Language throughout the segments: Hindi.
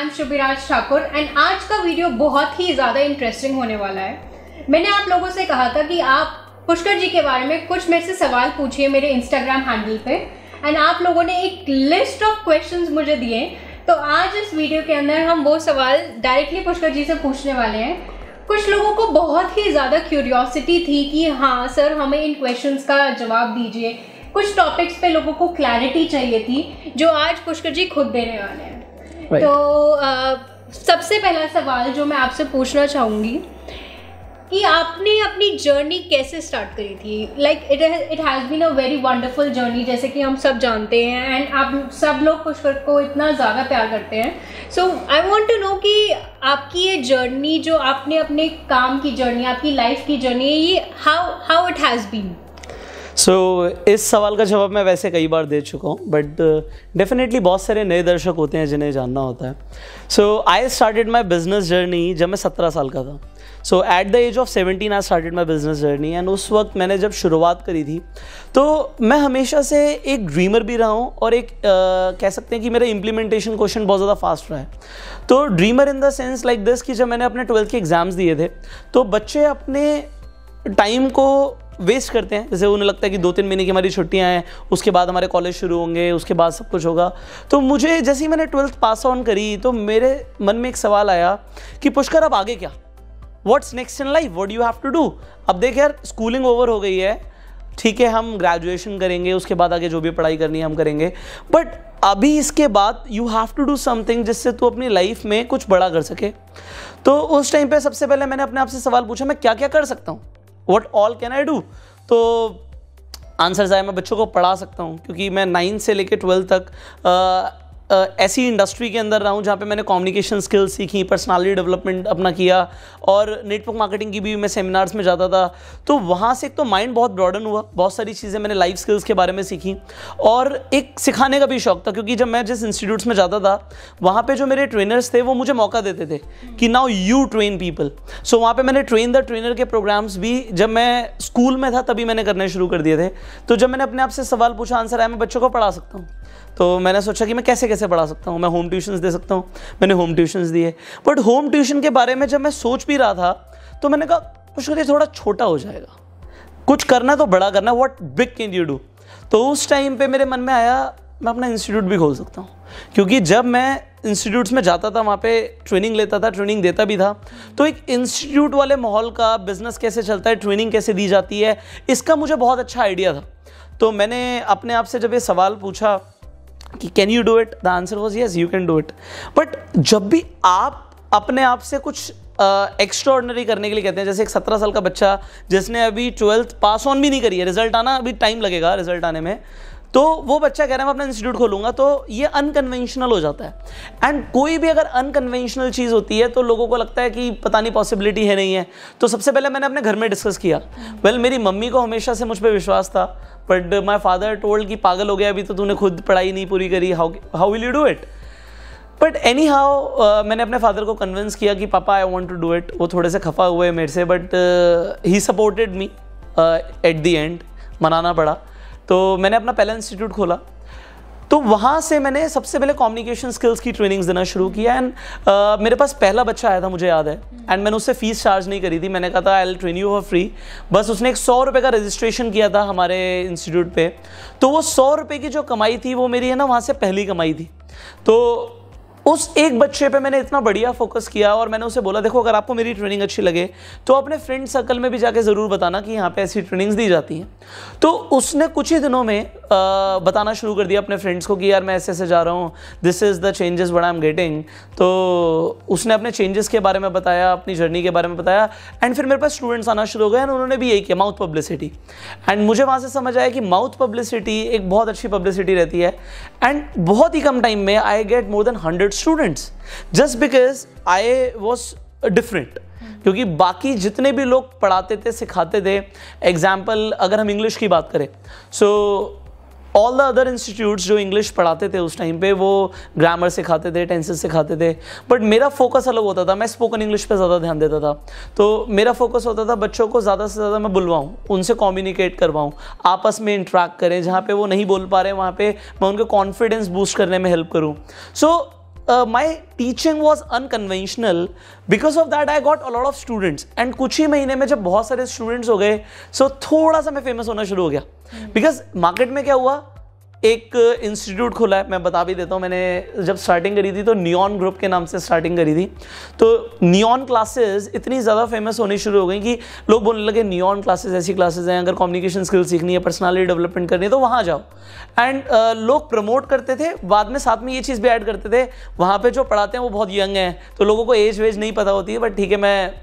I'm शुभिराज ठाकुर एंड आज का वीडियो बहुत ही ज़्यादा इंटरेस्टिंग होने वाला है। मैंने आप लोगों से कहा था कि आप पुष्कर जी के बारे में कुछ मेरे से सवाल पूछिए मेरे इंस्टाग्राम हैंडल पे, एंड आप लोगों ने एक लिस्ट ऑफ क्वेश्चंस मुझे दिए। तो आज इस वीडियो के अंदर हम वो सवाल डायरेक्टली पुष्कर जी से पूछने वाले हैं। कुछ लोगों को बहुत ही ज़्यादा क्यूरियोसिटी थी कि हाँ सर हमें इन क्वेश्चंस का जवाब दीजिए। कुछ टॉपिक्स पे लोगों को क्लैरिटी चाहिए थी जो आज पुष्कर जी खुद देने वाले हैं। तो सबसे पहला सवाल जो मैं आपसे पूछना चाहूँगी कि आपने अपनी जर्नी कैसे स्टार्ट करी थी। Like it has been a very wonderful journey, जैसे कि हम सब जानते हैं एंड आप सब लोग पुष्कर को इतना ज़्यादा प्यार करते हैं। So I want to know कि आपकी ये जर्नी जो आपने अपने काम की जर्नी, आपकी लाइफ की जर्नी, ये हाउ इट हैज़ बीन। इस सवाल का जवाब मैं वैसे कई बार दे चुका हूँ, बट डेफिनेटली बहुत सारे नए दर्शक होते हैं जिन्हें जानना होता है। I started my business journey जब मैं 17 साल का था। At the age of 17 I started my business journey and उस वक्त मैंने जब शुरुआत करी थी तो मैं हमेशा से एक ड्रीमर भी रहा हूँ और एक कह सकते हैं कि मेरा इम्प्लीमेंटेशन क्वेश्चन बहुत ज़्यादा फास्ट रहा है। तो dreamer in the sense like this कि जब मैंने अपने 12th के एग्ज़ाम्स दिए थे तो बच्चे अपने टाइम को वेस्ट करते हैं। जैसे उन्हें लगता है कि 2-3 महीने की हमारी छुट्टियां हैं, उसके बाद हमारे कॉलेज शुरू होंगे, उसके बाद सब कुछ होगा। तो मुझे जैसे ही मैंने 12th पास ऑन करी तो मेरे मन में एक सवाल आया कि पुष्कर अब आगे क्या, what's next in life, what you have to do. अब देख यार स्कूलिंग ओवर हो गई है, ठीक है हम ग्रेजुएशन करेंगे, उसके बाद आगे जो भी पढ़ाई करनी है हम करेंगे, बट अभी इसके बाद you have to do something जिससे तू अपनी लाइफ में कुछ बड़ा कर सके। तो उस टाइम पे सबसे पहले मैंने अपने आप से सवाल पूछा मैं क्या क्या कर सकता हूँ, What all can I do? तो आंसर्स आए मैं बच्चों को पढ़ा सकता हूँ, क्योंकि मैं 9 से लेकर 12 तक ऐसी इंडस्ट्री के अंदर रहा हूँ जहाँ पे मैंने कम्युनिकेशन स्किल्स सीखी, पर्सनालिटी डेवलपमेंट अपना किया और नेटवर्क मार्केटिंग की भी मैं सेमिनार्स में जाता था। तो वहाँ से एक तो माइंड बहुत ब्रॉडन हुआ, बहुत सारी चीज़ें मैंने लाइफ स्किल्स के बारे में सीखी और एक सिखाने का भी शौक था, क्योंकि जब मैं जिस इंस्टीट्यूट्स में जाता था वहाँ पे जो मेरे ट्रेनर्स थे वो मुझे मौका देते थे कि नाउ यू ट्रेन पीपल। सो वहाँ पे मैंने ट्रेन द ट्रेनर के प्रोग्राम्स भी जब मैं स्कूल में था तभी मैंने करने शुरू कर दिए थे। तो जब मैंने अपने आप से सवाल पूछा आंसर आया मैं बच्चों को पढ़ा सकता हूँ, तो मैंने सोचा कि मैं कैसे कैसे पढ़ा सकता हूँ, मैं होम ट्यूशन्स दे सकता हूँ। मैंने होम ट्यूशन्स दिए, बट होम ट्यूशन के बारे में जब मैं सोच भी रहा था तो मैंने कहा पुष्कर ये थोड़ा छोटा हो जाएगा, कुछ करना तो बड़ा करना, what big can you do. तो उस टाइम पे मेरे मन में आया मैं अपना इंस्टीट्यूट भी खोल सकता हूँ, क्योंकि जब मैं इंस्टीट्यूट्स में जाता था वहाँ पे ट्रेनिंग लेता था, ट्रेनिंग देता भी था, तो एक इंस्टीट्यूट वाले माहौल का, बिजनेस कैसे चलता है, ट्रेनिंग कैसे दी जाती है, इसका मुझे बहुत अच्छा आइडिया था। तो मैंने अपने आप से जब ये सवाल पूछा कि can you do it, the answer was yes you can do it. But जब भी आप अपने आप से कुछ एक्स्ट्राऑर्डिनरी करने के लिए कहते हैं, जैसे एक 17 साल का बच्चा जिसने अभी 12th पास ऑन भी नहीं करी है, रिजल्ट आना अभी टाइम लगेगा रिजल्ट आने में, तो वो बच्चा कह रहा है मैं अपना इंस्टीट्यूट खोलूंगा, तो ये अनकन्वेंशनल हो जाता है। एंड कोई भी अगर अनकन्वेंशनल चीज़ होती है तो लोगों को लगता है कि पता नहीं पॉसिबिलिटी है नहीं है। तो सबसे पहले मैंने अपने घर में डिस्कस किया। मेरी मम्मी को हमेशा से मुझ पर विश्वास था, बट माई फादर टोल्ड कि पागल हो गया अभी तो तूने खुद पढ़ाई नहीं पूरी करी, how will you do it. But anyhow मैंने अपने फादर को कन्विंस किया कि पापा I want to do it. वो थोड़े से खफा हुए मेरे से, but he supported me at the end, मनाना पड़ा। तो मैंने अपना पहला इंस्टीट्यूट खोला, तो वहाँ से मैंने सबसे पहले कम्युनिकेशन स्किल्स की ट्रेनिंग्स देना शुरू किया। एंड मेरे पास पहला बच्चा आया था, मुझे याद है, एंड मैंने उससे फीस चार्ज नहीं करी थी। मैंने कहा था आई will train you for free. बस उसने एक 100 रुपये का रजिस्ट्रेशन किया था हमारे इंस्टीट्यूट पे, तो वो 100 रुपये की जो कमाई थी वो मेरी है ना वहाँ से पहली कमाई थी। तो उस एक बच्चे पे मैंने इतना बढ़िया फोकस किया और मैंने उसे बोला देखो अगर आपको मेरी ट्रेनिंग अच्छी लगे तो अपने फ्रेंड सर्कल में भी जाके ज़रूर बताना कि यहाँ पे ऐसी ट्रेनिंग्स दी जाती हैं। तो उसने कुछ ही दिनों में बताना शुरू कर दिया अपने फ्रेंड्स को कि यार मैं ऐसे ऐसे जा रहा हूँ, this is the changes what I am getting. तो उसने अपने चेंजेस के बारे में बताया, अपनी जर्नी के बारे में बताया, एंड फिर मेरे पास स्टूडेंट्स आना शुरू हो गए एंड उन्होंने भी यही किया, माउथ पब्लिसिटी। एंड मुझे वहाँ से समझ आया कि माउथ पब्लिसिटी एक बहुत अच्छी पब्लिसिटी रहती है। एंड बहुत ही कम टाइम में I get more than 100 students just because I was different. क्योंकि बाकी जितने भी लोग पढ़ाते थे, सिखाते थे, एग्जाम्पल अगर हम इंग्लिश की बात करें, so all the other institutes जो इंग्लिश पढ़ाते थे उस टाइम पे वो ग्रामर सिखाते थे, टेंसेस सिखाते थे, बट मेरा फोकस अलग होता था। मैं स्पोकन इंग्लिश पे ज़्यादा ध्यान देता था। तो मेरा फोकस होता था बच्चों को ज़्यादा से ज़्यादा मैं बुलवाऊँ, उनसे कम्युनिकेट करवाऊँ, आपस में इंटरेक्ट करें, जहाँ पे वो नहीं बोल पा रहे वहाँ पे मैं उनके कॉन्फिडेंस बूस्ट करने में हेल्प करूँ। सो my teaching was unconventional. Because of that I got a lot of students and कुछ ही महीने में जब बहुत सारे students हो गए, so थोड़ा सा मैं famous होना शुरू हो गया. Because market में क्या हुआ, एक इंस्टीट्यूट खोला है, मैं बता भी देता हूँ. मैंने जब स्टार्टिंग करी थी तो नियॉन ग्रुप के नाम से स्टार्टिंग करी थी. तो नियॉन क्लासेस इतनी ज़्यादा फेमस होनी शुरू हो गई कि लोग बोलने लगे नियॉन क्लासेस ऐसी क्लासेस हैं, अगर कम्युनिकेशन स्किल सीखनी है, पर्सनालिटी डेवलपमेंट करनी है तो वहाँ जाओ. एंड लोग प्रमोट करते थे, बाद में साथ में ये चीज़ भी ऐड करते थे, वहाँ पे जो पढ़ाते हैं वो बहुत यंग हैं, तो लोगों को एज वेज नहीं पता होती है. बट ठीक है, मैं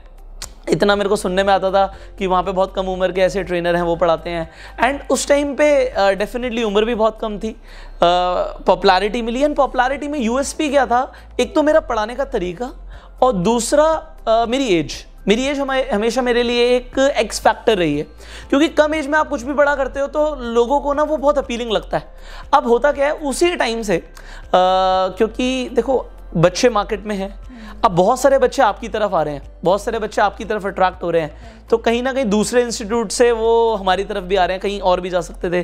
इतना मेरे को सुनने में आता था कि वहाँ पे बहुत कम उम्र के ऐसे ट्रेनर हैं वो पढ़ाते हैं. एंड उस टाइम पे डेफिनेटली उम्र भी बहुत कम थी, पॉपुलैरिटी मिली. एंड पॉपुलैरिटी में यूएसपी क्या था, एक तो मेरा पढ़ाने का तरीका और दूसरा मेरी एज. मेरी एज हमेशा मेरे लिए एक एक्स फैक्टर रही है, क्योंकि कम एज में आप कुछ भी बड़ा करते हो तो लोगों को ना वो बहुत अपीलिंग लगता है. अब होता क्या है, उसी टाइम से क्योंकि देखो बच्चे मार्केट में हैं, अब बहुत सारे बच्चे आपकी तरफ आ रहे हैं, बहुत सारे बच्चे आपकी तरफ अट्रैक्ट हो रहे हैं, तो कहीं ना कहीं दूसरे इंस्टीट्यूट से वो हमारी तरफ भी आ रहे हैं, कहीं और भी जा सकते थे.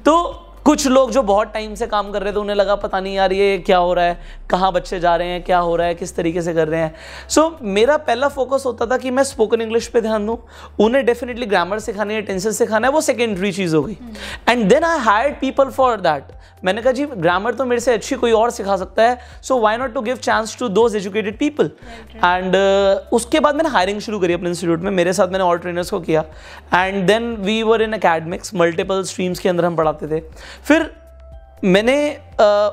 तो कुछ लोग जो बहुत टाइम से काम कर रहे थे उन्हें लगा पता नहीं यार ये क्या हो रहा है, कहाँ बच्चे जा रहे हैं, क्या हो रहा है, किस तरीके से कर रहे हैं. सो मेरा पहला फोकस होता था कि मैं स्पोकन इंग्लिश पे ध्यान दूँ. उन्हें डेफिनेटली ग्रामर सिखानी है, टेंसेस सिखाना है, वो सेकेंडरी चीज़ हो गई. And then I hired people for that. मैंने कहा जी ग्रामर तो मेरे से अच्छी कोई और सिखा सकता है, so why not to give chance to those educated people. And उसके बाद मैंने हायरिंग शुरू करी अपने इंस्टीट्यूट में, मेरे साथ मैंने और ट्रेनर्स को किया. And then we were in academics, multiple streams के अंदर हम पढ़ाते थे. फिर मैंने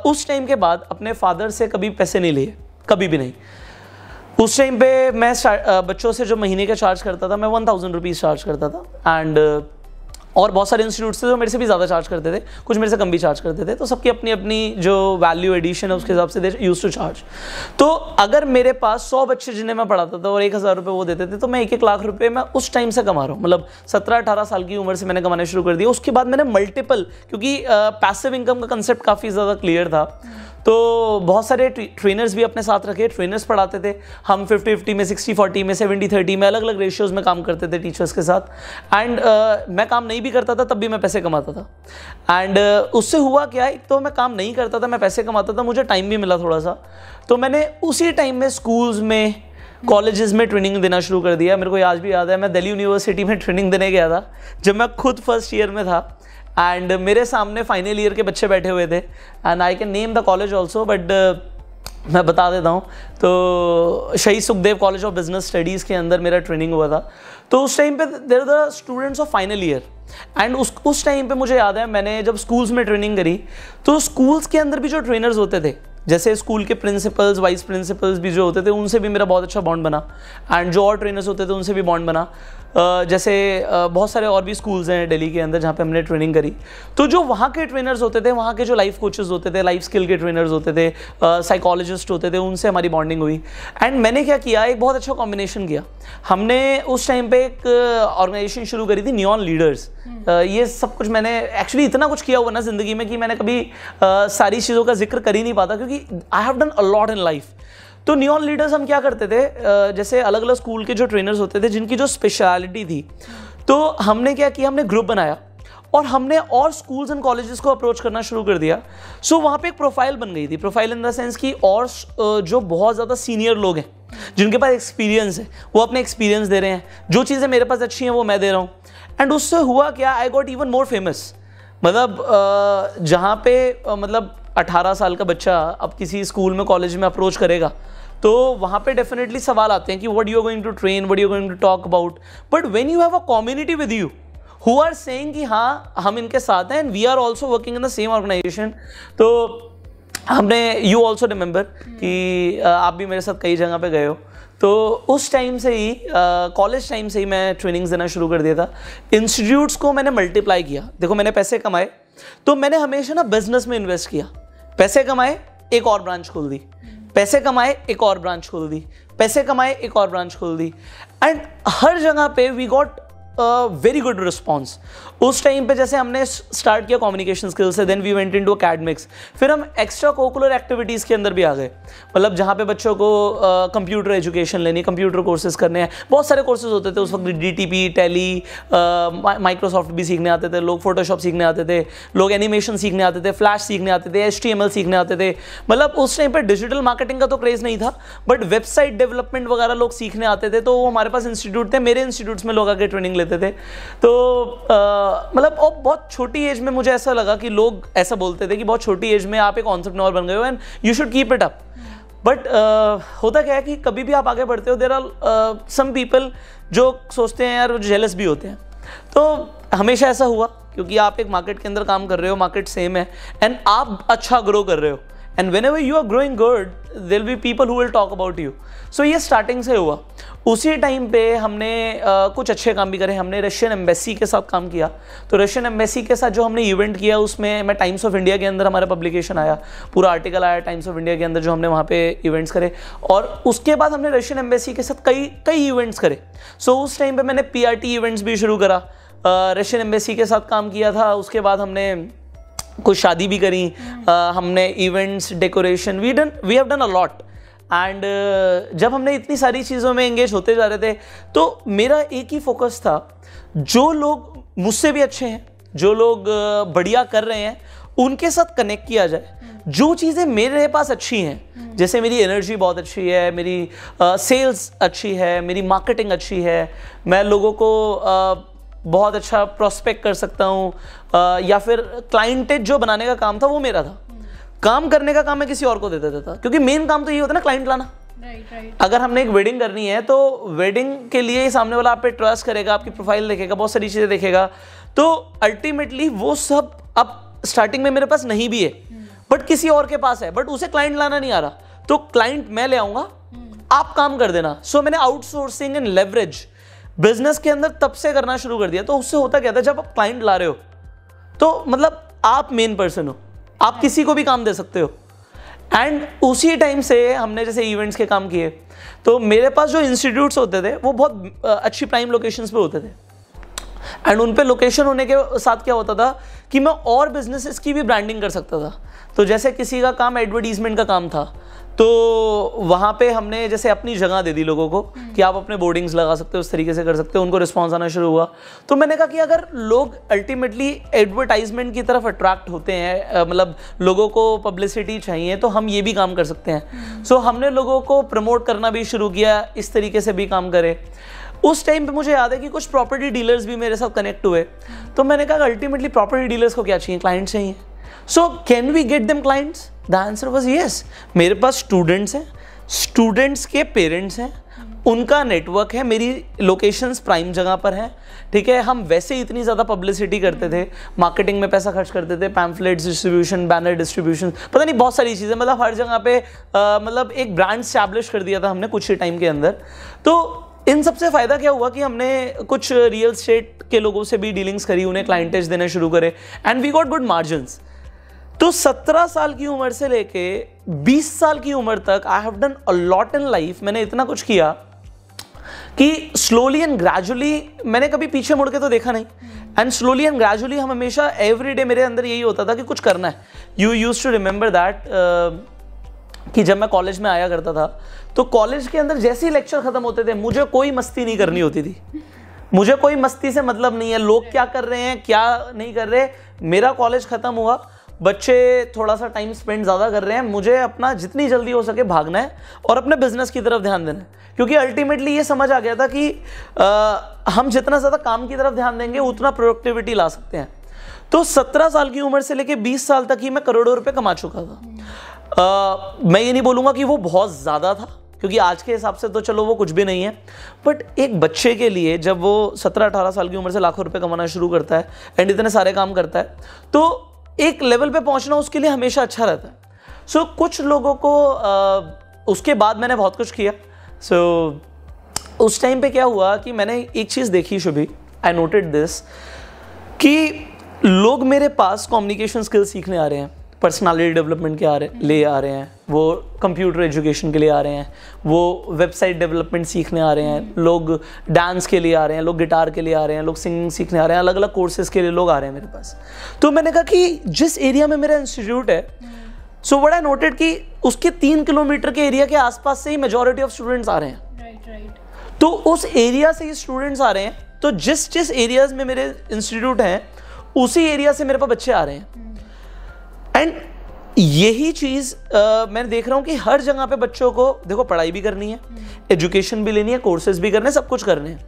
उस टाइम के बाद अपने फादर से कभी पैसे नहीं लिए, कभी भी नहीं. उस टाइम पे मैं बच्चों से जो महीने का चार्ज करता था, मैं 1000 रुपीज़ चार्ज करता था. एंड और बहुत सारे इंस्टीट्यूट्स थे जो मेरे से भी ज़्यादा चार्ज करते थे, कुछ मेरे से कम भी चार्ज करते थे. तो सबकी अपनी अपनी जो वैल्यू एडिशन है उसके हिसाब से दे यूज टू चार्ज. तो अगर मेरे पास 100 बच्चे जिन्हें मैं पढ़ाता था और 1000 रुपये वो देते थे, तो मैं 1-1 लाख रुपये मैं उस टाइम से कमा रहा हूँ. मतलब 17-18 साल की उम्र से मैंने कमाने शुरू कर दिया. उसके बाद मैंने मल्टीपल, क्योंकि पैसिव इनकम का कंसेप्ट काफ़ी ज़्यादा क्लियर था, तो बहुत सारे ट्रेनर्स भी अपने साथ रखे, ट्रेनर्स पढ़ाते थे. हम 50-50 में, 60-40 में, 70-30 में अलग अलग रेशियोज़ में काम करते थे टीचर्स के साथ. एंड मैं काम नहीं भी करता था तब भी मैं पैसे कमाता था. एंड उससे हुआ क्या, एक तो मैं काम नहीं करता था, मैं पैसे कमाता था, मुझे टाइम भी मिला थोड़ा सा. तो मैंने उसी टाइम में स्कूल्स में, कॉलेजेस में ट्रेनिंग देना शुरू कर दिया. मेरे को आज भी याद है, मैं दिल्ली यूनिवर्सिटी में ट्रेनिंग देने गया था जब मैं खुद फर्स्ट ईयर में था. एंड मेरे सामने फाइनल ईयर के बच्चे बैठे हुए थे. And I can name the college also, but मैं बता देता हूँ. तो शहीद Sukhdev college of business studies के अंदर मेरा ट्रेनिंग हुआ था. तो उस टाइम पे there the students of final year. And उस टाइम पे मुझे याद है, मैंने जब स्कूल्स में ट्रेनिंग करी तो स्कूल्स के अंदर भी जो ट्रेनर्स होते थे, जैसे स्कूल के प्रिंसिपल्स, वाइस प्रिंसिपल्स भी जो होते थे, उनसे भी मेरा बहुत अच्छा बॉन्ड बना. एंड जो और ट्रेनर्स होते थे उनसे भी बॉन्ड बना. जैसे बहुत सारे और भी स्कूल्स हैं दिल्ली के अंदर जहाँ पे हमने ट्रेनिंग करी. तो जो वहाँ के ट्रेनर्स होते थे, वहाँ के जो लाइफ कोचेस होते थे, लाइफ स्किल के ट्रेनर्स होते थे, साइकोलॉजिस्ट होते थे, उनसे हमारी बॉन्डिंग हुई. एंड मैंने क्या किया, एक बहुत अच्छा कॉम्बिनेशन किया. हमने उस टाइम पे एक ऑर्गेनाइजेशन शुरू करी थी, नियॉन लीडर्स. ये सब कुछ मैंने एक्चुअली इतना कुछ किया हुआ ना ज़िंदगी में कि मैंने कभी सारी चीज़ों का जिक्र कर ही नहीं पाता, क्योंकि I have done a lot in life. तो नियॉन लीडर्स हम क्या करते थे, जैसे अलग अलग स्कूल के जो ट्रेनर्स होते थे जिनकी जो स्पेशलिटी थी, तो हमने क्या किया, हमने ग्रुप बनाया और हमने और स्कूल्स एंड कॉलेजेस को अप्रोच करना शुरू कर दिया. सो वहाँ पे एक प्रोफाइल बन गई थी. प्रोफाइल इन द सेंस कि और जो बहुत ज़्यादा सीनियर लोग हैं जिनके पास एक्सपीरियंस है, वो अपने एक्सपीरियंस दे रहे हैं. जो चीज़ें मेरे पास अच्छी हैं वो मैं दे रहा हूँ. एंड उससे हुआ क्या, I got even more famous. मतलब जहाँ पे मतलब 18 साल का बच्चा अब किसी स्कूल में, कॉलेज में अप्रोच करेगा, तो वहाँ पे डेफिनेटली सवाल आते हैं कि what you are going to train, what you are going to talk about. But when you have a community with you who are saying कि हाँ हम इनके साथ हैं, and we are also working in the same organisation. तो हमने, यू ऑल्सो रिमेंबर कि आप भी मेरे साथ कई जगह पे गए हो. तो उस टाइम से ही, कॉलेज टाइम से ही मैं ट्रेनिंग्स देना शुरू कर दिया था. इंस्टीट्यूट्स को मैंने मल्टीप्लाई किया. देखो मैंने पैसे कमाए तो मैंने हमेशा ना बिजनेस में इन्वेस्ट किया. पैसे कमाए, एक और ब्रांच खोल दी. पैसे कमाए, एक और ब्रांच खोल दी. पैसे कमाए, एक और ब्रांच खोल दी. एंड हर जगह पे we got very good response. उस टाइम पे जैसे हमने स्टार्ट किया कम्युनिकेशन स्किल से, then we went into academics, फिर हम एक्स्ट्रा कोकुलर एक्टिविटीज़ के अंदर भी आ गए। मतलब जहाँ पे बच्चों को कंप्यूटर एजुकेशन लेनी, कंप्यूटर कोर्सेज करने हैं, बहुत सारे कोर्सेज होते थे उस वक्त, DTP, टैली, माइक्रोसॉफ्ट भी सीखने आते थे लोग, फोटोशॉप सीखने आते थे लोग, एनिमेशन सीखने आते थे, फ्लैश सीखने आते थे, HTML सीखने आते थे। मतलब उस टाइम पे डिजिटल मार्केटिंग का तो क्रेज़ नहीं था, बट वेबसाइट डेवलपमेंट वगैरह लोग सीखने आते थे। तो वो हमारे पास इंस्टीट्यूट थे, मेरे इंस्टीट्यूट्स में लोग आके ट्रेनिंग लेते थे। तो मतलब बहुत छोटी एज में मुझे ऐसा लगा कि लोग ऐसा बोलते थे कि बहुत छोटी एज में आप एक एंटरप्रेन्योर बन गए हो and you should keep it up. But होता क्या है कि कभी भी आप आगे बढ़ते हो, देयर आर सम पीपल जो सोचते हैं यार, जेलस भी होते हैं। तो हमेशा ऐसा हुआ क्योंकि आप एक मार्केट के अंदर काम कर रहे हो, मार्केट सेम है एंड आप अच्छा ग्रो कर रहे हो, and whenever you are growing good there will be people who will talk about you. So ये स्टार्टिंग से हुआ। उसी टाइम पे हमने कुछ अच्छे काम भी करे। हमने रशियन एम्बेसी के साथ काम किया। तो रशियन एम्बेसी के साथ जो हमने इवेंट किया उसमें मैं टाइम्स ऑफ इंडिया के अंदर हमारा पब्लिकेशन आया, पूरा आर्टिकल आया टाइम्स ऑफ इंडिया के अंदर जो हमने वहाँ पे इवेंट्स करे। और उसके बाद हमने रशियन एम्बेसी के साथ कई इवेंट्स करे। सो उस टाइम पर मैंने PRT इवेंट्स भी शुरू करा, रशियन एम्बेसी के साथ काम किया था। उसके बाद हमने कुछ शादी भी करी, हमने events, decoration, we have done a lot. And जब हमने इतनी सारी चीज़ों में एंगेज होते जा रहे थे तो मेरा एक ही फोकस था, जो लोग मुझसे भी अच्छे हैं, जो लोग बढ़िया कर रहे हैं, उनके साथ कनेक्ट किया जाए। जो चीज़ें मेरे पास अच्छी हैं, जैसे मेरी एनर्जी बहुत अच्छी है, मेरी सेल्स अच्छी है, मेरी मार्केटिंग अच्छी है, मैं लोगों को बहुत अच्छा प्रोस्पेक्ट कर सकता हूँ, या फिर क्लाइंटेज जो बनाने का काम था वो मेरा था। काम करने का काम मैं किसी और को दे देता था, क्योंकि मेन काम तो ये होता है ना, क्लाइंट लाना। राइट। अगर हमने एक वेडिंग करनी है तो वेडिंग के लिए सामने वाला आप पे ट्रस्ट करेगा, आपकी प्रोफाइल देखेगा, बहुत सारी चीज़ें देखेगा। तो अल्टीमेटली वो सब अब स्टार्टिंग में मेरे पास नहीं भी है, बट किसी और के पास है, बट उसे क्लाइंट लाना नहीं आ रहा, तो क्लाइंट मैं ले आऊँगा, आप काम कर देना। सो मैंने आउटसोर्सिंग एंड लेवरेज बिजनेस के अंदर तब से करना शुरू कर दिया। तो उससे होता क्या था, जब आप क्लाइंट ला रहे हो तो मतलब आप मेन पर्सन हो, आप किसी को भी काम दे सकते हो। एंड उसी टाइम से हमने जैसे इवेंट्स के काम किए, तो मेरे पास जो इंस्टीट्यूट्स होते थे वो बहुत अच्छी प्राइम लोकेशंस पे होते थे। एंड उन पे लोकेशन होने के साथ क्या होता था कि मैं और बिजनेसेस की भी ब्रांडिंग कर सकता था। तो जैसे किसी का काम एडवर्टीजमेंट का काम था, तो वहाँ पे हमने जैसे अपनी जगह दे दी लोगों को कि आप अपने बोर्डिंग्स लगा सकते हो, उस तरीके से कर सकते हो। उनको रिस्पांस आना शुरू हुआ। तो मैंने कहा कि अगर लोग अल्टीमेटली एडवर्टाइजमेंट की तरफ अट्रैक्ट होते हैं, मतलब लोगों को पब्लिसिटी चाहिए, तो हम ये भी काम कर सकते हैं। सो हमने लोगों को प्रमोट करना भी शुरू किया, इस तरीके से भी काम करे। उस टाइम पे मुझे याद है कि कुछ प्रॉपर्टी डीलर्स भी मेरे साथ कनेक्ट हुए। तो मैंने कहा अल्टीमेटली प्रॉपर्टी डीलर्स को क्या चाहिए, क्लाइंट चाहिए। So can we get them clients? The answer was yes. मेरे पास स्टूडेंट्स हैं, स्टूडेंट्स के पेरेंट्स हैं, उनका नेटवर्क है, मेरी लोकेशंस प्राइम जगह पर हैं, ठीक है। हम वैसे ही इतनी ज़्यादा पब्लिसिटी करते थे, मार्केटिंग में पैसा खर्च करते थे, पैम्फलेट्स डिस्ट्रीब्यूशन, बैनर डिस्ट्रीब्यूशन, पता नहीं बहुत सारी चीज़ें, मतलब हर जगह पे मतलब एक ब्रांड स्टैब्लिश कर दिया था हमने कुछ ही टाइम के अंदर। तो इन सबसे फ़ायदा क्या हुआ कि हमने कुछ रियल एस्टेट के लोगों से भी डीलिंग्स करी, उन्हें क्लाइंटेज देने शुरू करे, and we got good margins. तो 17 साल की उम्र से लेके 20 साल की उम्र तक I have done a lot in life. मैंने इतना कुछ किया कि स्लोली एंड ग्रेजुअली, मैंने कभी पीछे मुड़ के तो देखा नहीं, एंड स्लोली एंड ग्रेजुअली हम हमेशा एवरी डे मेरे अंदर यही होता था कि कुछ करना है। You used to remember that कि जब मैं कॉलेज में आया करता था तो कॉलेज के अंदर जैसे ही लेक्चर खत्म होते थे मुझे कोई मस्ती नहीं करनी होती थी। मुझे कोई मस्ती से मतलब नहीं है, लोग क्या कर रहे हैं क्या नहीं कर रहे। मेरा कॉलेज खत्म हुआ, बच्चे थोड़ा सा टाइम स्पेंड ज़्यादा कर रहे हैं, मुझे अपना जितनी जल्दी हो सके भागना है और अपने बिजनेस की तरफ ध्यान देना है। क्योंकि अल्टीमेटली ये समझ आ गया था कि हम जितना ज़्यादा काम की तरफ ध्यान देंगे उतना प्रोडक्टिविटी ला सकते हैं। तो 17 साल की उम्र से लेके 20 साल तक ही मैं करोड़ों रुपए कमा चुका था। मैं ये नहीं बोलूँगा कि वो बहुत ज़्यादा था, क्योंकि आज के हिसाब से तो चलो वो कुछ भी नहीं है, बट एक बच्चे के लिए जब वो 17-18 साल की उम्र से लाखों रुपए कमाना शुरू करता है एंड इतने सारे काम करता है, तो एक लेवल पे पहुंचना उसके लिए हमेशा अच्छा रहता है। सो कुछ लोगों को उसके बाद मैंने बहुत कुछ किया। उस टाइम पे क्या हुआ कि मैंने एक चीज़ देखी शुभी, आई नोटेड दिस, कि लोग मेरे पास कम्युनिकेशन स्किल्स सीखने आ रहे हैं, पर्सनालिटी डेवलपमेंट के लिए आ रहे हैं, वो कंप्यूटर एजुकेशन के लिए आ रहे हैं, वो वेबसाइट डेवलपमेंट सीखने आ रहे हैं, लोग डांस के लिए आ रहे हैं, लोग गिटार के लिए आ रहे हैं, लोग सिंगिंग सीखने आ रहे हैं, अलग अलग कोर्सेज के लिए लोग आ रहे हैं मेरे पास। तो मैंने कहा कि जिस एरिया में मेरा इंस्टीट्यूट है, सो व्हाट आई नोटेड कि उसके 3 किलोमीटर के एरिया के आसपास से ही मेजॉरिटी ऑफ स्टूडेंट्स आ रहे हैं। तो उस एरिया से ही स्टूडेंट्स आ रहे हैं, तो जिस एरियाज में मेरे इंस्टीट्यूट हैं उसी एरिया से मेरे पास बच्चे आ रहे हैं। एंड यही चीज़ मैं देख रहा हूँ कि हर जगह पे बच्चों को देखो पढ़ाई भी करनी है, एजुकेशन भी लेनी है, कोर्सेज भी करने, सब कुछ करने हैं।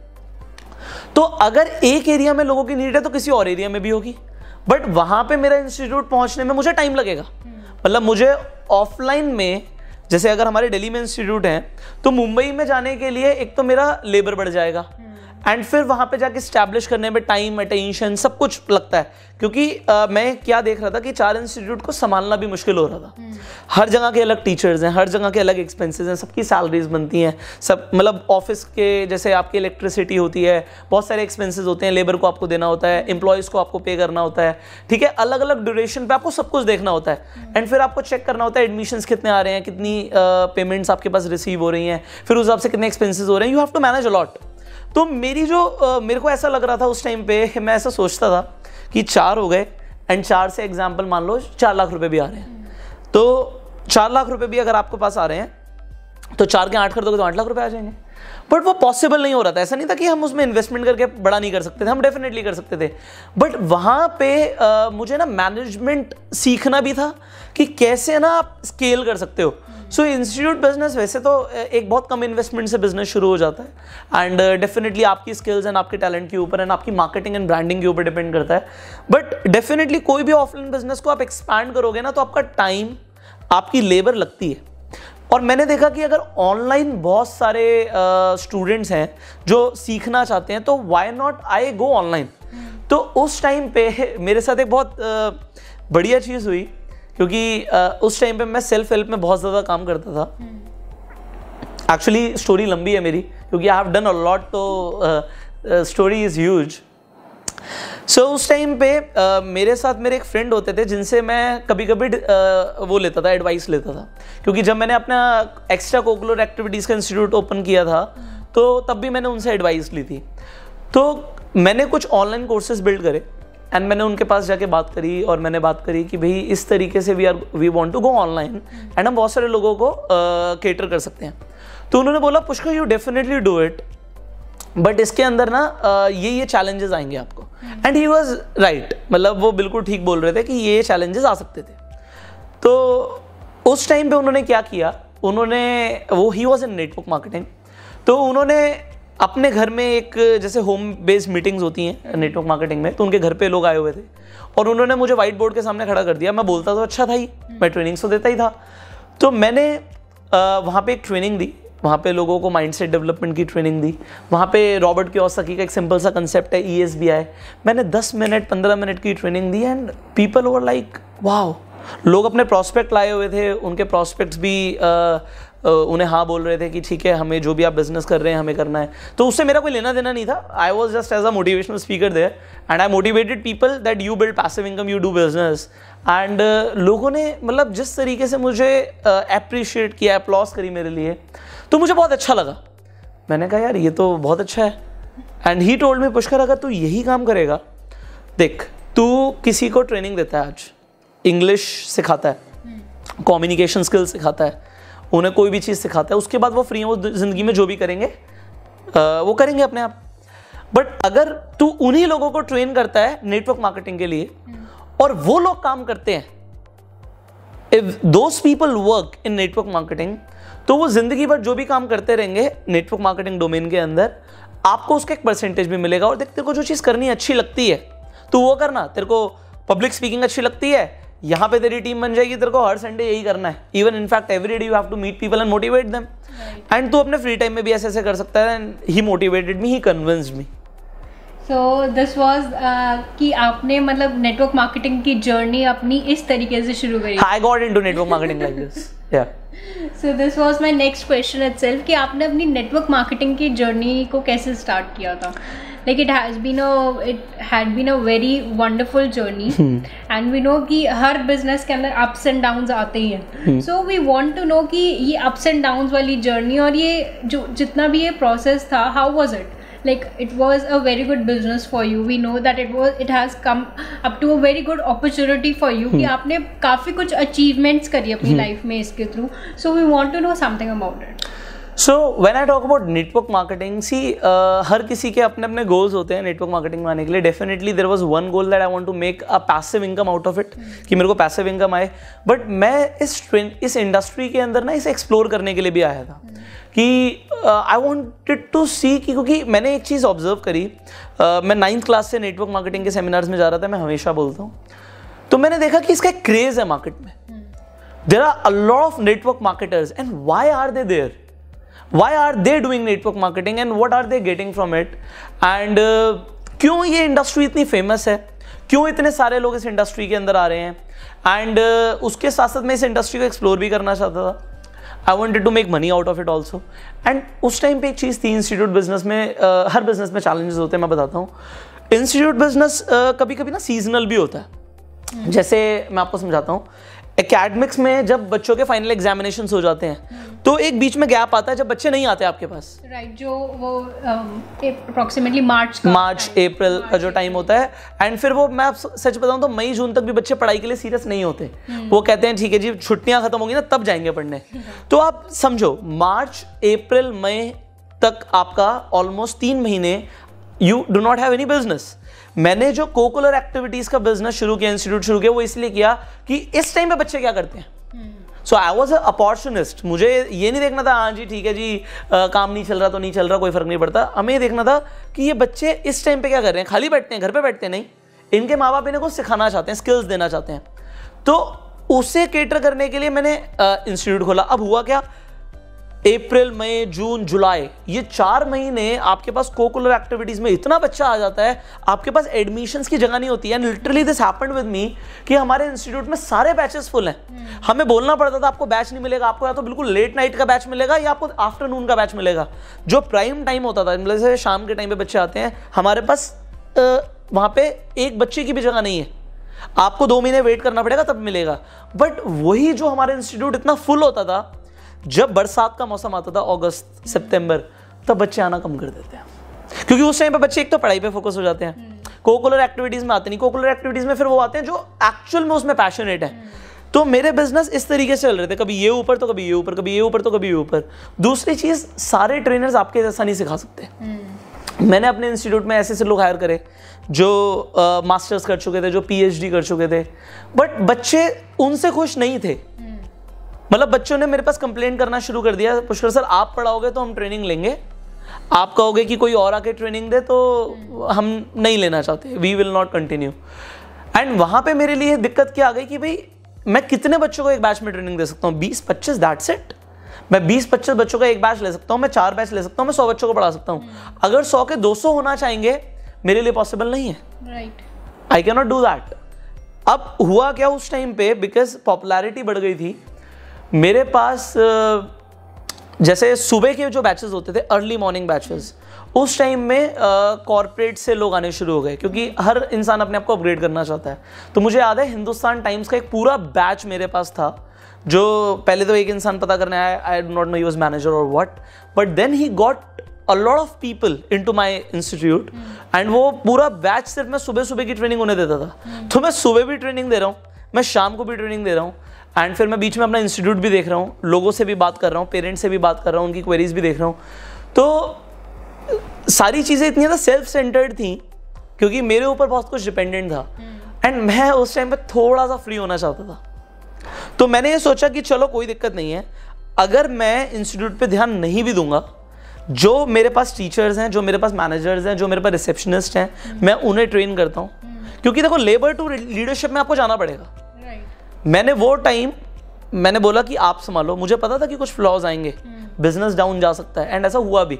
तो अगर एक एरिया में लोगों की नीड है तो किसी और एरिया में भी होगी, बट वहाँ पे मेरा इंस्टीट्यूट पहुँचने में मुझे टाइम लगेगा। मतलब मुझे ऑफलाइन में, जैसे अगर हमारे दिल्ली में इंस्टीट्यूट है तो मुंबई में जाने के लिए एक तो मेरा लेबर बढ़ जाएगा, एंड फिर वहाँ पे जाके स्टैब्लिश करने में टाइम, अटेंशन, सब कुछ लगता है। क्योंकि मैं क्या देख रहा था कि 4 इंस्टीट्यूट को संभालना भी मुश्किल हो रहा था। हर जगह के अलग टीचर्स हैं, हर जगह के अलग एक्सपेंसेस हैं, सबकी सैलरीज बनती हैं, सब मतलब ऑफिस के जैसे आपकी इलेक्ट्रिसिटी होती है, बहुत सारे एक्सपेंसेस होते हैं, लेबर को आपको देना होता है, एम्प्लॉयज़ को आपको पे करना होता है, ठीक है, अलग अलग ड्यूरेशन पे आपको सब कुछ देखना होता है। एंड फिर आपको चेक करना होता है एडमिशन्स कितने आ रहे हैं, कितनी पेमेंट्स आपके पास रिसीव हो रही हैं, फिर उस हिसाब से कितने एक्सपेंसेस हो रहे हैं, you have to manage a lot. तो मेरे को ऐसा लग रहा था उस टाइम पे, मैं ऐसा सोचता था कि 4 हो गए, एंड 4 से एग्जाम्पल मान लो 4 लाख रुपए भी आ रहे हैं, तो 4 लाख रुपए भी अगर आपके पास आ रहे हैं तो 4 के 8 कर दोगे तो 8 लाख रुपए आ जाएंगे। बट वो पॉसिबल नहीं हो रहा था। ऐसा नहीं था कि हम उसमें इन्वेस्टमेंट करके बड़ा नहीं कर सकते थे, हम डेफिनेटली कर सकते थे, बट वहाँ पे मुझे ना मैनेजमेंट सीखना भी था कि कैसे ना आप स्केल कर सकते हो। सो इंस्टीट्यूट बिजनेस वैसे तो एक बहुत कम इन्वेस्टमेंट से बिजनेस शुरू हो जाता है, एंड डेफिनेटली आपकी स्किल्स एंड आपके टैलेंट के ऊपर एंड आपकी मार्केटिंग एंड ब्रांडिंग के ऊपर डिपेंड करता है। बट डेफिनेटली कोई भी ऑफलाइन बिजनेस को आप एक्सपैंड करोगे ना तो आपका टाइम, आपकी लेबर लगती है। और मैंने देखा कि अगर ऑनलाइन बहुत सारे स्टूडेंट्स हैं जो सीखना चाहते हैं तो why not I go online. तो उस टाइम पे मेरे साथ एक बहुत बढ़िया चीज़ हुई, क्योंकि उस टाइम पे मैं सेल्फ हेल्प में बहुत ज़्यादा काम करता था। एक्चुअली स्टोरी लंबी है मेरी, क्योंकि I have done a lot, तो स्टोरी इज़ ह्यूज। सो उस टाइम पे मेरे साथ मेरे एक फ्रेंड होते थे जिनसे मैं कभी कभी वो लेता था, एडवाइस लेता था, क्योंकि जब मैंने अपना एक्स्ट्रा कोकुलर एक्टिविटीज़ का इंस्टीट्यूट ओपन किया था तो तब भी मैंने उनसे एडवाइस ली थी। तो मैंने कुछ ऑनलाइन कोर्सेज बिल्ड करे एंड मैंने उनके पास जाके बात करी, और मैंने बात करी कि भाई इस तरीके से we want to go online and हम बहुत सारे लोगों को केटर कर सकते हैं। तो उन्होंने बोला Pushkar you definitely do it, but इसके अंदर ना ये चैलेंजेस आएंगे आपको। एंड ही वॉज राइट, मतलब वो बिल्कुल ठीक बोल रहे थे कि ये चैलेंजेस आ सकते थे। तो उस टाइम पे उन्होंने क्या किया, he was in network marketing, तो उन्होंने अपने घर में एक जैसे होम बेस्ड मीटिंग्स होती हैं नेटवर्क मार्केटिंग में, तो उनके घर पे लोग आए हुए थे और उन्होंने मुझे व्हाइट बोर्ड के सामने खड़ा कर दिया। मैं बोलता तो अच्छा था ही, मैं ट्रेनिंग्स तो देता ही था। तो मैंने वहाँ पे एक ट्रेनिंग दी, वहाँ पे लोगों को माइंडसेट डेवलपमेंट की ट्रेनिंग दी। वहाँ पे रॉबर्ट कियोसाकी का एक सिंपल सा कंसेप्ट है ESBI, मैंने 10 मिनट 15 मिनट की training the and people were like wow. लोग अपने प्रॉस्पेक्ट लाए हुए थे, उनके प्रॉस्पेक्ट्स भी उन्हें हाँ बोल रहे थे कि ठीक है हमें जो भी आप बिजनेस कर रहे हैं हमें करना है। तो उससे मेरा कोई लेना देना नहीं था, I was just as a motivational speaker there and I motivated people that you build passive income, you do business. And लोगों ने मतलब जिस तरीके से मुझे अप्रिशिएट किया, अप्लॉज करी मेरे लिए, तो मुझे बहुत अच्छा लगा। मैंने कहा यार ये तो बहुत अच्छा है। And he told me Pushkar अगर तू यही काम करेगा, देख तू किसी को ट्रेनिंग देता है, आज इंग्लिश सिखाता है, कम्युनिकेशन स्किल सिखाता है, उन्हें कोई भी चीज़ सिखाता है, उसके बाद वो फ्री हैं, वो ज़िंदगी में जो भी करेंगे वो करेंगे अपने आप। बट अगर तू उन्हीं लोगों को ट्रेन करता है नेटवर्क मार्केटिंग के लिए और वो लोग काम करते हैं, if those people work in network marketing, तो वो जिंदगी भर जो भी काम करते रहेंगे नेटवर्क मार्केटिंग डोमेन के अंदर, आपको उसका एक परसेंटेज भी मिलेगा। और देख तेरे को जो चीज़ करनी अच्छी लगती है तो वो करना। तेरे को पब्लिक स्पीकिंग अच्छी लगती है, यहाँ पे तेरी टीम बन जाएगी, तेरे को हर संडे यही करना है। Even in fact every day you have to meet people and motivate them. And तू अपने फ्री टाइम में भी ऐसे ऐसे कर सकता है। And he motivated me, he convinced me. So this was कि आपने मतलब नेटवर्क मार्केटिंग की जर्नी अपनी इस तरीके से शुरू करी। I got into network marketing like this. या so this was my next question itself कि आपने अपनी नेटवर्क मार्केटिंग की जर्नी को कैसे स्टार्ट किया था। like it had been a very wonderful journey, and we know कि हर business के अंदर ups and downs आते ही हैं. So we want to know कि ये ups and downs वाली journey और ये जो जितना भी ये process था, how was it? Like it was a very good business for you. We know that it has come up to a very good opportunity for you कि आपने काफ़ी कुछ achievements करी अपनी life में इसके through. So we want to know something about it. So when I talk about network marketing, see हर किसी के अपने अपने goals होते हैं network marketing में आने के लिए. Definitely there was one goal that I want to make a passive income out of it, कि मेरे को passive income आए. But मैं इस industry के अंदर ना इसे explore करने के लिए भी आया था कि I wanted to see कि क्योंकि मैंने एक चीज़ observe करी. मैं 9th क्लास से network marketing के seminars में जा रहा था, मैं हमेशा बोलता हूँ. तो मैंने देखा कि इसका एक craze है market में. There are a lot of network marketers and why are they there? Why are they doing network marketing and what are they getting from it? And क्यों ये इंडस्ट्री इतनी फेमस है, क्यों इतने सारे लोग इस इंडस्ट्री के अंदर आ रहे हैं? एंड उसके साथ साथ मैं इस इंडस्ट्री को एक्सप्लोर भी करना चाहता था. I wanted to make money out of it also. And उस टाइम पे एक चीज़ थी इंस्टीट्यूट बिजनेस में, हर बिजनेस में चैलेंजेस होते हैं, मैं बताता हूँ. इंस्टीट्यूट बिजनेस कभी कभी ना सीजनल भी होता है. जैसे मैं आपको समझाता हूँ, एकेडमिक्स में जब बच्चों के फाइनल एग्जामिनेशंस हो जाते हैं तो एक बीच में गैप आता है जब बच्चे नहीं आते आपके पास. राइट, जो वो अप्रोक्सीमेटली मार्च अप्रैल का जो टाइम होता है. एंड फिर वो मैं सच बताऊं तो मई जून तक भी बच्चे पढ़ाई के लिए सीरियस नहीं होते. वो कहते हैं ठीक है जी छुट्टियां खत्म होंगी ना तब जाएंगे पढ़ने. तो आप समझो मार्च अप्रैल मई तक आपका ऑलमोस्ट 3 महीने you do not have any business. मैंने जो कोकुलर एक्टिविटीज का बिजनेस शुरू किया, इंस्टीट्यूट शुरू किया, वो इसलिए किया कि इस टाइम पे बच्चे क्या करते हैं. So I was a opportunist. मुझे ये नहीं देखना था हाँ जी ठीक है जी काम नहीं चल रहा तो नहीं चल रहा, कोई फर्क नहीं पड़ता. हमें ये देखना था कि ये बच्चे इस टाइम पे क्या कर रहे हैं. खाली बैठते हैं, घर पे बैठते हैं नहीं, इनके माँ बाप इन्हें कुछ सिखाना चाहते हैं, स्किल्स देना चाहते हैं. तो उसे केटर करने के लिए मैंने इंस्टीट्यूट खोला. अब हुआ क्या, अप्रैल मई जून जुलाई ये 4 महीने आपके पास कोकुलर एक्टिविटीज में इतना बच्चा आ जाता है, आपके पास एडमिशंस की जगह नहीं होती है. लिटरली दिस हैपेंड विद मी कि हमारे इंस्टीट्यूट में सारे बैचेस फुल हैं. हमें बोलना पड़ता था आपको बैच नहीं मिलेगा, आपको या तो बिल्कुल लेट नाइट का बैच मिलेगा या आपको आफ्टरनून का बैच मिलेगा. जो प्राइम टाइम होता था, मतलब जैसे शाम के टाइम पे बच्चे आते हैं, हमारे पास वहाँ पे एक बच्चे की भी जगह नहीं है. आपको 2 महीने वेट करना पड़ेगा तब मिलेगा. बट वही जो हमारे इंस्टीट्यूट इतना फुल होता था, जब बरसात का मौसम आता था अगस्त सितंबर, तब बच्चे आना कम कर देते हैं. क्योंकि उस टाइम पे बच्चे एक तो पढ़ाई पे फोकस हो जाते हैं, कोकुलर एक्टिविटीज में आते नहीं. कोकुलर एक्टिविटीज में फिर वो आते हैं जो एक्चुअल में उसमें पैशनेट है. तो मेरे बिजनेस इस तरीके से चल रहे थे, कभी ये ऊपर तो कभी ये ऊपर, कभी ये ऊपर तो कभी ये ऊपर. दूसरी चीज, सारे ट्रेनर्स आपके जैसा नहीं सिखा सकते. मैंने अपने इंस्टीट्यूट में ऐसे लोग हायर करे जो मास्टर्स कर चुके थे, जो PhD कर चुके थे, बट बच्चे उनसे खुश नहीं थे. मतलब बच्चों ने मेरे पास कंप्लेंट करना शुरू कर दिया, पुष्कर सर आप पढ़ाओगे तो हम ट्रेनिंग लेंगे, आप कहोगे कि कोई और आके ट्रेनिंग दे तो हम नहीं लेना चाहते, we will not continue. And वहाँ पे मेरे लिए दिक्कत क्या आ गई कि भाई मैं कितने बच्चों को एक बैच में ट्रेनिंग दे सकता हूँ, 20-25, दैट्स इट. मैं 20-25 बच्चों का एक बैच ले सकता हूँ, मैं 4 बैच ले सकता हूँ, मैं 100 बच्चों को पढ़ा सकता हूँ. अगर 100 के 200 होना चाहेंगे, मेरे लिए पॉसिबल नहीं है. Right, I can not do that. अब हुआ क्या उस टाइम पे, बिकॉज पॉपुलैरिटी बढ़ गई थी, मेरे पास जैसे सुबह के जो बैचेस होते थे, अर्ली मॉर्निंग बैचेस, उस टाइम में कॉर्पोरेट से लोग आने शुरू हो गए, क्योंकि हर इंसान अपने आप को अपग्रेड करना चाहता है. तो मुझे याद है हिंदुस्तान टाइम्स का एक पूरा बैच मेरे पास था, जो पहले तो एक इंसान पता करने आया, I do not know he was manager और what, but then he got a lot of people into my institute. And वो पूरा बैच सिर्फ मैं सुबह की ट्रेनिंग उन्हें देता था. तो मैं सुबह भी ट्रेनिंग दे रहा हूँ, मैं शाम को भी ट्रेनिंग दे रहा हूँ, एंड फिर मैं बीच में अपना इंस्टीट्यूट भी देख रहा हूँ, लोगों से भी बात कर रहा हूँ, पेरेंट्स से भी बात कर रहा हूँ, उनकी क्वेरीज भी देख रहा हूँ. तो सारी चीज़ें इतनी ज़्यादा सेल्फ सेंटर्ड थी क्योंकि मेरे ऊपर बहुत कुछ डिपेंडेंट था. एंड मैं उस टाइम पे थोड़ा सा फ्री होना चाहता था. तो मैंने ये सोचा कि चलो कोई दिक्कत नहीं है, अगर मैं इंस्टीट्यूट पे ध्यान नहीं भी दूंगा, जो मेरे पास टीचर्स हैं, जो मेरे पास मैनेजर्स हैं, जो मेरे पास रिसेप्शनिस्ट हैं, मैं उन्हें ट्रेन करता हूँ. क्योंकि देखो लेबर टू लीडरशिप में आपको जाना पड़ेगा. मैंने वो टाइम मैंने बोला कि आप संभालो. मुझे पता था कि कुछ फ्लॉज आएंगे, बिजनेस डाउन जा सकता है, एंड ऐसा हुआ भी.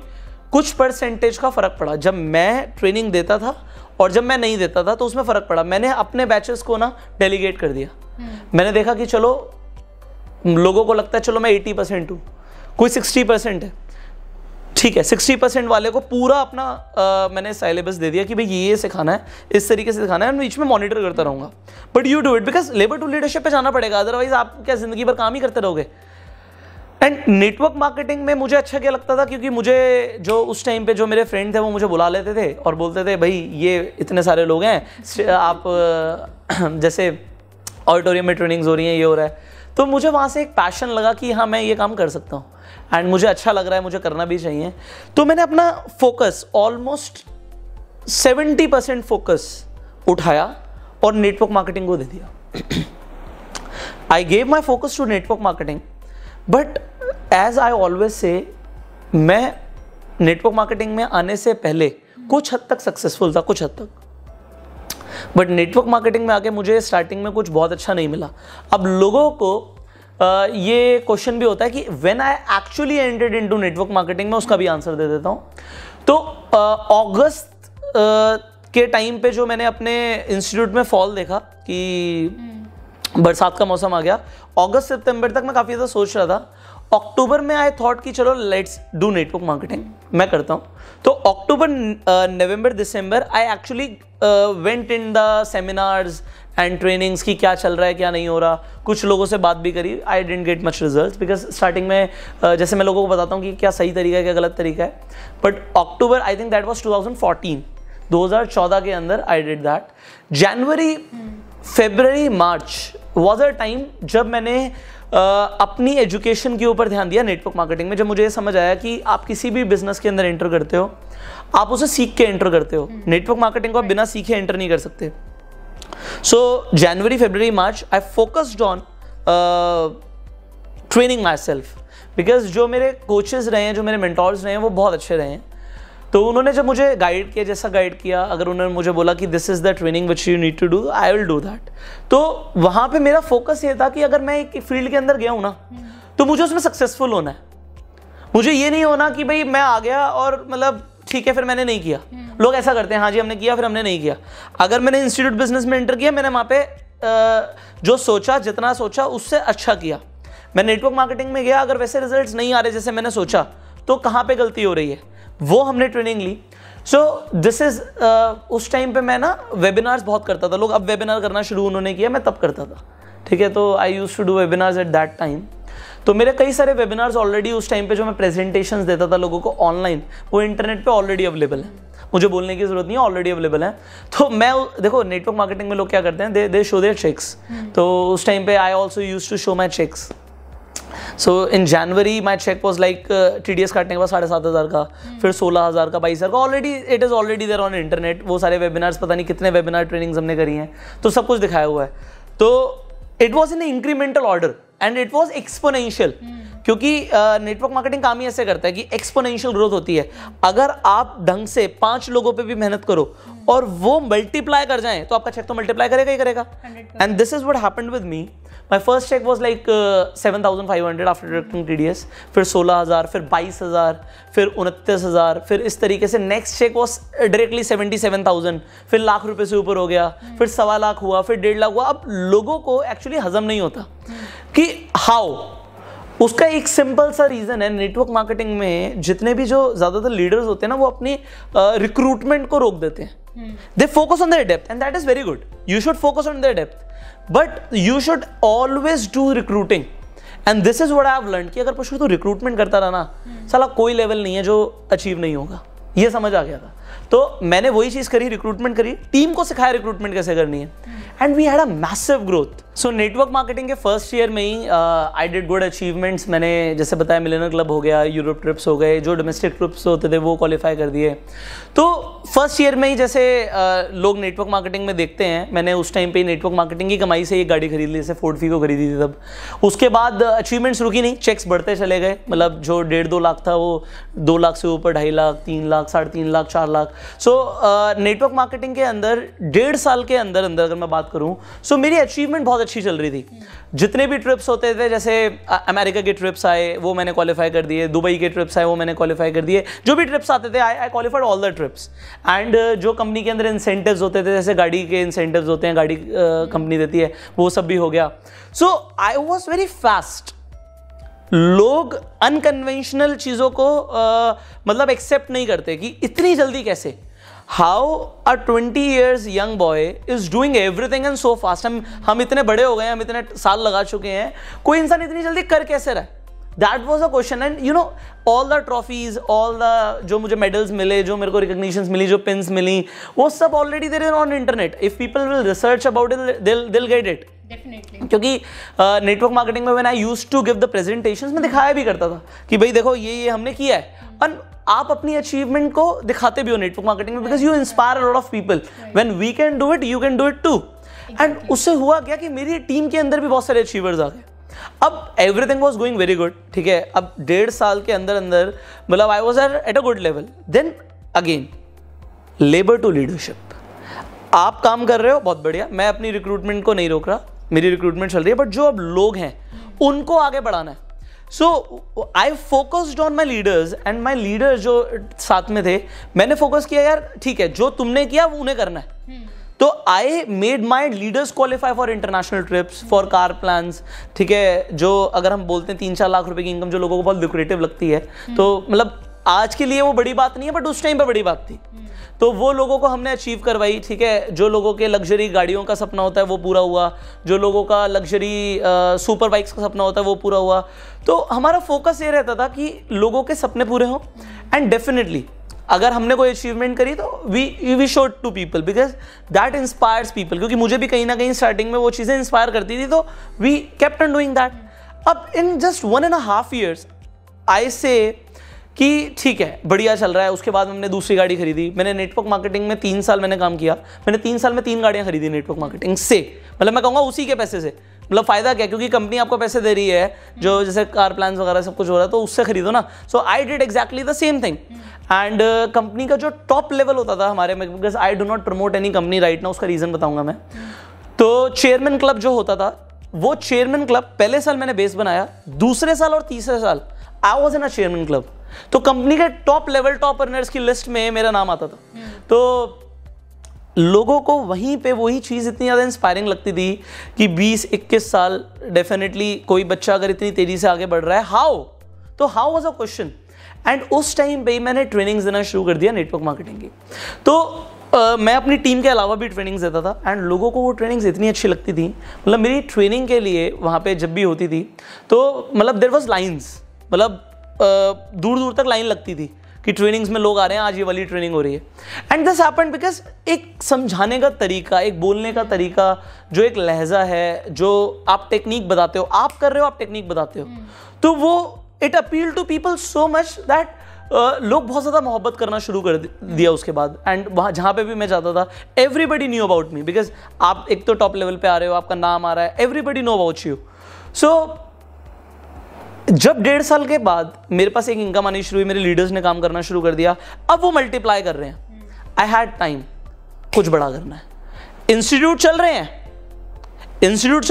कुछ परसेंटेज का फर्क पड़ा जब मैं ट्रेनिंग देता था और जब मैं नहीं देता था, तो उसमें फर्क पड़ा. मैंने अपने बैचेस को ना डेलीगेट कर दिया. मैंने देखा कि चलो लोगों को लगता है चलो मैं 80% हूँ, कोई 60% है, ठीक है 60% वाले को पूरा अपना मैंने सिलेबस दे दिया कि भाई ये सिखाना है, इस तरीके से सिखाना है, मैं बीच में मॉनिटर करता रहूँगा। But you do it because labour to leadership पे जाना पड़ेगा, अदरवाइज आप क्या ज़िंदगी भर काम ही करते रहोगे। एंड नेटवर्क मार्केटिंग में मुझे अच्छा क्या लगता था, क्योंकि मुझे जो उस टाइम पे जो मेरे फ्रेंड थे वो मुझे बुला लेते थे और बोलते थे भाई ये इतने सारे लोग हैं, आप जैसे ऑडिटोरियम में ट्रेनिंग्स हो रही हैं, ये हो रहा है, तो मुझे वहाँ से एक पैशन लगा कि हाँ मैं ये काम कर सकता हूँ एंड मुझे अच्छा लग रहा है, मुझे करना भी चाहिए। तो मैंने अपना फोकस ऑलमोस्ट 70% फोकस उठाया और नेटवर्क मार्केटिंग को दे दिया। I gave my focus to network marketing, but as I always say मैं नेटवर्क मार्केटिंग में आने से पहले कुछ हद तक सक्सेसफुल था, कुछ हद तक, बट नेटवर्क मार्केटिंग में आके मुझे स्टार्टिंग में कुछ बहुत अच्छा नहीं मिला। अब लोगों को ये क्वेश्चन भी होता है कि when I actually entered into network marketing, में उसका भी आंसर दे देता हूँ। तो अगस्त के टाइम पे जो मैंने अपने इंस्टीट्यूट में फॉल देखा कि बरसात का मौसम आ गया, अगस्त सितंबर तक मैं काफ़ी ज़्यादा सोच रहा था। अक्टूबर में आई थॉट कि चलो लेट्स डू नेटवर्क मार्केटिंग, मैं करता हूँ। तो October November December I actually went in the seminars and trainings की क्या चल रहा है क्या नहीं हो रहा, कुछ लोगों से बात भी करी। I didn't get much results because starting में जैसे मैं लोगों को बताता हूँ कि क्या सही तरीका है क्या गलत तरीका है। But October I think that was 2014 के अंदर I did that. January February March was a time जब मैंने अपनी एजुकेशन के ऊपर ध्यान दिया नेटवर्क मार्केटिंग में। जब मुझे ये समझ आया कि आप किसी भी बिजनेस के अंदर एंटर करते हो, आप उसे सीख के एंटर करते हो, नेटवर्क मार्केटिंग को आप बिना सीखे एंटर नहीं कर सकते। So January February March I focused on training myself, because जो मेरे कोचेस रहे हैं, जो मेरे मेंटोर्स रहे हैं, वो बहुत अच्छे रहे हैं। तो उन्होंने जब मुझे गाइड किया, जैसा गाइड किया, अगर उन्होंने मुझे बोला कि this is the training which you need to do, I will do that. तो वहाँ पे मेरा फोकस ये था कि अगर मैं एक फील्ड के अंदर गया हूँ ना, तो मुझे उसमें सक्सेसफुल होना है। मुझे ये नहीं होना कि भाई मैं आ गया और मतलब ठीक है फिर मैंने नहीं किया। लोग ऐसा करते हैं, हाँ जी हमने किया फिर हमने नहीं किया। अगर मैंने इंस्टीट्यूट बिजनेस में एंटर किया, मैंने वहाँ पे जो सोचा, जितना सोचा उससे अच्छा किया। मैं नेटवर्क मार्केटिंग में गया, अगर वैसे रिजल्ट्स नहीं आ रहे जैसे मैंने सोचा, तो कहाँ पे गलती हो रही है, वो हमने ट्रेनिंग ली। सो दिस इज उस टाइम पे मैं ना वेबिनार्स बहुत करता था। लोग अब वेबिनार करना शुरू उन्होंने किया, मैं तब करता था, ठीक है। तो I used to do webinars at that time. तो मेरे कई सारे वेबिनार्स ऑलरेडी उस टाइम पे जो मैं प्रेजेंटेशंस देता था लोगों को ऑनलाइन, वो इंटरनेट पे ऑलरेडी अवेलेबल है, मुझे बोलने की जरूरत नहीं है, ऑलरेडी अवेलेबल है। तो मैं देखो नेटवर्क मार्केटिंग में लोग क्या करते हैं, दे शो देयर चेक्स। तो उस टाइम पे I also used to show my cheques. So in January my cheque was like TDS काटने के बाद 7,500 का, फिर 16,000 का, 22,000 का। Already it is already there on internet. वो सारे वेबिनार्स, पता नहीं कितने वेबिनार ट्रेनिंग्स हमने करी हैं, तो सब कुछ दिखाया हुआ है। तो it was in incremental order and it was exponential, क्योंकि नेटवर्क मार्केटिंग काम ही ऐसे करता है कि एक्सपोनेंशियल ग्रोथ होती है। अगर आप ढंग से 5 लोगों पे भी मेहनत करो और वो मल्टीप्लाई कर जाएं, तो आपका चेक तो मल्टीप्लाई करेगा ही करेगा। And this is what happened with me. My first cheque was like 7,500 after deducting TDS, फिर 16,000, फिर 22,000, फिर 29,000, फिर इस तरीके से नेक्स्ट चेक वॉज डायरेक्टली 77,000, फिर लाख रुपए से ऊपर हो गया, फिर 1.25 लाख हुआ, फिर 1.5 लाख हुआ। अब लोगों को एक्चुअली हजम नहीं होता कि हाउ। उसका एक सिंपल सा रीजन है, नेटवर्क मार्केटिंग में जितने भी जो ज्यादातर लीडर्स होते हैं ना, वो अपनी रिक्रूटमेंट को रोक देते हैं। They focus on their depth and that is very good, you should focus on their depth, but you should always do recruiting. And this is what I have learned कि अगर पुष्कर तू रिक्रूटमेंट करता रहा ना, साला कोई लेवल नहीं है जो अचीव नहीं होगा। ये समझ आ गया था। तो मैंने वही चीज करी, रिक्रूटमेंट करी, टीम को सिखाया रिक्रूटमेंट कैसे करनी है, and we had a massive growth. So network marketing के फर्स्ट ईयर में ही आई डिड गुड अचीवमेंट्स। मैंने जैसे बताया, मिलियनर क्लब हो गया, यूरोप ट्रिप्स हो गए, जो डोमेस्टिक ट्रिप्स होते थे वो क्वालिफाई कर दिए। तो फर्स्ट ईयर में ही जैसे लोग नेटवर्क मार्केटिंग में देखते हैं, मैंने उस टाइम पे नेटवर्क मार्केटिंग की कमाई से एक गाड़ी खरीद ली, जैसे फोर्ड फीको खरीदी थी तब। उसके बाद अचीवमेंट्स रुकी नहीं, चेक्स बढ़ते चले गए। मतलब जो 1.5-2 लाख था वो 2 लाख से ऊपर 2.5 लाख, 3 लाख, 3.5 लाख, 4 लाख। सो नेटवर्क मार्केटिंग के अंदर 1.5 साल के अंदर अंदर अगर मैं बात करूं, सो मेरी अचीवमेंट बहुत अच्छी चल रही थी। जितने भी ट्रिप्स होते थे, जैसे अमेरिका के ट्रिप्स आए वो मैंने क्वालिफाई कर दिए, दुबई के ट्रिप्स आए वो मैंने क्वालिफाई कर दिए, जो भी ट्रिप्स आते थे आई qualified all the trips. And जो कंपनी के अंदर इंसेंटिव्स होते थे, जैसे गाड़ी के इंसेंटिव्स होते हैं, गाड़ी कंपनी देती है, वो सब भी हो गया। सो आई वॉज वेरी फास्ट लोग अनकन्वेंशनल चीज़ों को मतलब एक्सेप्ट नहीं करते कि इतनी जल्दी कैसे. How a 20 years young boy is doing everything and so fast. हम इतने बड़े हो गए हैं, हम इतने साल लगा चुके हैं, कोई इंसान इतनी जल्दी कर कैसे रहा है? That was a question. And you know, all the trophies, all the जो मुझे medals मिले, जो मेरे को recognitions मिली, जो pins मिली, वो सब already there on internet. If people will research about it, they'll get it. Definitely. क्योंकि नेटवर्क मार्केटिंग में when I used to give the presentations, मैं दिखाया भी करता था कि भाई देखो ये हमने किया है. और आप अपनी अचीवमेंट को दिखाते भी हो नेटवर्क मार्केटिंग में, because you inspire a lot of people. When we can do it, you can do it too. And उससे हुआ क्या कि मेरी टीम के अंदर भी बहुत सारे अचीवर्स आ गए. अब everything was going very good. ठीक है, अब 1.5 साल के अंदर अंदर मतलब I was at a good level. Then again labour to leadership. आप काम कर रहे हो बहुत बढ़िया, मैं अपनी रिक्रूटमेंट को नहीं रोक रहा, मेरी रिक्रूटमेंट चल रही है, बट जो अब लोग हैं उनको आगे बढ़ाना है. So I focused on my leaders, and my leaders जो साथ में थे, मैंने फोकस किया यार ठीक है जो तुमने किया वो उन्हें करना है. तो I made my leaders qualify for international trips, for car plans. ठीक है, जो अगर हम बोलते हैं 3-4 लाख रुपए की इनकम जो लोगों को बहुत लुक्रेटिव लगती है, तो मतलब आज के लिए वो बड़ी बात नहीं है, बट उस टाइम पे बड़ी बात थी. तो वो लोगों को हमने अचीव करवाई. ठीक है, जो लोगों के लग्जरी गाड़ियों का सपना होता है वो पूरा हुआ, जो लोगों का लग्जरी सुपर बाइक्स का सपना होता है वो पूरा हुआ. तो हमारा फोकस ये रहता था कि लोगों के सपने पूरे हों. एंड डेफिनेटली अगर हमने कोई अचीवमेंट करी तो we showed to people, because that inspires people. क्योंकि मुझे भी कहीं ना कहीं स्टार्टिंग में वो चीज़ें इंस्पायर करती थी, तो we kept on doing that. अब इन जस्ट 1.5 years आई से कि ठीक है बढ़िया चल रहा है. उसके बाद हमने दूसरी गाड़ी खरीदी. मैंने नेटवर्क मार्केटिंग में 3 साल मैंने काम किया. मैंने 3 साल में 3 गाड़ियां खरीदी नेटवर्क मार्केटिंग से. मतलब मैं कहूँगा उसी के पैसे से. मतलब फ़ायदा क्या, क्योंकि कंपनी आपको पैसे दे रही है, जो जैसे कार प्लान्स वगैरह सब कुछ हो रहा है, तो उससे खरीदो ना. So I did exactly the same thing. And company का जो टॉप लेवल होता था हमारे में, because I do not promote any company right now, उसका रीज़न बताऊंगा मैं. तो चेयरमैन क्लब जो होता था, वो चेयरमैन क्लब पहले साल मैंने बेस बनाया, दूसरे साल और तीसरे साल I was in a chairman club. तो कंपनी के टॉप लेवल टॉप अर्नर्स की लिस्ट में मेरा नाम आता था. तो लोगों को वहीं पे वही चीज़ इतनी ज़्यादा इंस्पायरिंग लगती थी कि 20-21 साल डेफिनेटली कोई बच्चा अगर इतनी तेज़ी से आगे बढ़ रहा है, how was a question. And उस टाइम पे मैंने ट्रेनिंग्स देना शुरू कर दिया नेटवर्क मार्केटिंग की. तो मैं अपनी टीम के अलावा भी ट्रेनिंग्स देता था. एंड लोगों को वो ट्रेनिंग्स इतनी अच्छी लगती थी. मतलब मेरी ट्रेनिंग के लिए वहाँ पे जब भी होती थी तो मतलब देयर वाज लाइन्स, मतलब दूर दूर तक लाइन लगती थी कि ट्रेनिंग्स में लोग आ रहे हैं, आज ये वाली ट्रेनिंग हो रही है. एंड दिस हैपेंड बिकॉज एक समझाने का तरीका, एक बोलने का तरीका, जो एक लहजा है, जो आप टेक्निक बताते हो, आप कर रहे हो, आप टेक्निक बताते हो, तो वो it appeal to people so much that लोग बहुत ज़्यादा मोहब्बत करना शुरू कर दिया उसके बाद. एंड वहाँ जहाँ पे भी मैं जाता था, everybody knew about me, because आप एक तो टॉप लेवल पे आ रहे हो, आपका नाम आ रहा है, एवरीबडी नो अबाउट यू. सो जब 1.5 साल के बाद मेरे पास एक इनकम आनी शुरू हुई, मेरे लीडर्स ने काम करना शुरू कर दिया, अब वो मल्टीप्लाई कर रहे हैं. आई हैड टाइम, कुछ बड़ा करना है. इंस्टीट्यूट चल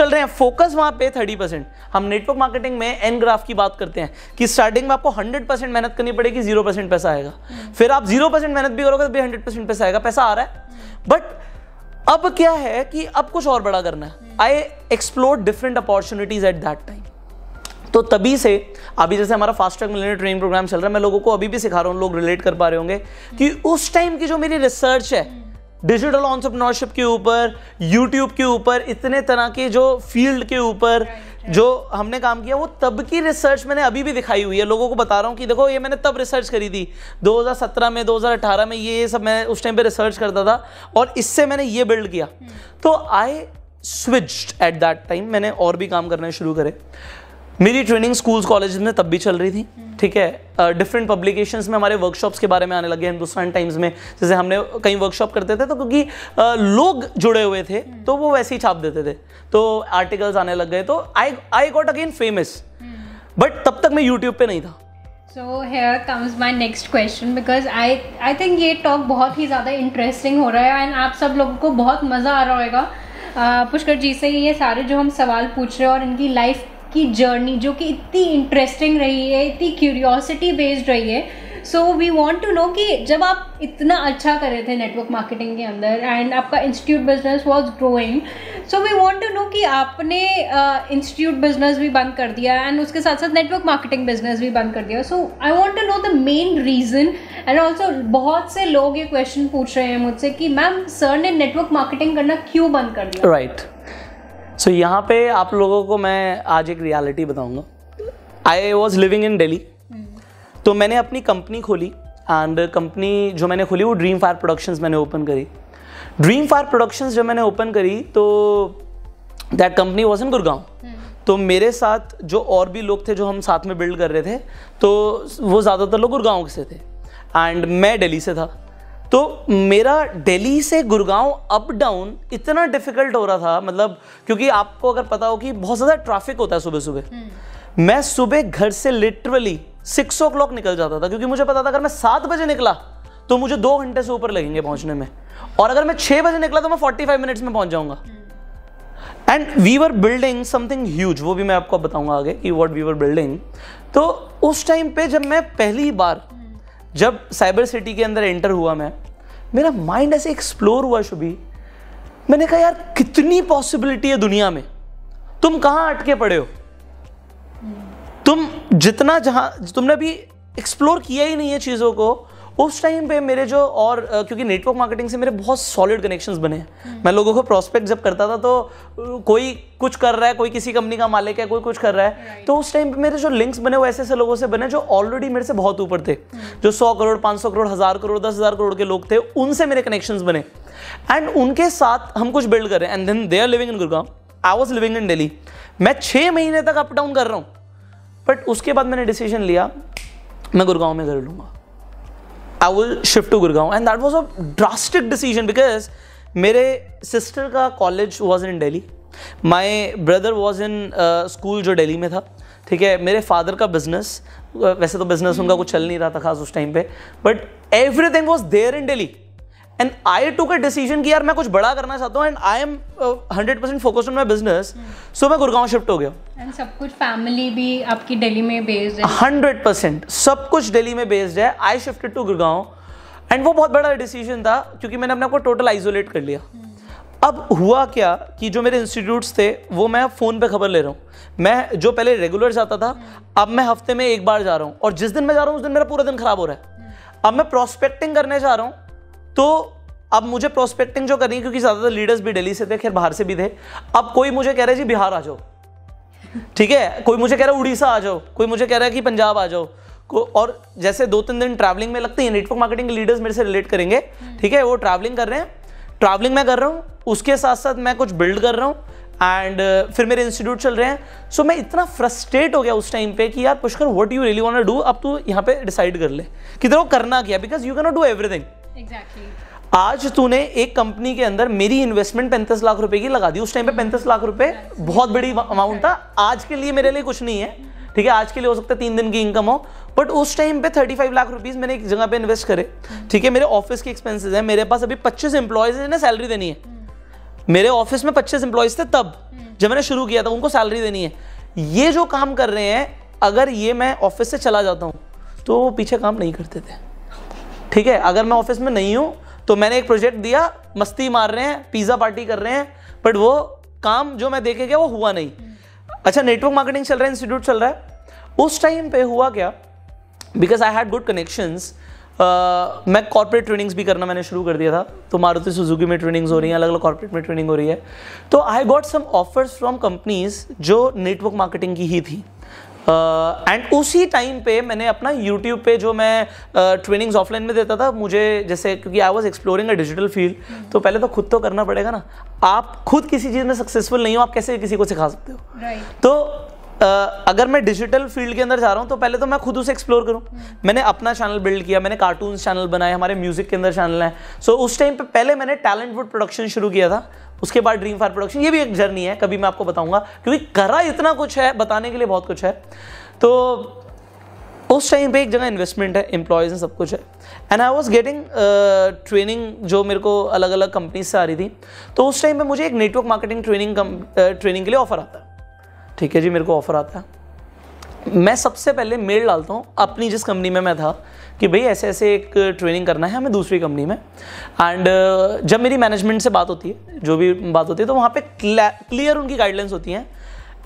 रहे हैं, फोकस वहाँ पे 30%. हम नेटवर्क मार्केटिंग में एन ग्राफ की बात करते हैं कि स्टार्टिंग में आपको 100% मेहनत करनी पड़ेगी, 0% पैसा आएगा. फिर आप 0% मेहनत भी करोगे तो भी 100% पैसा आएगा. पैसा आ रहा है, बट अब क्या है कि अब कुछ और बड़ा करना है. I explore different opportunities at that time. तो तभी से अभी जैसे हमारा fast track millionaire training program चल रहा है, मैं लोगों को अभी भी सिखा रहा हूँ, लोग रिलेट कर पा रहे होंगे कि उस टाइम की जो मेरी रिसर्च है डिजिटल एंटरप्रेन्योरशिप के ऊपर, यूट्यूब के ऊपर, इतने तरह के जो फील्ड के ऊपर जो हमने काम किया, वो तब की रिसर्च मैंने अभी भी दिखाई हुई है. लोगों को बता रहा हूँ कि देखो ये मैंने तब रिसर्च करी थी 2017 में, 2018 में, ये सब मैं उस टाइम पे रिसर्च करता था और इससे मैंने ये बिल्ड किया. तो I switched eight that time. मैंने और भी काम करने शुरू करे. मेरी ट्रेनिंग स्कूल्स कॉलेज में तब भी चल रही थी. ठीक है, डिफरेंट पब्लिकेशंस में हमारे वर्कशॉप्स के बारे में आने लगे. हिंदुस्तान टाइम्स में जैसे हमने कहीं वर्कशॉप करते थे, तो क्योंकि लोग जुड़े हुए थे तो वो वैसे ही छाप देते थे, तो आर्टिकल्स आने लग गए. तो I got again famous, but तब तक मैं यूट्यूब पे नहीं था. So here comes my next question, because I think ये टॉक बहुत ही ज़्यादा इंटरेस्टिंग हो रहा है एंड आप सब लोगों को बहुत मज़ा आ रहा होगा पुष्कर जी से ये सारे जो हम सवाल पूछ रहे हैं और इनकी लाइफ की जर्नी जो कि इतनी इंटरेस्टिंग रही है, इतनी क्यूरियोसिटी बेस्ड रही है. So we want to know कि जब आप इतना अच्छा कर रहे थे नेटवर्क मार्केटिंग के अंदर एंड आपका institute business was growing, so we want to know कि आपने इंस्टीट्यूट बिजनेस भी बंद कर दिया एंड उसके साथ साथ नेटवर्क मार्केटिंग बिजनेस भी बंद कर दिया. So I want to know the main reason. And also बहुत से लोग ये क्वेश्चन पूछ रहे हैं मुझसे कि मैम सर ने नेटवर्क मार्केटिंग करना क्यों बंद कर दिया. राइट. सो यहाँ पे आप लोगों को मैं आज एक रियलिटी बताऊंगा. आई वॉज लिविंग इन दिल्ली, तो मैंने अपनी कंपनी खोली एंड कंपनी जो मैंने खोली वो ड्रीम फायर प्रोडक्शंस मैंने ओपन करी. ड्रीम फायर प्रोडक्शंस जब मैंने ओपन करी तो that company was in Gurgaon. तो मेरे साथ जो और भी लोग थे जो हम साथ में बिल्ड कर रहे थे, तो वो ज़्यादातर लोग गुड़गांव से थे एंड मैं दिल्ली से था. तो मेरा दिल्ली से गुड़गांव अप डाउन इतना डिफिकल्ट हो रहा था, मतलब क्योंकि आपको अगर पता हो कि बहुत ज़्यादा ट्रैफिक होता है सुबह सुबह. मैं सुबह घर से लिटरली 6 o'clock निकल जाता था, क्योंकि मुझे पता था अगर मैं 7 बजे निकला तो मुझे 2 घंटे से ऊपर लगेंगे पहुंचने में, और अगर मैं 6 बजे निकला तो मैं 45 मिनट्स में पहुंच जाऊंगा. And we were building something huge, वो भी मैं आपको बताऊंगा आगे कि व्हाट वी वर बिल्डिंग. तो उस टाइम पे जब मैं पहली बार जब साइबर सिटी के अंदर एंटर हुआ, मेरा माइंड ऐसे एक्सप्लोर हुआ शुभी. मैंने कहा यार कितनी पॉसिबिलिटी है दुनिया में, तुम कहाँ अटके पड़े हो. तुम जितना जहाँ तुमने अभी एक्सप्लोर किया ही नहीं है चीज़ों को. उस टाइम पे मेरे जो और क्योंकि नेटवर्क मार्केटिंग से मेरे बहुत सॉलिड कनेक्शंस बने हैं. मैं लोगों को प्रोस्पेक्ट जब करता था तो कोई कुछ कर रहा है, कोई किसी कंपनी का मालिक है, कोई कुछ कर रहा है, तो उस टाइम पे मेरे जो लिंक्स बने वो ऐसे ऐसे लोगों से बने जो ऑलरेडी मेरे से बहुत ऊपर थे, जो 100 करोड़ 500 करोड़ 1000 करोड़ 10,000 करोड़ के लोग थे, उनसे मेरे कनेक्शंस बने एंड उनके साथ हम कुछ बिल्ड कर रहे हैं. And then they are living in Gurgaon, I was living in Delhi. मैं 6 महीने तक अप डाउन कर रहा हूँ, बट उसके बाद मैंने डिसीजन लिया मैं गुड़गांव में घर लूँगा. I will shift to Gurgaon, and that was a drastic decision because मेरे सिस्टर का college was in Delhi, my brother was in school जो दिल्ली में था. ठीक है, मेरे फादर का बिजनेस, वैसे तो बिजनेस उनका कुछ चल नहीं रहा था खास उस टाइम पे, but everything was there in Delhi. And I took a decision कि यार मैं कुछ बड़ा करना चाहता हूँ and I am 100% focused on my business. So मैं गुड़गांव शिफ्ट हो गया. एंड सब कुछ फैमिली भी आपकी दिल्ली में बेस्ड है. 100% सब कुछ दिल्ली में बेस्ड है. I shifted to Gurgaon and वो बहुत बड़ा डिसीजन था क्योंकि मैंने अपने आप को टोटल आइसोलेट कर लिया. अब हुआ क्या कि जो मेरे इंस्टीट्यूट्स थे वो मैं फ़ोन पे खबर ले रहा हूँ. मैं जो पहले रेगुलर जाता था अब मैं हफ्ते में 1 बार जा रहा हूँ, और जिस दिन मैं जा रहा हूँ उस दिन मेरा पूरा दिन खराब हो रहा है. अब मैं प्रोस्पेक्टिंग करने जा रहा हूँ, तो अब मुझे प्रोस्पेक्टिंग जो करनी है, क्योंकि ज़्यादातर लीडर्स भी दिल्ली से थे, खैर बाहर से भी थे. अब कोई मुझे कह रहा है जी बिहार आ जाओ, ठीक है, कोई मुझे कह रहा है उड़ीसा आ जाओ, कोई मुझे कह रहा है कि पंजाब आ जाओ. और जैसे 2-3 दिन ट्रैवलिंग में लगते हैं, नेटवर्क मार्केटिंग के लीडर्स मेरे से रिलेट करेंगे. ठीक है, वो ट्रैवलिंग कर रहे हैं, ट्रैवलिंग मैं कर रहा हूँ, उसके साथ साथ मैं कुछ बिल्ड कर रहा हूँ एंड फिर मेरे इंस्टीट्यूट चल रहे हैं. सो मैं इतना फ्रस्ट्रेट हो गया उस टाइम पे कि यार Pushkar what you really want to do. अब तू यहाँ पे डिसाइड कर ले कि तेरे को करना क्या, because you can not do everything. Exactly. आज तूने एक कंपनी के अंदर मेरी इन्वेस्टमेंट 35 लाख रुपए की लगा दी. उस टाइम पे 35 लाख रुपए बहुत बड़ी अमाउंट था. आज के लिए मेरे लिए कुछ नहीं है, ठीक है, आज के लिए हो सकता है 3 दिन की इनकम हो, बट उस टाइम पे 35 लाख रुपीस मैंने एक जगह पे इन्वेस्ट करे. ठीक है, मेरे ऑफिस के एक्सपेंसेस हैं, मेरे पास अभी 25 एम्प्लॉयज हैं जिन्हें सैलरी देनी है. मेरे ऑफिस में 25 एम्प्लॉयज थे तब जब मैंने शुरू किया था, उनको सैलरी देनी है. ये जो काम कर रहे हैं, अगर ये मैं ऑफिस से चला जाता हूँ तो वो पीछे काम नहीं करते थे. ठीक है, अगर मैं ऑफिस में नहीं हूँ तो मैंने एक प्रोजेक्ट दिया, मस्ती मार रहे हैं, पिज़्ज़ा पार्टी कर रहे हैं, बट वो काम जो मैं देखे गया वो हुआ नहीं. अच्छा, नेटवर्क मार्केटिंग चल रहा है, इंस्टीट्यूट चल रहा है. उस टाइम पे हुआ क्या, because I had good connections, मैं कॉर्पोरेट ट्रेनिंग्स भी करना मैंने शुरू कर दिया था. तो मारुति सुजुकी में ट्रेनिंग्स हो रही हैं, अलग अलग कॉर्पोरेट में ट्रेनिंग हो रही है. तो I got some offers from companies जो नेटवर्क मार्केटिंग की ही थी. एंड उसी टाइम पे मैंने अपना यूट्यूब पे जो मैं ट्रेनिंग्स ऑफलाइन में देता था, मुझे जैसे क्योंकि I was exploring a digital field, तो पहले तो खुद तो करना पड़ेगा ना. आप खुद किसी चीज़ में सक्सेसफुल नहीं हो, आप कैसे किसी को सिखा सकते हो. तो अगर मैं डिजिटल फील्ड के अंदर जा रहा हूँ तो पहले तो मैं खुद उसे एक्सप्लोर करूँ. मैंने अपना चैनल बिल्ड किया, मैंने कार्टून्स चैनल बनाए, हमारे म्यूजिक के अंदर चैनल है. सो उस टाइम पे पहले मैंने टैलेंट वुड प्रोडक्शन शुरू किया था, उसके बाद ड्रीम फायर प्रोडक्शन. ये भी एक जर्नी है, कभी मैं आपको बताऊंगा, क्योंकि करा इतना कुछ है, बताने के लिए बहुत कुछ है. तो उस टाइम पे एक जगह इन्वेस्टमेंट है, एम्प्लॉयज़ हैं, सब कुछ है. And I was getting training जो मेरे को अलग अलग कंपनीज से आ रही थी. तो उस टाइम पे मुझे एक नेटवर्क मार्केटिंग ट्रेनिंग के लिए ऑफर आता है. ठीक है जी, मेरे को ऑफर आता है. मैं सबसे पहले मेल डालता हूँ अपनी जिस कंपनी में मैं था कि भाई ऐसे ऐसे एक ट्रेनिंग करना है हमें दूसरी कंपनी में। एंड जब मेरी मैनेजमेंट से बात होती है, जो भी बात होती है, तो वहाँ पे क्लियर उनकी गाइडलाइंस होती हैं।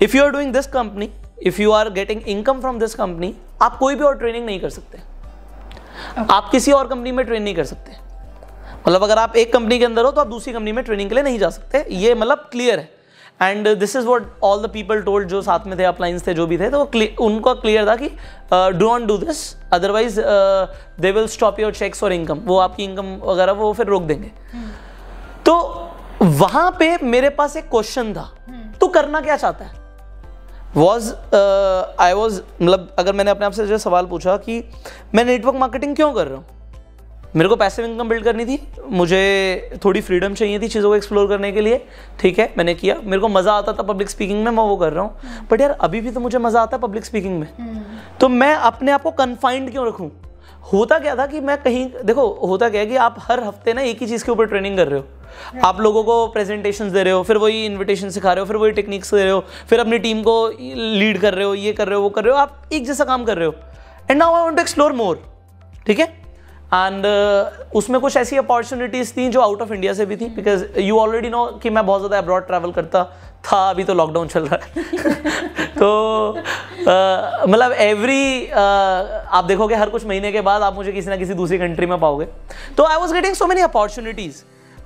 If you are doing this company, if you are getting income from this company, आप कोई भी और ट्रेनिंग नहीं कर सकते। आप किसी और कंपनी में ट्रेन नहीं कर सकते। मतलब अगर आप एक कंपनी के अंदर हो तो आप दूसरी कंपनी में ट्रेनिंग के लिए नहीं जा सकते, ये मतलब क्लियर है। And this is what all the people told, जो साथ में थे, अपलाइंस थे, जो भी थे, तो उनको क्लियर था कि do not do this, otherwise they will stop your cheques और इनकम, वो आपकी इनकम वगैरह वो फिर रोक देंगे। तो वहां पे मेरे पास एक क्वेश्चन था, तू करना क्या चाहता है? मतलब अगर मैंने अपने आप से जो सवाल पूछा कि मैं नेटवर्क मार्केटिंग क्यों कर रहा हूँ, मेरे को पैसिव इनकम बिल्ड करनी थी, मुझे थोड़ी फ्रीडम चाहिए थी चीज़ों को एक्सप्लोर करने के लिए, ठीक है, मैंने किया, मेरे को मज़ा आता था पब्लिक स्पीकिंग में, मैं वो कर रहा हूँ। बट यार अभी भी तो मुझे मज़ा आता है पब्लिक स्पीकिंग में, तो मैं अपने आप को कन्फाइंड क्यों रखूँ? होता क्या था कि मैं कहीं, देखो होता क्या है कि आप हर हफ्ते ना एक ही चीज़ के ऊपर ट्रेनिंग कर रहे हो, आप लोगों को प्रेजेंटेशंस दे रहे हो, फिर वही इन्विटेशन सिखा रहे हो, फिर वही टेक्निक्स दे रहे हो, फिर अपनी टीम को लीड कर रहे हो, ये कर रहे हो, वो कर रहे हो, आप एक जैसा काम कर रहे हो। And now I want to explore more, ठीक है। एंड उसमें कुछ ऐसी अपॉर्चुनिटीज़ थी जो आउट ऑफ इंडिया से भी थी, बिकॉज यू ऑलरेडी नो कि मैं बहुत ज़्यादा अब्रॉड ट्रैवल करता था, अभी तो लॉकडाउन चल रहा है तो मतलब आप देखोगे हर कुछ महीने के बाद आप मुझे किसी ना किसी दूसरी कंट्री में पाओगे। तो I was getting so many opportunities.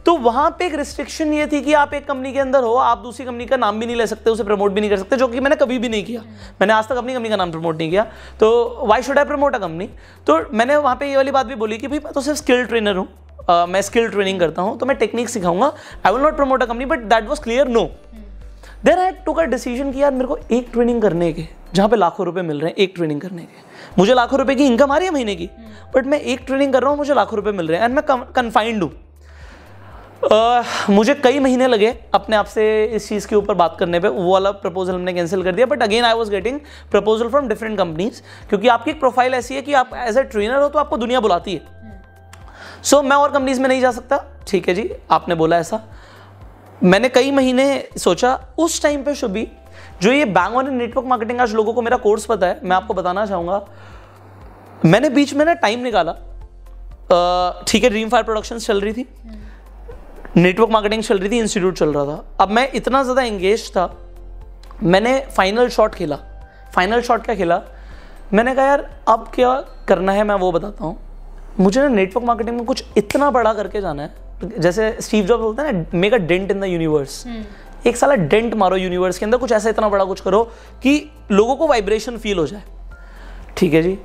तो वहाँ पे एक रिस्ट्रिक्शन ये थी कि आप एक कंपनी के अंदर हो, आप दूसरी कंपनी का नाम भी नहीं ले सकते, उसे प्रमोट भी नहीं कर सकते, जो कि मैंने कभी भी नहीं किया। मैंने आज तक अपनी कंपनी का नाम प्रमोट नहीं किया, तो why should I promote a company. तो मैंने वहाँ पे ये वाली बात भी बोली कि भाई मैं तो सिर्फ स्किल ट्रेनर हूँ, मैं स्किल ट्रेनिंग करता हूँ, तो मैं टेक्निक सिखाऊंगा, I will not promote a company. But that was clear no. Then I took a decision कि यार मेरे को एक ट्रेनिंग करने के, जहाँ पे लाखों रुपए मिल रहे हैं एक ट्रेनिंग करने के, मुझे लाखों रुपए की इनकम आ रही है महीने की, बट मैं एक ट्रेनिंग कर रहा हूँ, मुझे लाखों रुपए मिल रहे हैं, एंड मैं कन्फाइंड हूँ। मुझे कई महीने लगे अपने आप से इस चीज़ के ऊपर बात करने पे, वो वाला प्रपोजल हमने कैंसिल कर दिया। But again I was getting proposal from different companies, क्योंकि आपकी एक प्रोफाइल ऐसी है कि आप एज ए ट्रेनर हो तो आपको दुनिया बुलाती है। सो मैं और कंपनीज में नहीं जा सकता, ठीक है जी, आपने बोला ऐसा। मैंने कई महीने सोचा। उस टाइम पे शुभी, जो ये बैंग ऑन नेटवर्क मार्केटिंग, आज लोगों को मेरा कोर्स पता है, मैं आपको बताना चाहूँगा, मैंने बीच में ना टाइम निकाला, ठीक है, ड्रीम फायर प्रोडक्शंस चल रही थी, नेटवर्क मार्केटिंग चल रही थी, इंस्टीट्यूट चल रहा था। अब मैं इतना ज़्यादा एंगेज था, मैंने फाइनल शॉट खेला। फाइनल शॉट क्या खेला, मैंने कहा यार अब क्या करना है मैं वो बताता हूँ। मुझे ना नेटवर्क मार्केटिंग में कुछ इतना बड़ा करके जाना है, जैसे स्टीव जॉब्स बोलते हैं ना, make a dent in the universe. एक साला डेंट मारो यूनिवर्स के अंदर, कुछ ऐसा इतना बड़ा कुछ करो कि लोगों को वाइब्रेशन फील हो जाए, ठीक है जी।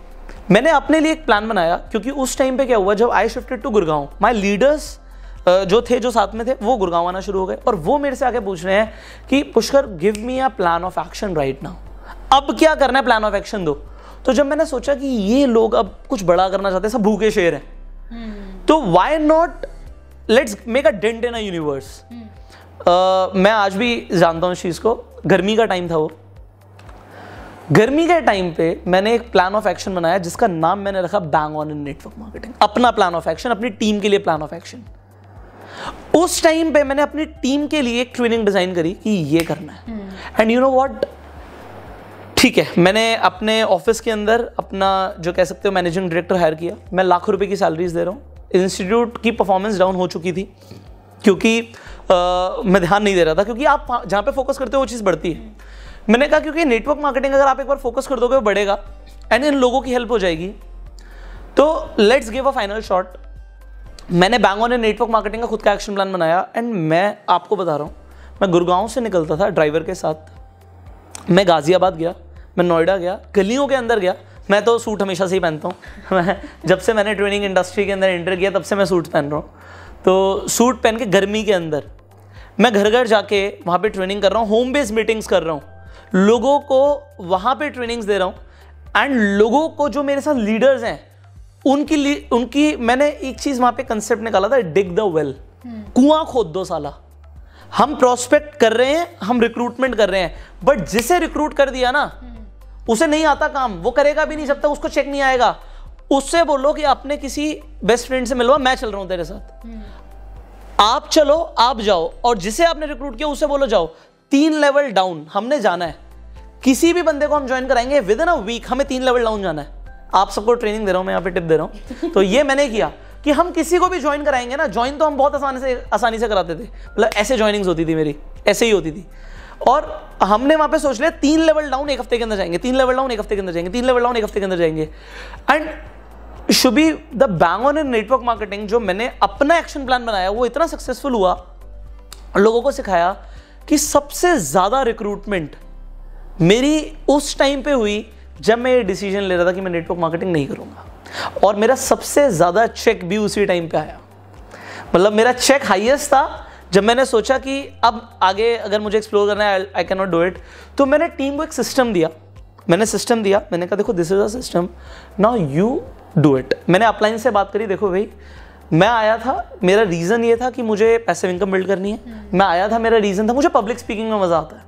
मैंने अपने लिए एक प्लान बनाया, क्योंकि उस टाइम पे क्या हुआ, जब I shifted to Gurgaon, my leaders जो थे, जो साथ में थे, वो गुड़गांव आना शुरू हो गए, और वो मेरे से आके पूछ रहे हैं कि Pushkar give me a plan of action right now, अब क्या करना है, प्लान ऑफ एक्शन दो। तो जब मैंने सोचा कि ये लोग अब कुछ बड़ा करना चाहते हैं, सब भूखे शेर हैं, तो why not let's make a dent in a universe. मैं आज भी जानता हूँ इस चीज़ को। गर्मी का टाइम था, वो गर्मी के टाइम पे मैंने एक प्लान ऑफ एक्शन बनाया, जिसका नाम मैंने रखा bang on in network marketing. अपना प्लान ऑफ एक्शन, अपनी टीम के लिए प्लान ऑफ एक्शन। उस टाइम पे मैंने अपनी टीम के लिए एक ट्रेनिंग डिजाइन करी कि ये करना है। एंड यू नो व्हाट, ठीक है, मैंने अपने ऑफिस के अंदर अपना जो कह सकते हो मैनेजिंग डायरेक्टर हायर किया। मैं लाखों रुपए की सैलरीज दे रहा हूँ। इंस्टीट्यूट की परफॉर्मेंस डाउन हो चुकी थी, क्योंकि मैं ध्यान नहीं दे रहा था, क्योंकि आप जहाँ पे फोकस करते हो वो चीज़ बढ़ती है। मैंने कहा क्योंकि नेटवर्क मार्केटिंग अगर आप एक बार फोकस कर दोगे वो बढ़ेगा, एंड इन लोगों की हेल्प हो जाएगी, तो let's give a final shot. मैंने बैंग ऑन नेटवर्क मार्केटिंग का खुद का एक्शन प्लान बनाया। एंड मैं आपको बता रहा हूँ, मैं गुड़गांव से निकलता था ड्राइवर के साथ, मैं गाजियाबाद गया, मैं नोएडा गया, गलियों के अंदर गया। मैं तो सूट हमेशा से ही पहनता हूँ मैं जब से मैंने ट्रेनिंग इंडस्ट्री के अंदर एंटर किया तब से मैं सूट पहन रहा हूँ। तो सूट पहन के गर्मी के अंदर मैं घर घर जाके वहाँ पे ट्रेनिंग कर रहा हूँ, होम बेस्ड मीटिंग्स कर रहा हूँ, लोगों को वहाँ पे ट्रेनिंग्स दे रहा हूँ। एंड लोगों को जो मेरे साथ लीडर्स हैं उनकी मैंने एक चीज़ वहाँ पे कंसेप्ट निकाला था, डिग द वेल, कुआं खोद दो साला। हम प्रोस्पेक्ट कर रहे हैं, हम रिक्रूटमेंट कर रहे हैं, बट जिसे रिक्रूट कर दिया ना उसे नहीं आता काम, वो करेगा भी नहीं जब तक उसको चेक नहीं आएगा। उससे बोलो कि अपने किसी बेस्ट फ्रेंड से मिलवा, मैं चल रहा हूं तेरे साथ, आप चलो, आप जाओ, और जिसे आपने रिक्रूट किया उसे बोलो जाओ। 3 लेवल डाउन हमने जाना है। किसी भी बंदे को हम ज्वाइन कराएंगे विद इन अ वीक हमें 3 लेवल डाउन जाना है। आप सबको ट्रेनिंग दे रहा हूँ मैं, यहाँ पे टिप दे रहा हूँ। तो ये मैंने किया कि हम किसी को भी ज्वाइन कराएंगे ना, ज्वाइन तो हम बहुत आसानी से कराते थे, मतलब ऐसे ज्वाइनिंग्स होती थी मेरी, ऐसे ही होती थी। और हमने वहाँ पे सोच लिया 3 लेवल डाउन 1 हफ्ते के अंदर जाएंगे, 3 लेवल डाउन 1 हफ्ते के अंदर जाएंगे, 3 लेवल डाउन 1 हफ्ते के अंदर जाएंगे। And Shubhi the bang on in network marketing जो मैंने अपना एक्शन प्लान बनाया वो इतना सक्सेसफुल हुआ, लोगों को सिखाया कि सबसे ज़्यादा रिक्रूटमेंट मेरी उस टाइम पे हुई जब मैं ये डिसीजन ले रहा था कि मैं नेटवर्क मार्केटिंग नहीं करूँगा, और मेरा सबसे ज़्यादा चेक भी उसी टाइम पे आया। मतलब मेरा चेक हाईएस्ट था जब मैंने सोचा कि अब आगे अगर मुझे एक्सप्लोर करना है, I can not do it. तो मैंने टीम को एक सिस्टम दिया, मैंने कहा देखो this is a system, now you do it. मैंने अपलाइन से बात करी, देखो भाई मैं आया था, मेरा रीज़न ये था कि मुझे पैसिव इनकम बिल्ड करनी है। मैं आया था, मेरा रीज़न था मुझे पब्लिक स्पीकिंग में मज़ा आता है,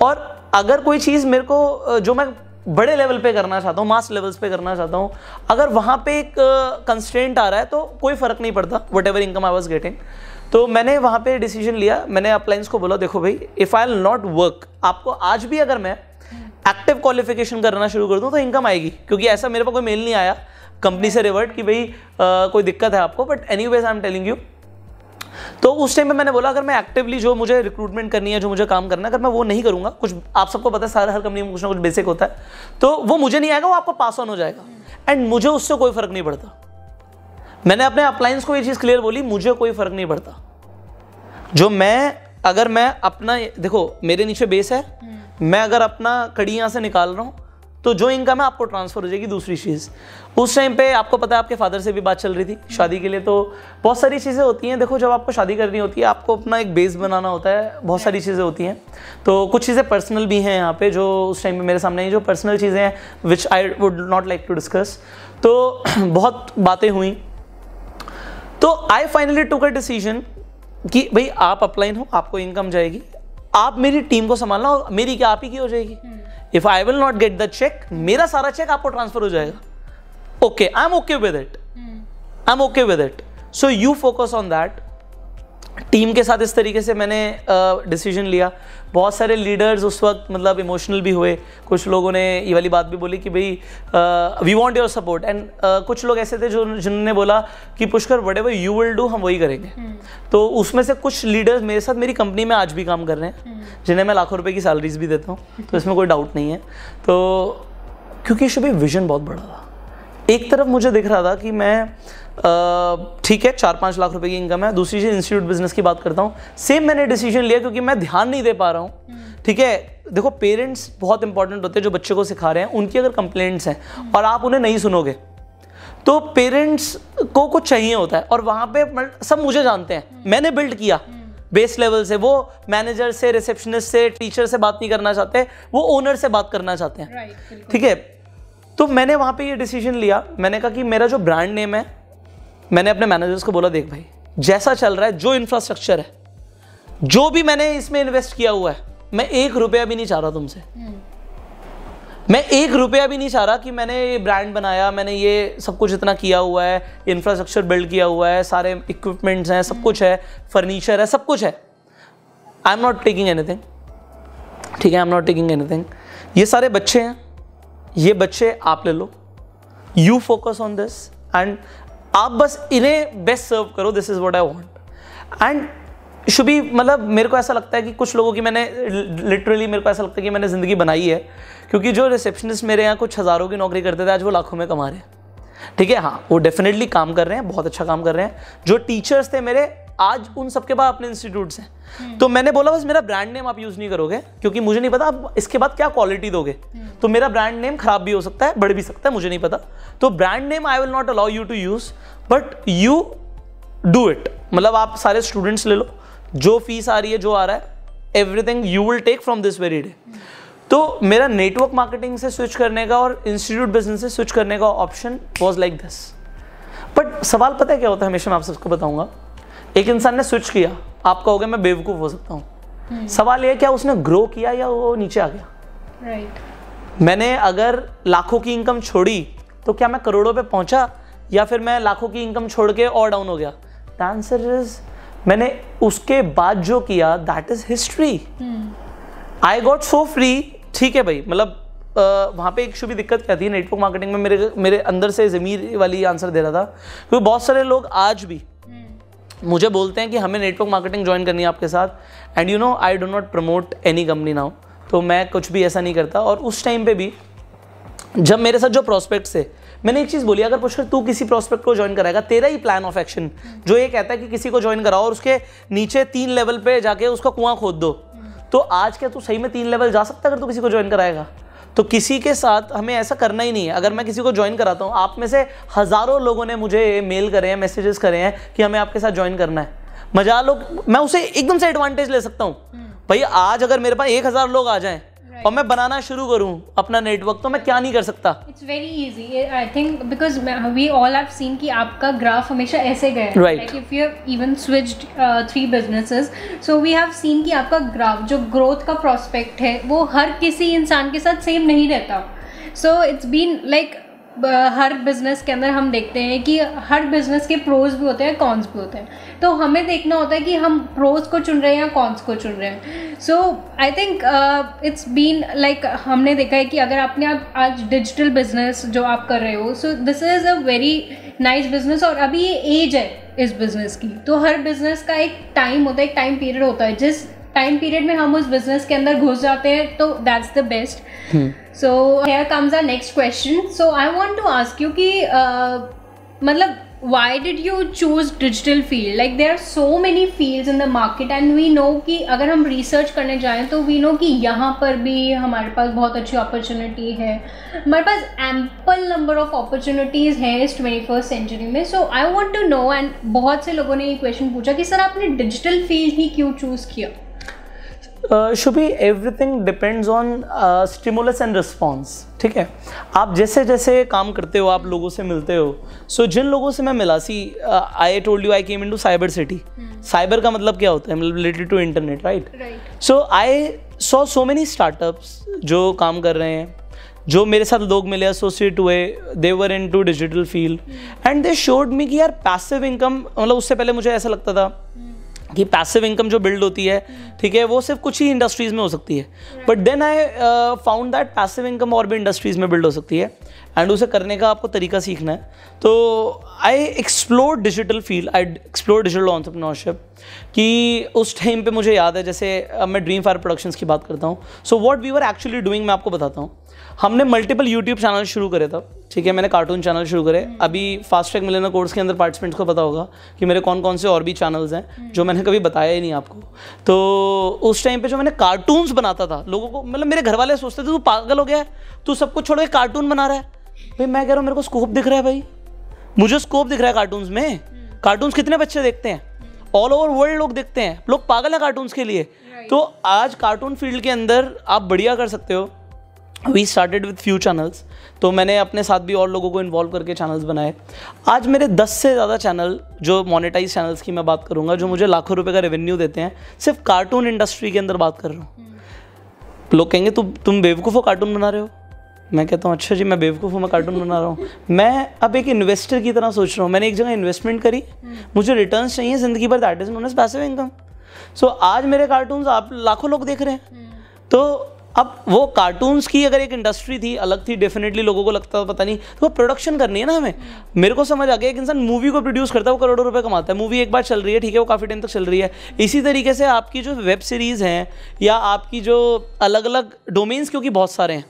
और अगर कोई चीज़ मेरे को जो मैं बड़े लेवल पे करना चाहता हूँ, मास लेवल्स पे करना चाहता हूँ, अगर वहाँ पे एक कंस्ट्रेंट आ रहा है तो कोई फ़र्क नहीं पड़ता, what ever income I was getting. तो मैंने वहाँ पे डिसीजन लिया, मैंने अपलाइंस को बोला देखो भाई if I will not work, आपको आज भी अगर मैं एक्टिव क्वालिफिकेशन करना शुरू कर दूँ तो इनकम आएगी, क्योंकि ऐसा मेरे पास कोई मेल नहीं आया कंपनी से रिवर्ट कि भाई कोई दिक्कत है आपको, but anyways I am telling you. तो उस टाइम में मैंने बोला अगर मैं एक्टिवली जो मुझे रिक्रूटमेंट करनी है, जो मुझे काम करना है, अगर मैं वो नहीं करूंगा, कुछ आप सबको पता है सारे हर कंपनी में कुछ ना कुछ बेसिक होता है, तो वो मुझे नहीं आएगा, वो आपको पास ऑन हो जाएगा, एंड मुझे उससे कोई फर्क नहीं पड़ता। मैंने अपने अपलाइंस को ये चीज़ क्लियर बोली, मुझे कोई फर्क नहीं पड़ता। जो मैं अगर मैं अपना देखो मेरे नीचे बेस है, मैं अगर अपना कड़ी यहाँ से निकाल रहा हूँ तो जो इनकम है आपको ट्रांसफर हो जाएगी। दूसरी चीज़, उस टाइम पे आपको पता है आपके फादर से भी बात चल रही थी शादी के लिए, तो बहुत सारी चीज़ें होती हैं। देखो जब आपको शादी करनी होती है आपको अपना एक बेस बनाना होता है, बहुत सारी चीज़ें होती हैं। तो कुछ चीज़ें पर्सनल भी हैं यहाँ पे जो उस टाइम पे मेरे सामने हैं, जो पर्सनल चीज़ें हैं which I would not like to discuss. तो बहुत बातें हुई, तो I finally took a decision कि भाई आप अपलाइन हो, आपको इनकम जाएगी, आप मेरी टीम को संभालना, और मेरी क्या आप ही की हो जाएगी। If I will not get the cheque, मेरा सारा चेक आपको ट्रांसफर हो जाएगा। Okay, I am okay with it, I am okay with it, so you focus on that. Team के साथ इस तरीके से मैंने डिसीजन लिया। बहुत सारे लीडर्स उस वक्त मतलब इमोशनल भी हुए, कुछ लोगों ने ये वाली बात भी बोली कि भाई we want your support, and कुछ लोग ऐसे थे जिन्होंने बोला कि Pushkar whatever you will do हम वही करेंगे। तो उसमें से कुछ लीडर्स मेरे साथ मेरी कंपनी में आज भी काम कर रहे हैं, जिन्हें मैं लाखों रुपए की सैलरीज भी देता हूँ, तो इसमें कोई डाउट नहीं है। तो क्योंकि शुभी विजन बहुत बड़ा था, एक तरफ मुझे दिख रहा था कि मैं ठीक है 4-5 लाख रुपए की इनकम है, दूसरी चीज़ इंस्टीट्यूट बिजनेस की बात करता हूँ, सेम मैंने डिसीजन लिया क्योंकि मैं ध्यान नहीं दे पा रहा हूँ। ठीक है, देखो पेरेंट्स बहुत इंपॉर्टेंट होते हैं जो बच्चे को सिखा रहे हैं, उनकी अगर कंप्लेंट्स हैं और आप उन्हें नहीं सुनोगे तो पेरेंट्स को कुछ चाहिए होता है, और वहाँ पे सब मुझे जानते हैं, मैंने बिल्ड किया बेस लेवल से, वो मैनेजर से, रिसेप्शनिस्ट से, टीचर से बात नहीं करना चाहते, वो ओनर से बात करना चाहते हैं। ठीक है, तो मैंने वहाँ पे ये डिसीजन लिया, मैंने कहा कि मेरा जो ब्रांड नेम है, मैंने अपने मैनेजर्स को बोला देख भाई जैसा चल रहा है, जो इंफ्रास्ट्रक्चर है, जो भी मैंने इसमें इन्वेस्ट किया हुआ है, मैं 1 रुपया भी नहीं चाह रहा तुमसे, मैं 1 रुपया भी नहीं चाह रहा कि मैंने ये ब्रांड बनाया, मैंने ये सब कुछ इतना किया हुआ है, इंफ्रास्ट्रक्चर बिल्ड किया हुआ है, सारे इक्विपमेंट्स हैं, सब कुछ है, फर्नीचर है, सब कुछ है, I am not taking anything. ठीक है, I am not taking anything. ये सारे बच्चे हैं, ये बच्चे आप ले लो, you focus on this, and आप बस इन्हें बेस्ट सर्व करो, this is what I want. And Shubhi मतलब मेरे को ऐसा लगता है कि कुछ लोगों की मैंने लिटरली मेरे को ऐसा लगता है कि मैंने ज़िंदगी बनाई है, क्योंकि जो रिसेप्शनिस्ट मेरे यहाँ कुछ हज़ारों की नौकरी करते थे आज वो लाखों में कमा रहे हैं। ठीक है, हाँ वो डेफिनेटली काम कर रहे हैं, बहुत अच्छा काम कर रहे हैं। जो टीचर्स थे मेरे आज उन सबके बाद अपने इंस्टीट्यूट्स हैं। तो मैंने बोला बस मेरा ब्रांड नेम आप यूज़ नहीं करोगे, क्योंकि मुझे नहीं पता आप इसके बाद क्या क्वालिटी दोगे, तो मेरा ब्रांड नेम खराब भी हो सकता है, बढ़ भी सकता है, मुझे नहीं पता। तो brand name I will not allow you to use, but you do it. मतलब आप सारे स्टूडेंट्स ले लो, जो फीस आ रही है, जो आ रहा है, everything you will take from this very day. तो मेरा नेटवर्क मार्केटिंग से स्विच करने का और इंस्टीट्यूट बिजनेस से स्विच करने का option was like this. But सवाल पता है क्या होता है, हमेशा मैं आप सबको बताऊंगा, एक इंसान ने स्विच किया, आप कहोगे मैं बेवकूफ़ हो सकता हूँ, सवाल ये क्या उसने ग्रो किया या वो नीचे आ गया। राइट। मैंने अगर लाखों की इनकम छोड़ी तो क्या मैं करोड़ों पे पहुंचा, या फिर मैं लाखों की इनकम छोड़ के और डाउन हो गया। द आंसर इज मैंने उसके बाद जो किया that is history. I got so free. ठीक है भाई, मतलब वहाँ पे एक शुभी दिक्कत क्या थी नेटवर्क मार्केटिंग में, मेरे अंदर से ज़मीर वाली आंसर दे रहा था, क्योंकि बहुत सारे लोग आज भी मुझे बोलते हैं कि हमें नेटवर्क मार्केटिंग ज्वाइन करनी है आपके साथ, and you know I do not promote any company now, तो मैं कुछ भी ऐसा नहीं करता। और उस टाइम पे भी जब मेरे साथ जो प्रोस्पेक्ट्स थे, मैंने एक चीज़ बोली, अगर पुष्कर तू किसी प्रोस्पेक्ट को ज्वाइन कराएगा, तेरा ही प्लान ऑफ एक्शन जो ये कहता है कि किसी को ज्वाइन कराओ और उसके नीचे 3 लेवल पे जाके उसका कुआं खोद दो, तो आज क्या तू सही में 3 लेवल जा सकता है अगर तू किसी को ज्वाइन कराएगा? तो किसी के साथ हमें ऐसा करना ही नहीं है। अगर मैं किसी को ज्वाइन कराता हूँ, आप में से हज़ारों लोगों ने मुझे मेल करे हैं, मैसेजेस करे हैं कि हमें आपके साथ ज्वाइन करना है, मजा लो, मैं उसे एकदम से एडवांटेज ले सकता हूँ। भाई आज अगर मेरे पास 1000 लोग आ जाएं और मैं बनाना शुरू करूं अपना नेटवर्क, तो मैं क्या नहीं कर सकता? It's very easy I think, because we all have seen कि आपका ग्राफ हमेशा ऐसे गया है, like if you have even switched 3 businesses, so we have seen कि आपका ग्राफ जो ग्रोथ का प्रोस्पेक्ट है वो हर किसी इंसान के साथ सेम नहीं रहता। सो इट्स बीन लाइक हर बिजनेस के अंदर हम देखते हैं कि हर बिजनेस के प्रोज भी होते हैं, कॉन्स भी होते हैं, तो हमें देखना होता है कि हम प्रोज को चुन रहे हैं या कॉन्स को चुन रहे हैं। So I think it's been like, हमने देखा है कि अगर आपने आज डिजिटल बिजनेस जो आप कर रहे हो, सो this is a very nice business, और अभी ये एज है इस बिजनेस की, तो हर बिजनेस का एक टाइम होता है, एक टाइम पीरियड होता है, जिस टाइम पीरियड में हम उस बिजनेस के अंदर घुस जाते हैं, तो that's the best. So here comes our next question. So I want to ask you कि मतलब why did you choose digital field? Like there are so many fields in the market and we know कि अगर हम research करने जाएं तो we know कि यहाँ पर भी हमारे पास बहुत अच्छी opportunity है, हमारे पास ample number of opportunities हैं इस 21st century में। So I want to know, and बहुत से लोगों ने ये question पूछा कि सर आपने digital field ही क्यों choose किया? Shubhi, everything depends on stimulus and response. ठीक है, आप जैसे जैसे काम करते हो, आप लोगों से मिलते हो, सो जिन लोगों से मैं मिला, I told you I came into cyber city. Cyber का मतलब क्या होता है? मतलब related to internet, right? So I saw so many startups जो काम कर रहे हैं, जो मेरे साथ लोग मिले, एसोसिएट हुए, they were into digital field, and they showed me कि यार पैसिव इनकम, मतलब उससे पहले मुझे ऐसा लगता था कि पैसिव इनकम जो बिल्ड होती है, ठीक है, वो सिर्फ कुछ ही इंडस्ट्रीज़ में हो सकती है, but then I found that passive income और भी इंडस्ट्रीज़ में बिल्ड हो सकती है, एंड उसे करने का आपको तरीका सीखना है। तो I explore digital field, I explore digital entrepreneurship, कि उस टाइम पे मुझे याद है, जैसे मैं ड्रीम फायर प्रोडक्शंस की बात करता हूँ, so what we were actually doing मैं आपको बताता हूँ। हमने मल्टीपल यूट्यूब चैनल शुरू करे था, ठीक है, मैंने कार्टून चैनल शुरू करे। अभी फास्ट ट्रैक मिलियनेयर कोर्स के अंदर पार्टिसिपेंट्स को पता होगा कि मेरे कौन कौन से और भी चैनल्स हैं जो मैंने कभी बताया ही नहीं आपको। तो उस टाइम पे जो मैंने कार्टून्स बनाता था, लोगों को, मतलब मेरे घर वाले सोचते थे तू पागल हो गया है, तू सब कुछ छोड़ के कार्टून बना रहा है। भाई मैं कह रहा हूँ मेरे को स्कोप दिख रहा है, भाई मुझे स्कोप दिख रहा है कार्टून्स में। कार्टून्स कितने बच्चे देखते हैं, ऑल ओवर वर्ल्ड लोग देखते हैं, लोग पागल हैं कार्टून्स के लिए। तो आज कार्टून फील्ड के अंदर आप बढ़िया कर सकते हो। We started with few channels, तो मैंने अपने साथ भी और लोगों को इन्वॉल्व करके चैनल्स बनाए। आज मेरे 10 से ज़्यादा चैनल, जो मोनेटाइज चैनल्स की मैं बात करूँगा, जो मुझे लाखों रुपए का रेवेन्यू देते हैं, सिर्फ कार्टून इंडस्ट्री के अंदर बात कर रहा हूँ। लोग कहेंगे तुम बेवकूफ़ हो, कार्टून बना रहे हो। मैं कहता हूँ अच्छा जी, मैं बेवकूफ़ हूँ, मैं कार्टून बना रहा हूँ। मैं अब एक इन्वेस्टर की तरह सोच रहा हूँ, मैंने एक जगह इन्वेस्टमेंट करी, मुझे रिटर्न्स चाहिए ज़िंदगी भर, that is known as passive income. So आज मेरे कार्टून्स आप लाखों लोग देख रहे हैं। तो अब वो कार्टून्स की अगर एक इंडस्ट्री थी, अलग थी, डेफिनेटली लोगों को लगता था पता नहीं, तो वो प्रोडक्शन करनी है ना हमें। मेरे को समझ आ गया, एक इंसान मूवी को प्रोड्यूस करता है, वो करोड़ों रुपए कमाता है। मूवी एक बार चल रही है, ठीक है, वो काफ़ी टाइम तक चल रही है। इसी तरीके से आपकी जो वेब सीरीज़ हैं या आपकी जो अलग अलग डोमेन्स, क्योंकि बहुत सारे हैं,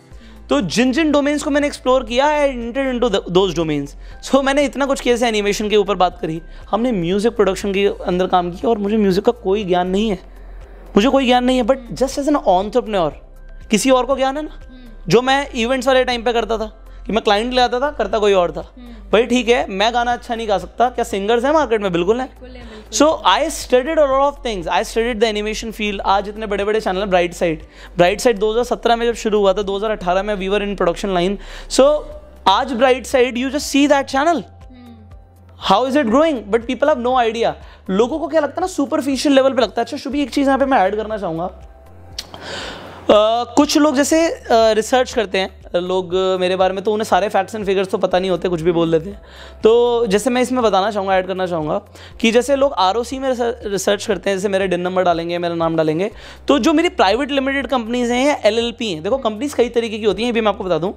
तो जिन जिन डोमेन्स को मैंने एक्सप्लोर किया, I entered into those domains. So मैंने इतना कुछ किया, जैसे एनिमेशन के ऊपर बात करी, हमने म्यूज़िक प्रोडक्शन के अंदर काम किया, और मुझे म्यूज़िक का कोई ज्ञान नहीं है, मुझे कोई ज्ञान नहीं है, but just as an entrepreneur किसी और को ज्ञान है ना, जो मैं इवेंट्स वाले टाइम पे करता था कि मैं क्लाइंट ले आता था, करता कोई और था। भाई ठीक है, मैं गाना अच्छा नहीं गा सकता, क्या सिंगर्स हैं मार्केट में? बिल्कुल है। So I studied a lot of things, I studied the animation field. आज इतने बड़े बड़े चैनल, ब्राइट साइड 2017 में जब शुरू हुआ था, 2018 में we were in production line. So आज Bright Side, you just see that channel, how is it growing, but people have no idea. लोगों को क्या लगता है ना, सुपरफिशियल लेवल पे लगता है। अच्छा शुभी, एक चीज़ यहाँ पे मैं ऐड करना चाहूँगा, कुछ लोग जैसे रिसर्च करते हैं लोग मेरे बारे में, तो उन्हें सारे फैक्ट्स एंड फिगर्स तो पता नहीं होते, कुछ भी बोल देते हैं। तो जैसे मैं इसमें बताना चाहूँगा, ऐड करना चाहूँगा कि जैसे लोग ROC में रिसर्च करते हैं, जैसे मेरे डिन नंबर डालेंगे, मेरा नाम डालेंगे, तो जो मेरी प्राइवेट लिमिटेड कंपनीज हैं या LLP हैं, देखो कंपनीज कई तरीके की होती हैं, ये भी मैं आपको बता दूँ।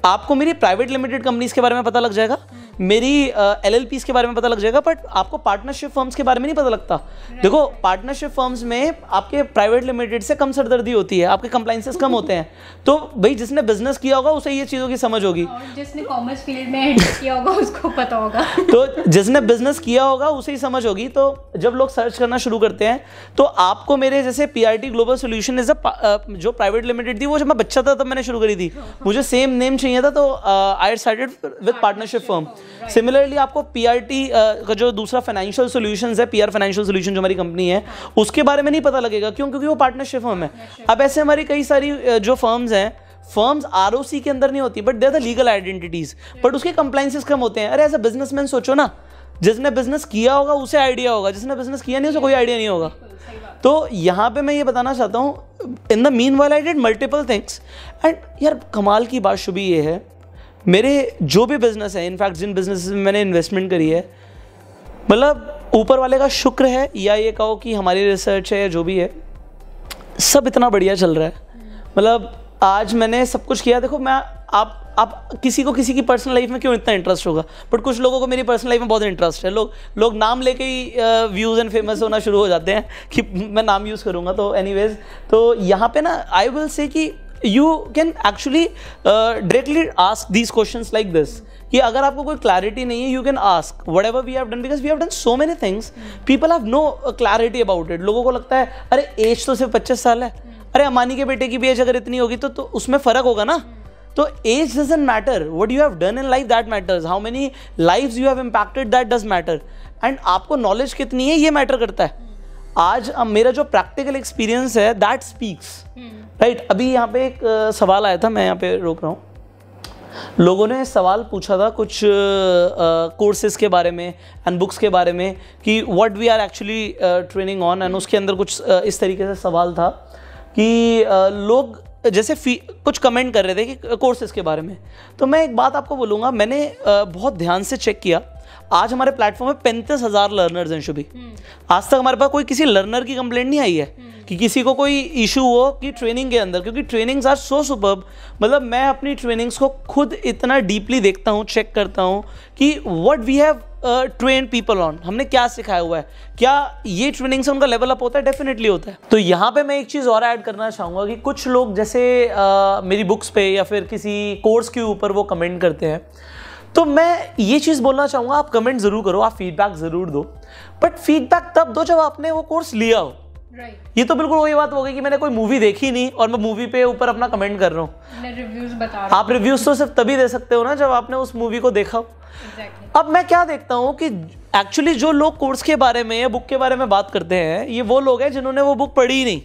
आपको मेरी प्राइवेट लिमिटेड कंपनीज के बारे में पता लग जाएगा, मेरी LLPs के बारे में पता लग जाएगा, बट आपको पार्टनरशिप फर्म्स के बारे में नहीं पता लगता। देखो पार्टनरशिप फर्म्स में आपके प्राइवेट लिमिटेड से कम सरदर्दी होती है, आपके कंप्लाइंसेस कम होते हैं। तो भाई जिसने बिजनेस किया होगा उसे ये चीज़ों की समझ होगी, और जिसने कॉमर्स फील्ड में एंटर किया होगा उसको पता होगा। तो जिसने बिजनेस किया होगा उसे ही समझ होगी। तो जब लोग सर्च करना शुरू करते हैं तो आपको मेरे जैसे PRT ग्लोबल सोल्यूशन इज जो प्राइवेट लिमिटेड थी, वो जब मैं बच्चा था तब मैंने शुरू करी थी, मुझे सेम नेम चाहिए था, तो I started with partnership firm. Similarly आपको PRT का जो दूसरा फाइनेंशियल सॉल्यूशंस है, PR फाइनेंशियल सॉल्यूशन जो हमारी कंपनी है, उसके बारे में नहीं पता लगेगा, क्यों? क्योंकि वो पार्टनरशिप फर्म है। अब ऐसे हमारी कई सारी जो फर्म्स हैं, फर्म्स ROC के अंदर नहीं होती, but they are the legal identities, but उसके कंप्लाइंसेस कम होते हैं। अरे एज अ बिजनेसमैन सोचो ना, जिसने बिजनेस किया होगा उसे आइडिया होगा, जिसने बिजनेस किया नहीं उसे कोई आइडिया नहीं होगा। तो यहाँ पे मैं ये बताना चाहता हूँ, in the mean while I did multiple things. And यार कमाल की बात शुभी ये है, मेरे जो भी बिजनेस है, इनफैक्ट जिन बिजनेस में मैंने इन्वेस्टमेंट करी है, मतलब ऊपर वाले का शुक्र है, या ये कहो कि हमारी रिसर्च है या जो भी है, सब इतना बढ़िया चल रहा है। मतलब आज मैंने सब कुछ किया। देखो मैं आप किसी को किसी की पर्सनल लाइफ में क्यों इतना इंटरेस्ट होगा, बट कुछ लोगों को मेरी पर्सनल लाइफ में बहुत इंटरेस्ट है। लोग नाम लेके ही व्यूज़ एंड फेमस होना शुरू हो जाते हैं कि मैं नाम यूज़ करूँगा। तो एनीवेज, तो यहाँ पे ना आई विल से कि you can actually directly ask these questions like this, कि अगर आपको कोई क्लैरिटी नहीं है, you can ask whatever we have done, because we have done so many things, people have no clarity about it. लोगों को लगता है अरे एज तो सिर्फ 25 साल है, अरे अम्बानी के बेटे की भी एज अगर इतनी होगी तो उसमें फ़र्क होगा ना। तो age doesn't matter, what you have done in life that matters, how many lives you have impacted that does matter, and आपको नॉलेज कितनी है ये मैटर करता है। आज मेरा जो प्रैक्टिकल एक्सपीरियंस है दैट स्पीक्स, राइट। अभी यहाँ पे एक सवाल आया था, मैं यहाँ पे रोक रहा हूँ। लोगों ने सवाल पूछा था कुछ कोर्सेज के बारे में एंड बुक्स के बारे में कि what we are actually training on, and उसके अंदर कुछ इस तरीके से सवाल था कि लोग जैसे कुछ कमेंट कर रहे थे कि कोर्सेज के बारे में। तो मैं एक बात आपको बोलूँगा, मैंने बहुत ध्यान से चेक किया, आज हमारे प्लेटफॉर्म में 35,000 लर्नर्स हैं शुभी। आज तक हमारे पास कोई किसी लर्नर की कंप्लेंट नहीं आई है कि किसी को कोई इशू हो कि ट्रेनिंग के अंदर, क्योंकि ट्रेनिंग्स आर सो सुपर्ब। मतलब मैं अपनी ट्रेनिंग्स को खुद इतना डीपली देखता हूँ, चेक करता हूँ कि what we have train people on, हमने क्या सिखाया हुआ है, क्या ये ट्रेनिंग से उनका लेवल अप होता है? डेफिनेटली होता है। तो यहाँ पे मैं एक चीज़ और ऐड करना चाहूँगा कि कुछ लोग जैसे मेरी बुक्स पे या फिर किसी कोर्स के ऊपर वो कमेंट करते हैं, तो मैं ये चीज़ बोलना चाहूँगा, आप कमेंट ज़रूर करो, आप फीडबैक ज़रूर दो, बट फीडबैक तब दो जब आपने वो कोर्स लिया हो। ये तो बिल्कुल वही बात हो गई कि मैंने कोई मूवी देखी नहीं और मैं मूवी पे ऊपर अपना कमेंट कर रहा हूँ। रिव्यूज बता रहा हूँ। आप रिव्यूज तो सिर्फ तभी दे सकते हो ना जब आपने उस मूवी को देखा हो। अब मैं क्या देखता हूँ कि एक्चुअली जो लोग कोर्स के बारे में या बुक के बारे में बात करते हैं, ये वो लोग हैं जिन्होंने वो बुक पढ़ी ही नहीं।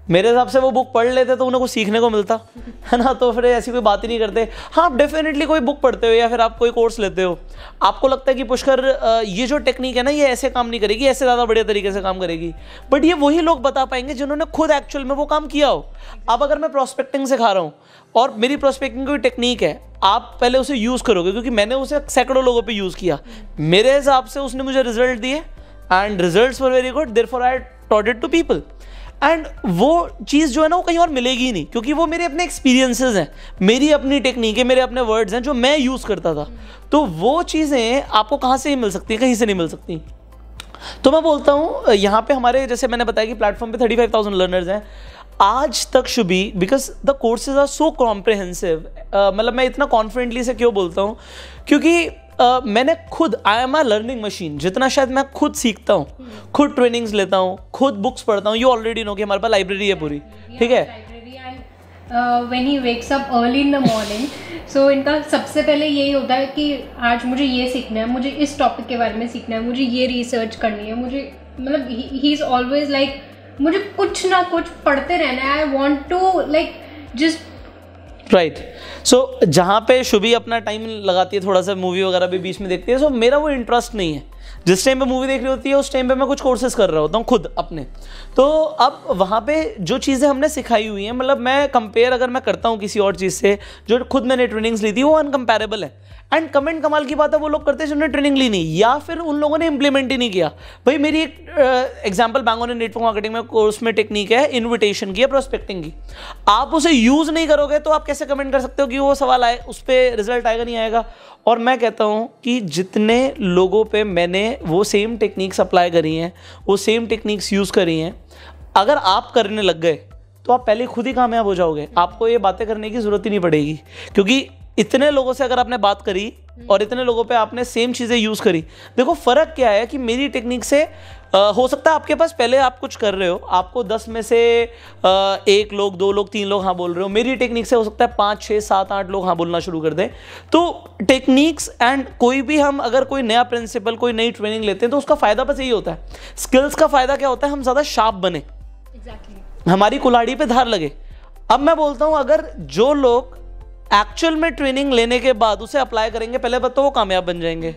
मेरे हिसाब से वो बुक पढ़ लेते तो उन्हें कुछ सीखने को मिलता है ना, तो फिर ऐसी कोई बात ही नहीं करते। हाँ, आप डेफिनेटली कोई बुक पढ़ते हो या फिर आप कोई कोर्स लेते हो, आपको लगता है कि पुष्कर ये जो टेक्निक है ना, ये ऐसे काम नहीं करेगी, ऐसे ज़्यादा बढ़िया तरीके से काम करेगी, बट ये वही लोग बता पाएंगे जिन्होंने खुद एक्चुअल में वो काम किया हो। अब अगर मैं प्रोस्पेक्टिंग सिखा रहा हूँ और मेरी प्रोस्पेक्टिंग कोई टेक्निक है, आप पहले उसे यूज़ करोगे, क्योंकि मैंने उसे सैकड़ों लोगों पर यूज़ किया, मेरे हिसाब से उसने मुझे रिजल्ट दिए and results were very good, therefore I taught it to people. And वो चीज़ जो है ना वो कहीं और मिलेगी ही नहीं, क्योंकि वो मेरे अपने एक्सपीरियंसेस हैं, मेरी अपनी टेक्निक है, मेरे अपने वर्ड्स हैं जो मैं यूज़ करता था। तो वो चीज़ें आपको कहाँ से ही मिल सकती हैं, कहीं से नहीं मिल सकती। तो मैं बोलता हूँ यहाँ पे हमारे, जैसे मैंने बताया कि प्लेटफॉर्म पे 35,000 लर्नर्स हैं आज तक Shubhi, because the courses are so comprehensive. मतलब मैं इतना कॉन्फिडेंटली से क्यों बोलता हूँ, क्योंकि मैंने खुद, I am a learning machine, जितना शायद मैं खुद सीखता हूँ, खुद ट्रेनिंग्स लेता हूँ, खुद बुक्स पढ़ता हूँ। यू ऑलरेडी नो कि हमारे पास लाइब्रेरी है पूरी, ठीक है। When he wakes up early in the morning, so इनका सबसे पहले यही होता है कि आज मुझे ये सीखना है, मुझे इस टॉपिक के बारे में सीखना है, मुझे ये रिसर्च करनी है, मुझे मतलब ही इज़ ऑलवेज लाइक मुझे कुछ ना कुछ पढ़ते रहना है, I want to like just write. So जहाँ पे शुभी अपना टाइम लगाती है, थोड़ा सा मूवी वगैरह भी बीच में देखती है, सो मेरा वो इंटरेस्ट नहीं है। जिस टाइम पे मूवी देख रही होती है उस टाइम पे मैं कुछ कोर्सेज कर रहा होता हूँ खुद अपने। तो अब वहाँ पे जो चीज़ें हमने सिखाई हुई हैं, मतलब मैं कंपेयर अगर मैं करता हूँ किसी और चीज़ से जो खुद मैंने ट्रेनिंग्स ली थी, वो अनकम्पेरेबल है। एंड कमेंट कमाल की बात है, वो लोग करते हैं जिन्होंने ट्रेनिंग ली नहीं या फिर उन लोगों ने इंप्लीमेंट ही नहीं किया। भाई मेरी एक एग्जांपल बैंगलोर नेटवर्क मार्केटिंग में कोर्स में टेक्निक है इनविटेशन की या प्रोस्पेक्टिंग की। आप उसे यूज़ नहीं करोगे तो आप कैसे कमेंट कर सकते हो कि वो सवाल आए, उस पर रिजल्ट आएगा, नहीं आएगा। और मैं कहता हूँ कि जितने लोगों पे मैंने वो सेम टेक्निक्स अप्लाई करी हैं, वो सेम टेक्निक्स यूज़ करी हैं, अगर आप करने लग गए तो आप पहले खुद ही कामयाब हो जाओगे। आपको ये बातें करने की ज़रूरत ही नहीं पड़ेगी, क्योंकि इतने लोगों से अगर आपने बात करी और इतने लोगों पे आपने सेम चीज़ें यूज़ करी, देखो फ़र्क क्या है कि मेरी टेक्निक से हो सकता है आपके पास पहले आप कुछ कर रहे हो, आपको 10 में से 1 लोग, 2 लोग, 3 लोग हाँ बोल रहे हो। मेरी टेक्निक से हो सकता है 5, 6, 7, 8 लोग हाँ बोलना शुरू कर दें। तो टेक्निक्स एंड कोई भी हम अगर कोई नया प्रिंसिपल, कोई नई ट्रेनिंग लेते हैं तो उसका फ़ायदा बस यही होता है। स्किल्स का फ़ायदा क्या होता है? हम ज़्यादा शार्प बने, हमारी कुल्हाड़ी पे धार लगे। अब मैं बोलता हूँ अगर जो लोग एक्चुअल में ट्रेनिंग लेने के बाद उसे अप्लाई करेंगे पहले बात तो वो कामयाब बन जाएंगे।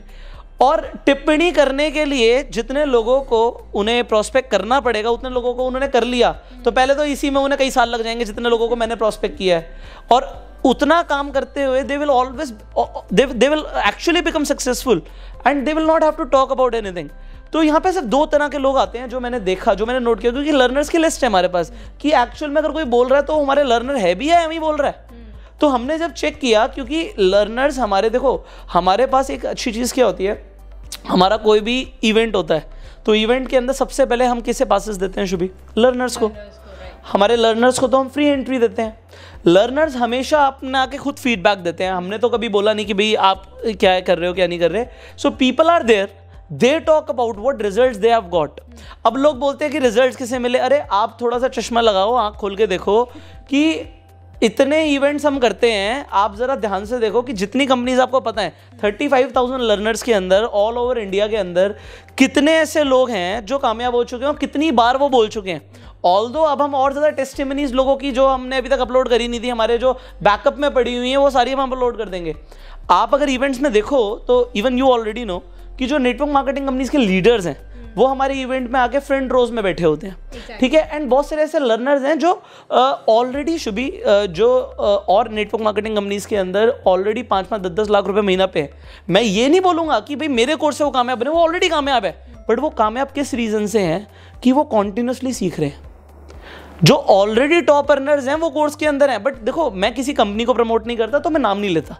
और टिप्पणी करने के लिए जितने लोगों को उन्हें प्रोस्पेक्ट करना पड़ेगा उतने लोगों को उन्होंने कर लिया, तो पहले तो इसी में उन्हें कई साल लग जाएंगे जितने लोगों को मैंने प्रोस्पेक्ट किया है। और उतना काम करते हुए they will actually become successful and they will not have to talk about anything. तो यहाँ पे सिर्फ 2 तरह के लोग आते हैं जो मैंने देखा, जो मैंने नोट किया, क्योंकि लर्नर्स की लिस्ट है हमारे पास कि एक्चुअल में अगर कोई बोल रहा है तो हमारे लर्नर है भी या एम ही बोल रहा है। तो हमने जब चेक किया, क्योंकि लर्नर्स हमारे, देखो हमारे पास एक अच्छी चीज़ क्या होती है, हमारा कोई भी इवेंट होता है तो इवेंट के अंदर सबसे पहले हम किसे पासेस देते हैं शुभी? लर्नर्स को। हमारे लर्नर्स को तो हम फ्री एंट्री देते हैं। लर्नर्स हमेशा अपने आके खुद फीडबैक देते हैं, हमने तो कभी बोला नहीं कि भाई आप क्या कर रहे हो क्या नहीं कर रहे। So people are there, they talk about what results they have got. अब लोग बोलते हैं कि रिजल्ट्स किसे मिले, अरे आप थोड़ा सा चश्मा लगाओ, आँख खोल के देखो कि इतने इवेंट्स हम करते हैं, आप ज़रा ध्यान से देखो कि जितनी कंपनीज आपको पता है 35,000 लर्नर्स के अंदर ऑल ओवर इंडिया के अंदर कितने ऐसे लोग हैं जो कामयाब हो चुके हैं और कितनी बार वो बोल चुके हैं। ऑल्दो अब हम और ज़्यादा टेस्टिमनीज लोगों की जो हमने अभी तक अपलोड करी नहीं थी, हमारे जो बैकअप में पड़ी हुई हैं, वो सारी हम अपलोड कर देंगे। आप अगर इवेंट्स में देखो तो इवन यू ऑलरेडी नो कि जो नेटवर्क मार्केटिंग कंपनीज के लीडर्स हैं वो हमारे इवेंट में आके फ्रंट रोज में बैठे होते हैं, ठीक है। एंड बहुत सारे ऐसे लर्नर्स हैं जो ऑलरेडी शुभी जो और नेटवर्क मार्केटिंग कंपनीज के अंदर ऑलरेडी 5-5, 10-10 लाख रुपए महीना पे है। मैं ये नहीं बोलूँगा कि भाई मेरे कोर्स से वो कामयाब बने, वो ऑलरेडी कामयाब है, बट वो कामयाब किस रीज़न से हैं कि वो कॉन्टिन्यूसली सीख रहे हैं। जो ऑलरेडी टॉप अर्नर्स हैं वो कोर्स के अंदर हैं, बट देखो मैं किसी कंपनी को प्रमोट नहीं करता तो मैं नाम नहीं लेता,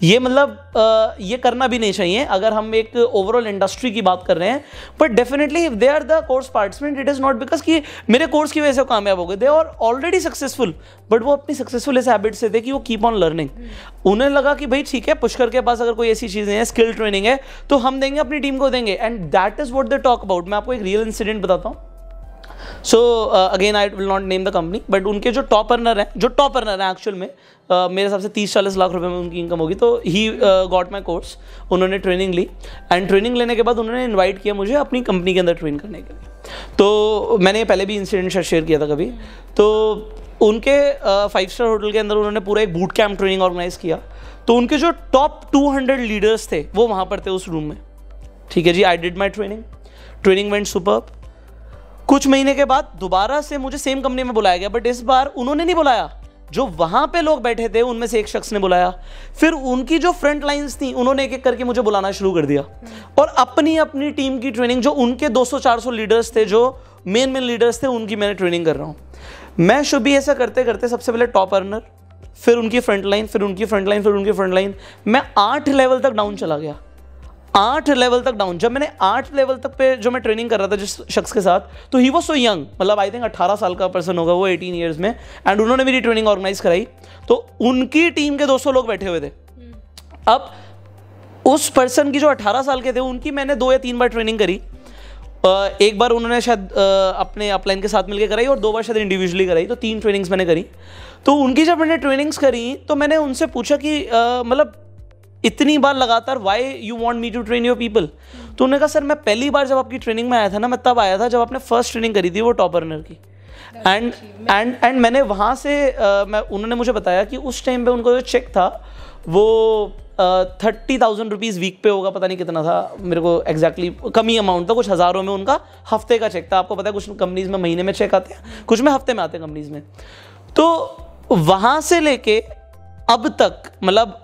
ये मतलब ये करना भी नहीं चाहिए अगर हम एक ओवरऑल इंडस्ट्री की बात कर रहे हैं। But definitely if they are the course participant, it is not because कि मेरे कोर्स की वजह से वो कामयाब हो गए, they are already successful, but वो अपनी सक्सेसफुल इस हैबिट से थे कि वो कीप ऑन लर्निंग। उन्हें लगा कि भाई ठीक है, पुष्कर के पास अगर कोई ऐसी चीज़ें हैं, स्किल ट्रेनिंग है, तो हम देंगे, अपनी टीम को देंगे, and that is what they talk about. मैं आपको एक रियल इंसिडेंट बताता हूँ। So again I will not name the company, but उनके जो टॉप अर्नर हैं एक्चुअल में मेरे हिसाब से 30-40 लाख रुपए में उनकी इनकम होगी। तो ही गॉट माई कोर्स, उन्होंने ट्रेनिंग ली, एंड ट्रेनिंग लेने के बाद उन्होंने इनवाइट किया मुझे अपनी कंपनी के अंदर ट्रेन करने के लिए। तो मैंने पहले भी इंसिडेंट शेयर किया था कभी, तो उनके 5 स्टार होटल के अंदर उन्होंने पूरा एक बूट कैंप ट्रेनिंग ऑर्गेनाइज किया। तो उनके जो टॉप 200 लीडर्स थे वो वहाँ पर थे उस रूम में, ठीक है जी। I did my training went superb. कुछ महीने के बाद दोबारा से मुझे सेम कंपनी में बुलाया गया, बट इस बार उन्होंने नहीं बुलाया, जो वहां पे लोग बैठे थे उनमें से एक शख्स ने बुलाया। फिर उनकी जो फ्रंट लाइंस थी उन्होंने एक एक करके मुझे बुलाना शुरू कर दिया, और अपनी अपनी टीम की ट्रेनिंग, जो उनके 200-400 लीडर्स थे, जो मेन लीडर्स थे, उनकी मैंने ट्रेनिंग कर रहा हूँ मैं। शुभ भी ऐसा करते करते सबसे पहले टॉप अर्नर, फिर उनकी फ्रंट लाइन, फिर उनकी फ्रंट लाइन, फिर उनकी फ्रंट लाइन, मैं 8 लेवल तक डाउन चला गया। 8 लेवल तक डाउन। जब मैंने 8 लेवल तक पे जो मैं ट्रेनिंग कर रहा था जिस शख्स के साथ, तो ही वॉज सो यंग, मतलब आई थिंक 18 साल का पर्सन होगा वो 18 ईयर्स में, एंड उन्होंने मेरी ट्रेनिंग ऑर्गेनाइज कराई। तो उनकी टीम के 200 लोग बैठे हुए थे। अब उस पर्सन की जो 18 साल के थे उनकी मैंने 2 या 3 बार ट्रेनिंग करी। एक बार उन्होंने शायद अपने अपलाइन के साथ मिलकर कराई, और 2 बार शायद इंडिविजुअली कराई, तो 3 ट्रेनिंग्स मैंने करी। तो उनकी जब मैंने ट्रेनिंग्स करी तो मैंने उनसे पूछा कि मतलब इतनी बार लगातार why you want me to train your people. तो उन्होंने कहा सर मैं पहली बार जब आपकी ट्रेनिंग में आया था ना, मैं तब आया था जब आपने फर्स्ट ट्रेनिंग करी थी वो टॉप अर्नर की। एंड मैंने वहाँ से उन्होंने मुझे बताया कि उस टाइम पे उनको जो चेक था वो 30,000 रुपीज़ वीक पे होगा, पता नहीं कितना था मेरे को एग्जैक्टली, कम ही अमाउंट था, कुछ हज़ारों में उनका हफ्ते का चेक था। आपको पता है कुछ कंपनीज में महीने में चेक आते हैं, कुछ में हफ्ते में आते हैं कंपनीज में। तो वहाँ से लेके अब तक मतलब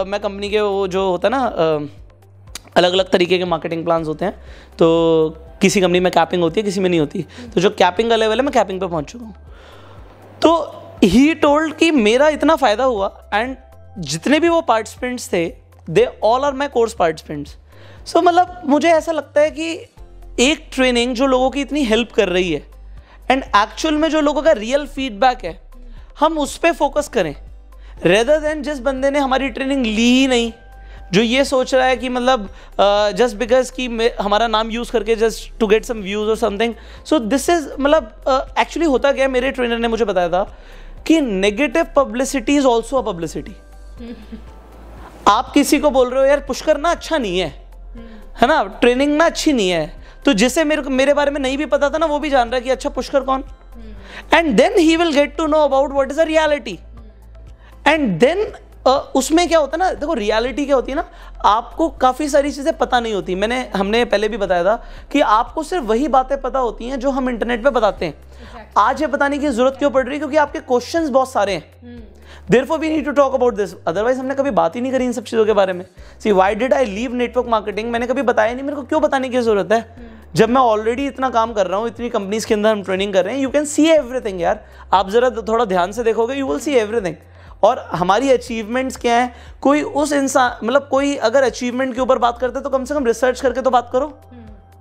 मैं कंपनी के वो जो होता है ना अलग अलग तरीके के मार्केटिंग प्लान्स होते हैं, तो किसी कंपनी में कैपिंग होती है, किसी में नहीं होती। तो जो कैपिंग का लेवल है, मैं कैपिंग पे पहुँच चुका हूँ। तो ही टोल्ड कि मेरा इतना फ़ायदा हुआ, एंड जितने भी वो पार्टिसिपेंट्स थे they all are my course participants. So मतलब मुझे ऐसा लगता है कि एक ट्रेनिंग जो लोगों की इतनी हेल्प कर रही है एंड एक्चुअल में जो लोगों का रियल फीडबैक है, हम उस पर फोकस करें रेदर देन जिस बंदे ने हमारी ट्रेनिंग ली ही नहीं, जो ये सोच रहा है कि मतलब जस्ट बिकॉज कि हमारा नाम यूज़ करके just to get some views और समथिंग। सो दिस इज़ मतलब एक्चुअली होता क्या है, मेरे ट्रेनर ने मुझे बताया था कि negative publicity is also a publicity. आप किसी को बोल रहे हो यार पुष्कर ना अच्छा नहीं है ना, ट्रेनिंग ना अच्छी नहीं है, तो जिसे मेरे बारे में नहीं भी पता था ना, वो भी जान रहा है कि अच्छा पुष्कर कौन, and then he will get to know about what is a reality. And then उसमें क्या होता है ना, देखो रियलिटी क्या होती है ना, आपको काफ़ी सारी चीज़ें पता नहीं होती। हमने पहले भी बताया था कि आपको सिर्फ वही बातें पता होती हैं जो हम इंटरनेट पे बताते हैं। आज ये बताने की जरूरत क्यों पड़ रही है, क्योंकि आपके क्वेश्चंस बहुत सारे हैं। Therefore we need to talk about this, otherwise हमने कभी बात ही नहीं करी इन सब चीज़ों के बारे में। See, why did I leave network marketing? मैंने कभी बताया नहीं, मेरे को क्यों बताने की जरूरत है जब मैं ऑलरेडी इतना काम कर रहा हूँ, इतनी कंपनीज के अंदर हम ट्रेनिंग कर रहे हैं। यू कैन सी एवरीथिंग यार, आप जरा थोड़ा ध्यान से देखोगे, यू विल सी एवरीथिंग। और हमारी अचीवमेंट्स क्या हैं, कोई उस इंसान मतलब कोई अगर अचीवमेंट के ऊपर बात करते तो कम से कम रिसर्च करके तो बात करो।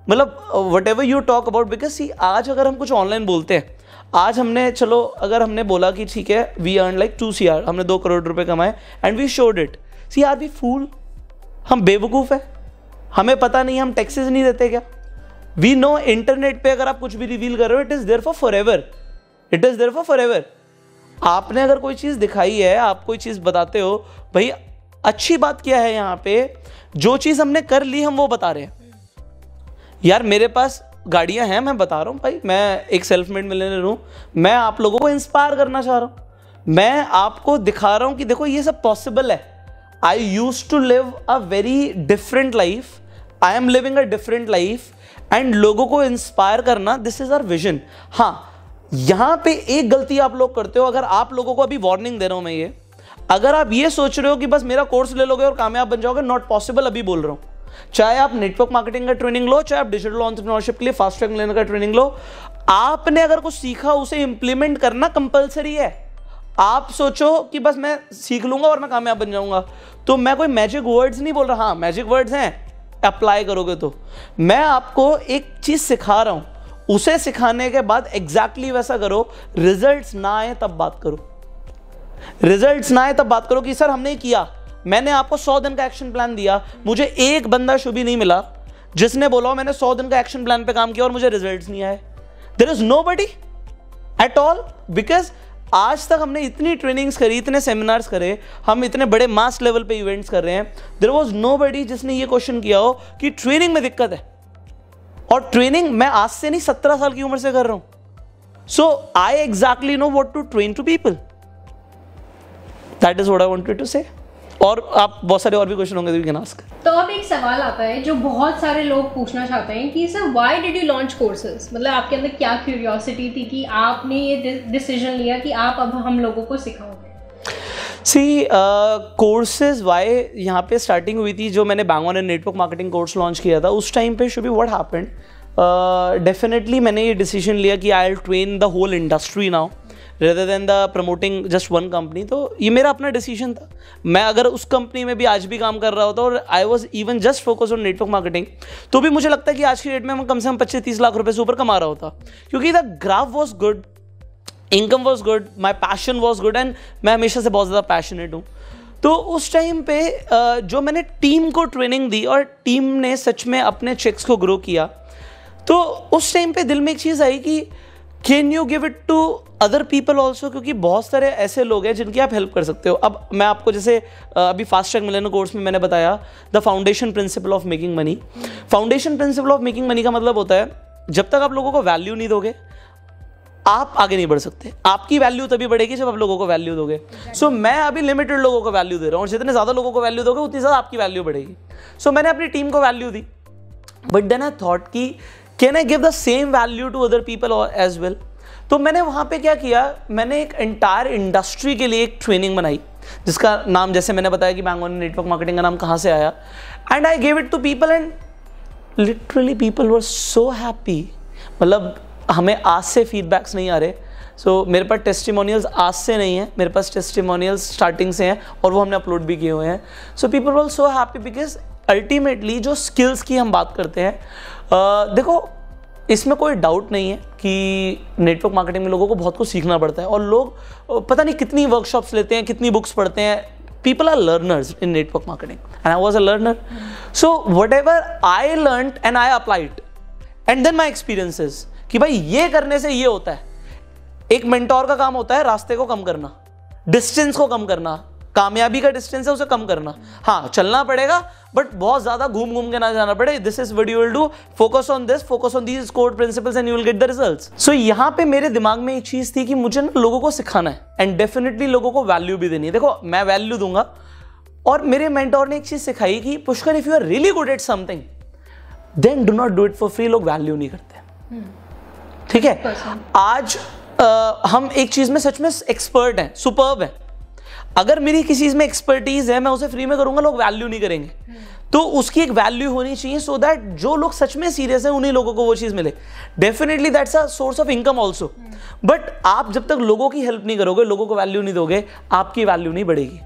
मतलब whatever you talk about, because see आज अगर हम कुछ ऑनलाइन बोलते हैं, आज हमने चलो अगर हमने बोला कि ठीक है वी अर्न लाइक 2 CR, हमने 2 करोड़ रुपए कमाए and we showed it, see are we fool, हम बेवकूफ़ है, हमें पता नहीं, हम टैक्सेस नहीं देते क्या? वी नो इंटरनेट पे अगर आप कुछ भी रिवील कर रहे हो, it is there forever, it is there forever. आपने अगर कोई चीज़ दिखाई है, आप कोई चीज़ बताते हो, भाई अच्छी बात क्या है यहाँ पे, जो चीज़ हमने कर ली हम वो बता रहे हैं। यार मेरे पास गाड़ियां हैं, मैं बता रहा हूँ भाई, मैं एक सेल्फ मेड मिलियनेयर हूँ, मैं आप लोगों को इंस्पायर करना चाह रहा हूँ, मैं आपको दिखा रहा हूँ कि देखो ये सब पॉसिबल है। I used to live a very different life, I am living a different life, and लोगों को इंस्पायर करना, दिस इज आवर विजन। हाँ, यहाँ पे एक गलती आप लोग करते हो, अगर आप लोगों को अभी वार्निंग दे रहा हूँ मैं ये, अगर आप ये सोच रहे हो कि बस मेरा कोर्स ले लोगे और कामयाब बन जाओगे, नॉट पॉसिबल। अभी बोल रहा हूँ, चाहे आप नेटवर्क मार्केटिंग का ट्रेनिंग लो, चाहे आप डिजिटल एंटरप्रेन्योरशिप के लिए फास्ट ट्रैक मिलियनेयर का ट्रेनिंग लो, आपने अगर कुछ सीखा उसे इंप्लीमेंट करना कंपलसरी है। आप सोचो कि बस मैं सीख लूंगा और मैं कामयाब बन जाऊंगा, तो मैं कोई मैजिक वर्ड्स नहीं बोल रहा। हाँ मैजिक वर्ड्स हैं, अप्लाई करोगे तो। मैं आपको एक चीज सिखा रहा हूं, उसे सिखाने के बाद एग्जैक्टली वैसा करो। रिजल्ट्स ना आए तब बात करो, रिजल्ट्स ना आए तब बात करो कि सर हमने किया, मैंने आपको 100 दिन का एक्शन प्लान दिया, मुझे एक बंदा शुभी नहीं मिला जिसने बोला मैंने 100 दिन का एक्शन प्लान पे काम किया और मुझे रिजल्ट्स नहीं आए। There is nobody at all, because आज तक हमने इतनी ट्रेनिंग्स करी, इतने सेमिनार्स करे, हम इतने बड़े मास लेवल पे इवेंट्स कर रहे हैं, देयर वाज नोबडी जिसने ये क्वेश्चन किया हो कि ट्रेनिंग में दिक्कत है। और ट्रेनिंग मैं आज से नहीं 17 साल की उम्र से कर रहा हूं। So I exactly know what to train to people, that is what I wanted to say. और आप बहुत सारे और भी क्वेश्चन होंगे तो आस्क। तो अब एक सवाल आता है जो बहुत सारे लोग पूछना चाहते हैं कि sir why did you launch courses, मतलब आपके अंदर क्या क्यूरियोसिटी थी कि आपने ये डिसीजन लिया कि आप अब हम लोगों को सिखाओगे? सी कोर्सेज वाई यहाँ पे स्टार्टिंग हुई थी, जो मैंने बैंगॉन and network marketing course launch किया था उस टाइम पे शुभी व्हाट हैपेंड, डेफिनेटली मैंने ये डिसीजन लिया कि I will train the whole industry now rather than the promoting just one company. तो ये मेरा अपना डिसीजन था। मैं अगर उस कंपनी में भी आज भी काम कर रहा होता और I was even just focus on network marketing, तो भी मुझे लगता है कि आज की डेट में मैं कम से कम 25-30 लाख रुपए से ऊपर कमा रहा होता, क्योंकि the graph was good, income was good, my passion was good, and मैं हमेशा से बहुत ज़्यादा पैशनेट हूँ। तो उस टाइम पे जो मैंने टीम को ट्रेनिंग दी और टीम ने सच में अपने चेक्स को ग्रो किया, तो उस टाइम पे दिल में एक चीज़ आई कि can you give it to other people also, क्योंकि बहुत सारे ऐसे लोग हैं जिनकी आप हेल्प कर सकते हो। अब मैं आपको जैसे अभी फास्ट ट्रैक मिलियनेयर कोर्स में मैंने बताया the foundation principle of making money. Foundation principle of making money का मतलब होता है जब तक आप लोगों को वैल्यू नहीं दोगे, आप आगे नहीं बढ़ सकते। आपकी वैल्यू तभी बढ़ेगी जब आप लोगों को वैल्यू दोगे। सो मैं अभी लिमिटेड लोगों को वैल्यू दे रहा हूँ, और जितने ज़्यादा लोगों को वैल्यू दोगे उतनी ज़्यादा आपकी वैल्यू बढ़ेगी। सो मैंने अपनी टीम को वैल्यू दी, बट देन आई थॉट कि can I give the same value to other people as well. तो मैंने वहाँ पे क्या किया, मैंने एक एंटायर इंडस्ट्री के लिए एक ट्रेनिंग बनाई, जिसका नाम, जैसे मैंने बताया कि बैंग ऑन नेटवर्क मार्केटिंग का नाम कहाँ से आया, and I give it to people and literally people were so happy. मतलब हमें आज से फीडबैक्स नहीं आ रहे। सो मेरे पास टेस्टिमोनियल्स आज से नहीं है, मेरे पास टेस्टिमोनियल्स स्टार्टिंग से हैं, और वो हमने अपलोड भी किए हुए हैं। So people were so happy because ultimately जो स्किल्स की हम बात करते हैं, देखो इसमें कोई डाउट नहीं है कि नेटवर्क मार्केटिंग में लोगों को बहुत कुछ सीखना पड़ता है, और लोग पता नहीं कितनी वर्कशॉप्स लेते हैं, कितनी बुक्स पढ़ते हैं। People are learners in network marketing, and I was a learner. So whatever I learned and I applied, and then my experiences कि भाई ये करने से ये होता है। एक मेंटोर का काम होता है रास्ते को कम करना, डिस्टेंस को कम करना, कामयाबी का डिस्टेंस है उसे कम करना। हाँ चलना पड़ेगा, बट बहुत ज्यादा घूम घूम के ना जाना पड़े। This is what you will do, focus on this, focus on these core principles and you will get the results. So यहाँ पे मेरे दिमाग में एक चीज थी कि मुझे ना लोगों को सिखाना है, एंड डेफिनेटली लोगों को वैल्यू भी देनी है। देखो मैं वैल्यू दूंगा, और मेरे मेंटोर ने एक चीज सिखाई कि Pushkar, if you are really good at something then do not do it for free. लोग वैल्यू नहीं करते, ठीक है। आज हम एक चीज में सच में एक्सपर्ट हैं, सुपर्ब हैं। अगर मेरी किसी चीज में एक्सपर्टीज है, मैं उसे फ्री में करूंगा, लोग वैल्यू नहीं करेंगे। तो उसकी एक वैल्यू होनी चाहिए, सो दैट जो लोग सच में सीरियस हैं उन्हीं लोगों को वो चीज मिले। Definitely that's a source of income also. But आप जब तक लोगों की हेल्प नहीं करोगे, लोगों को वैल्यू नहीं दोगे, आपकी वैल्यू नहीं बढ़ेगी।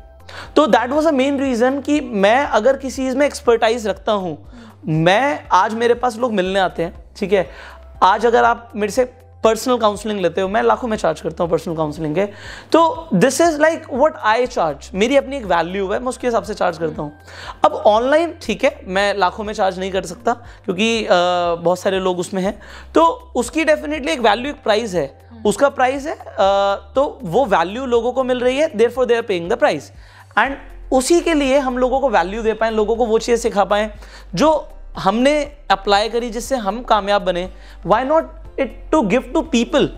तो that was a main reason कि मैं अगर किसी चीज में एक्सपर्टाइज रखता हूं, मैं आज मेरे पास लोग मिलने आते हैं, ठीक है। आज अगर आप मेरे से पर्सनल काउंसलिंग लेते हो, मैं लाखों में चार्ज करता हूँ पर्सनल काउंसलिंग के। तो this is like what I charge, मेरी अपनी एक वैल्यू है, मैं उसके हिसाब से चार्ज करता हूँ। अब ऑनलाइन ठीक है, मैं लाखों में चार्ज नहीं कर सकता क्योंकि बहुत सारे लोग उसमें हैं, तो उसकी डेफिनेटली एक वैल्यू, एक प्राइस है, उसका प्राइस है। तो वो वैल्यू लोगों को मिल रही है, therefore they are paying the price, and उसी के लिए हम लोगों को वैल्यू दे पाएं, लोगों को वो चीज़ सिखा पाएं जो हमने अप्लाई करी, जिससे हम कामयाब बने। Why not it to give to people.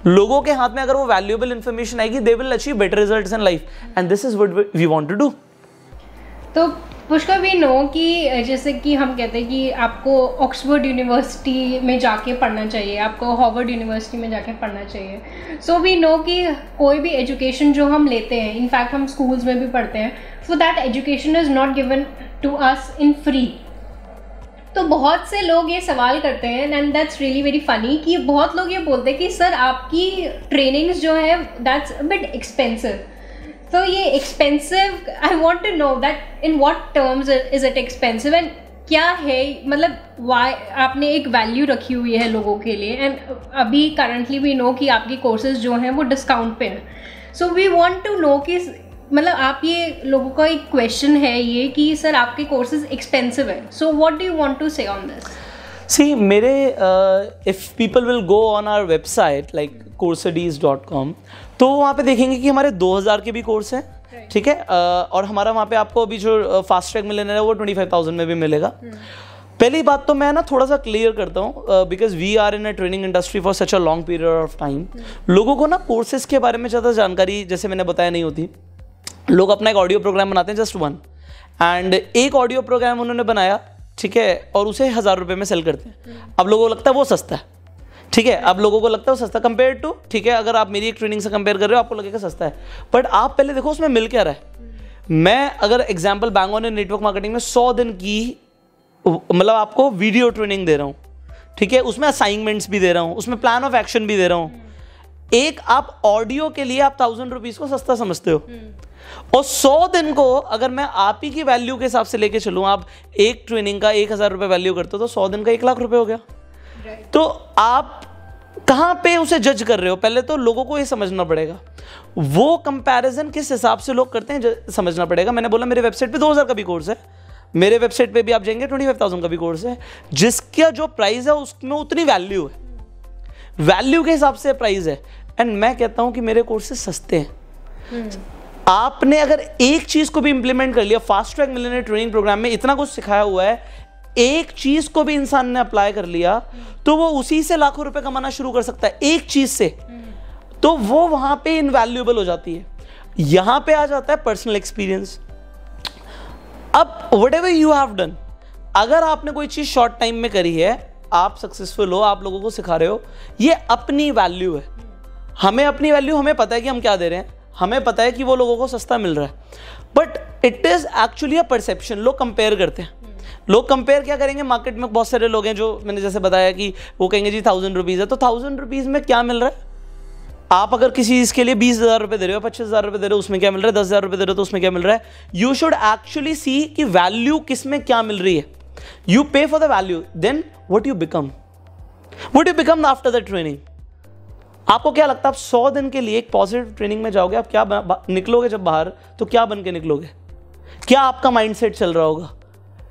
लोगों के हाथ में अगर वो वैल्यूएबल इंफॉर्मेशन आएगी, they will achieve better results in life, and this is what we want to do. तो पुष्कर, वी नो कि जैसे कि हम कहते हैं कि आपको ऑक्सफोर्ड यूनिवर्सिटी में जाके पढ़ना चाहिए, आपको हार्वर्ड यूनिवर्सिटी में जाके पढ़ना चाहिए। सो वी नो कि कोई भी एजुकेशन जो हम लेते हैं, इनफैक्ट हम स्कूल्स में भी पढ़ते हैं, so that education is not given to us in free. तो बहुत से लोग ये सवाल करते हैं, and that's really very funny, कि बहुत लोग ये बोलते हैं कि सर आपकी ट्रेनिंग्स जो है दैट्स अ बिट एक्सपेंसिव। तो ये expensive, I want to know that in what terms is it expensive, and क्या है, मतलब वाई आपने एक वैल्यू रखी हुई है लोगों के लिए, एंड अभी करंटली वी नो कि आपकी कोर्सेज जो हैं वो डिस्काउंट पे हैं। So we want to know कि मतलब आप, ये लोगों का एक क्वेश्चन है ये कि सर आपके कोर्सेज एक्सपेंसिव है, so what do you want to say on this? See मेरे if people will go on our website like coursedis.com, तो वहाँ पे देखेंगे कि हमारे 2000 के भी कोर्स हैं, ठीक है। और हमारा वहाँ पे आपको अभी जो फास्ट ट्रैक मिलियनेयर है वो 25,000 में भी मिलेगा। पहली बात तो मैं ना थोड़ा सा क्लियर करता हूँ, because we are in a training industry for such a long period of time. लोगों को ना कोर्सेज के बारे में ज़्यादा जानकारी, जैसे मैंने बताया, नहीं होती। लोग अपना एक ऑडियो प्रोग्राम बनाते हैं, जस्ट वन, एंड एक ऑडियो प्रोग्राम उन्होंने बनाया, ठीक है, और उसे 1000 रुपये में सेल करते हैं। अब लोगों को लगता है वो सस्ता है, ठीक है, अब लोगों को लगता है वो सस्ता कंपेयर टू, ठीक है, अगर आप मेरी एक ट्रेनिंग से कंपेयर कर रहे हो आपको लगेगा सस्ता है, बट आप पहले देखो उसमें मिल क्या रहा है। मैं अगर example bang on network marketing में 100 दिन की मतलब आपको वीडियो ट्रेनिंग दे रहा हूँ, ठीक है, उसमें असाइनमेंट्स भी दे रहा हूँ, उसमें प्लान ऑफ एक्शन भी दे रहा हूँ। एक आप ऑडियो के लिए आप 1000 रुपीज़ को सस्ता समझते हो, और 100 दिन को अगर मैं आप ही की वैल्यू के हिसाब से लेके चलूँ, आप एक ट्रेनिंग का 1000 रुपये वैल्यू करते हो, तो 100 दिन का 1 लाख रुपए हो गया। तो आप कहाँ पे उसे जज कर रहे हो? पहले तो लोगों को ये समझना पड़ेगा, वो कंपैरिजन किस हिसाब से लोग करते हैं समझना पड़ेगा। मैंने बोला मेरे वेबसाइट पे 2000 का भी कोर्स है, मेरे वेबसाइट पे भी आप जाएंगे 25,000 का भी कोर्स है, जिसका जो प्राइस है उसमें उतनी वैल्यू है, वैल्यू के हिसाब से प्राइस है। एंड मैं कहता हूँ कि मेरे कोर्सेज सस्ते हैं। आपने अगर एक चीज को भी इंप्लीमेंट कर लिया, fast track millionaire training program में इतना कुछ सिखाया हुआ है, एक चीज को भी इंसान ने अप्लाई कर लिया तो वो उसी से लाखों रुपए कमाना शुरू कर सकता है, एक चीज से। तो वो वहां पे इनवैल्यूएबल हो जाती है। यहां पे आ जाता है पर्सनल एक्सपीरियंस। अब व्हाटएवर यू हैव डन, अगर आपने कोई चीज शॉर्ट टाइम में करी है, आप सक्सेसफुल हो, आप लोगों को सिखा रहे हो, ये अपनी वैल्यू है। हमें अपनी वैल्यू, हमें पता है कि हम क्या दे रहे हैं, हमें पता है कि वो लोगों को सस्ता मिल रहा है, but it is actually a perception. लोग कंपेयर करते हैं। लोग कंपेयर क्या करेंगे, मार्केट में बहुत सारे लोग हैं जो मैंने जैसे बताया कि वो कहेंगे जी 1000 रुपीज़ है, तो 1000 रुपीज़ में क्या मिल रहा है। आप अगर किसी चीज़ के लिए 20,000 रुपये दे रहे हो, 25,000 रुपये दे रहे हो, उसमें क्या मिल रहा है, 10,000 रुपये दे रहे हो तो उसमें क्या मिल रहा है। यू शुड एक्चुअली सी कि वैल्यू किस में क्या मिल रही है। You pay for the value, then what you become after the training. आपको क्या लगता है, आप 100 दिन के लिए एक पॉजिटिव ट्रेनिंग में जाओगे, आप क्या निकलोगे जब बाहर, तो क्या बन के निकलोगे, क्या आपका माइंडसेट चल रहा होगा,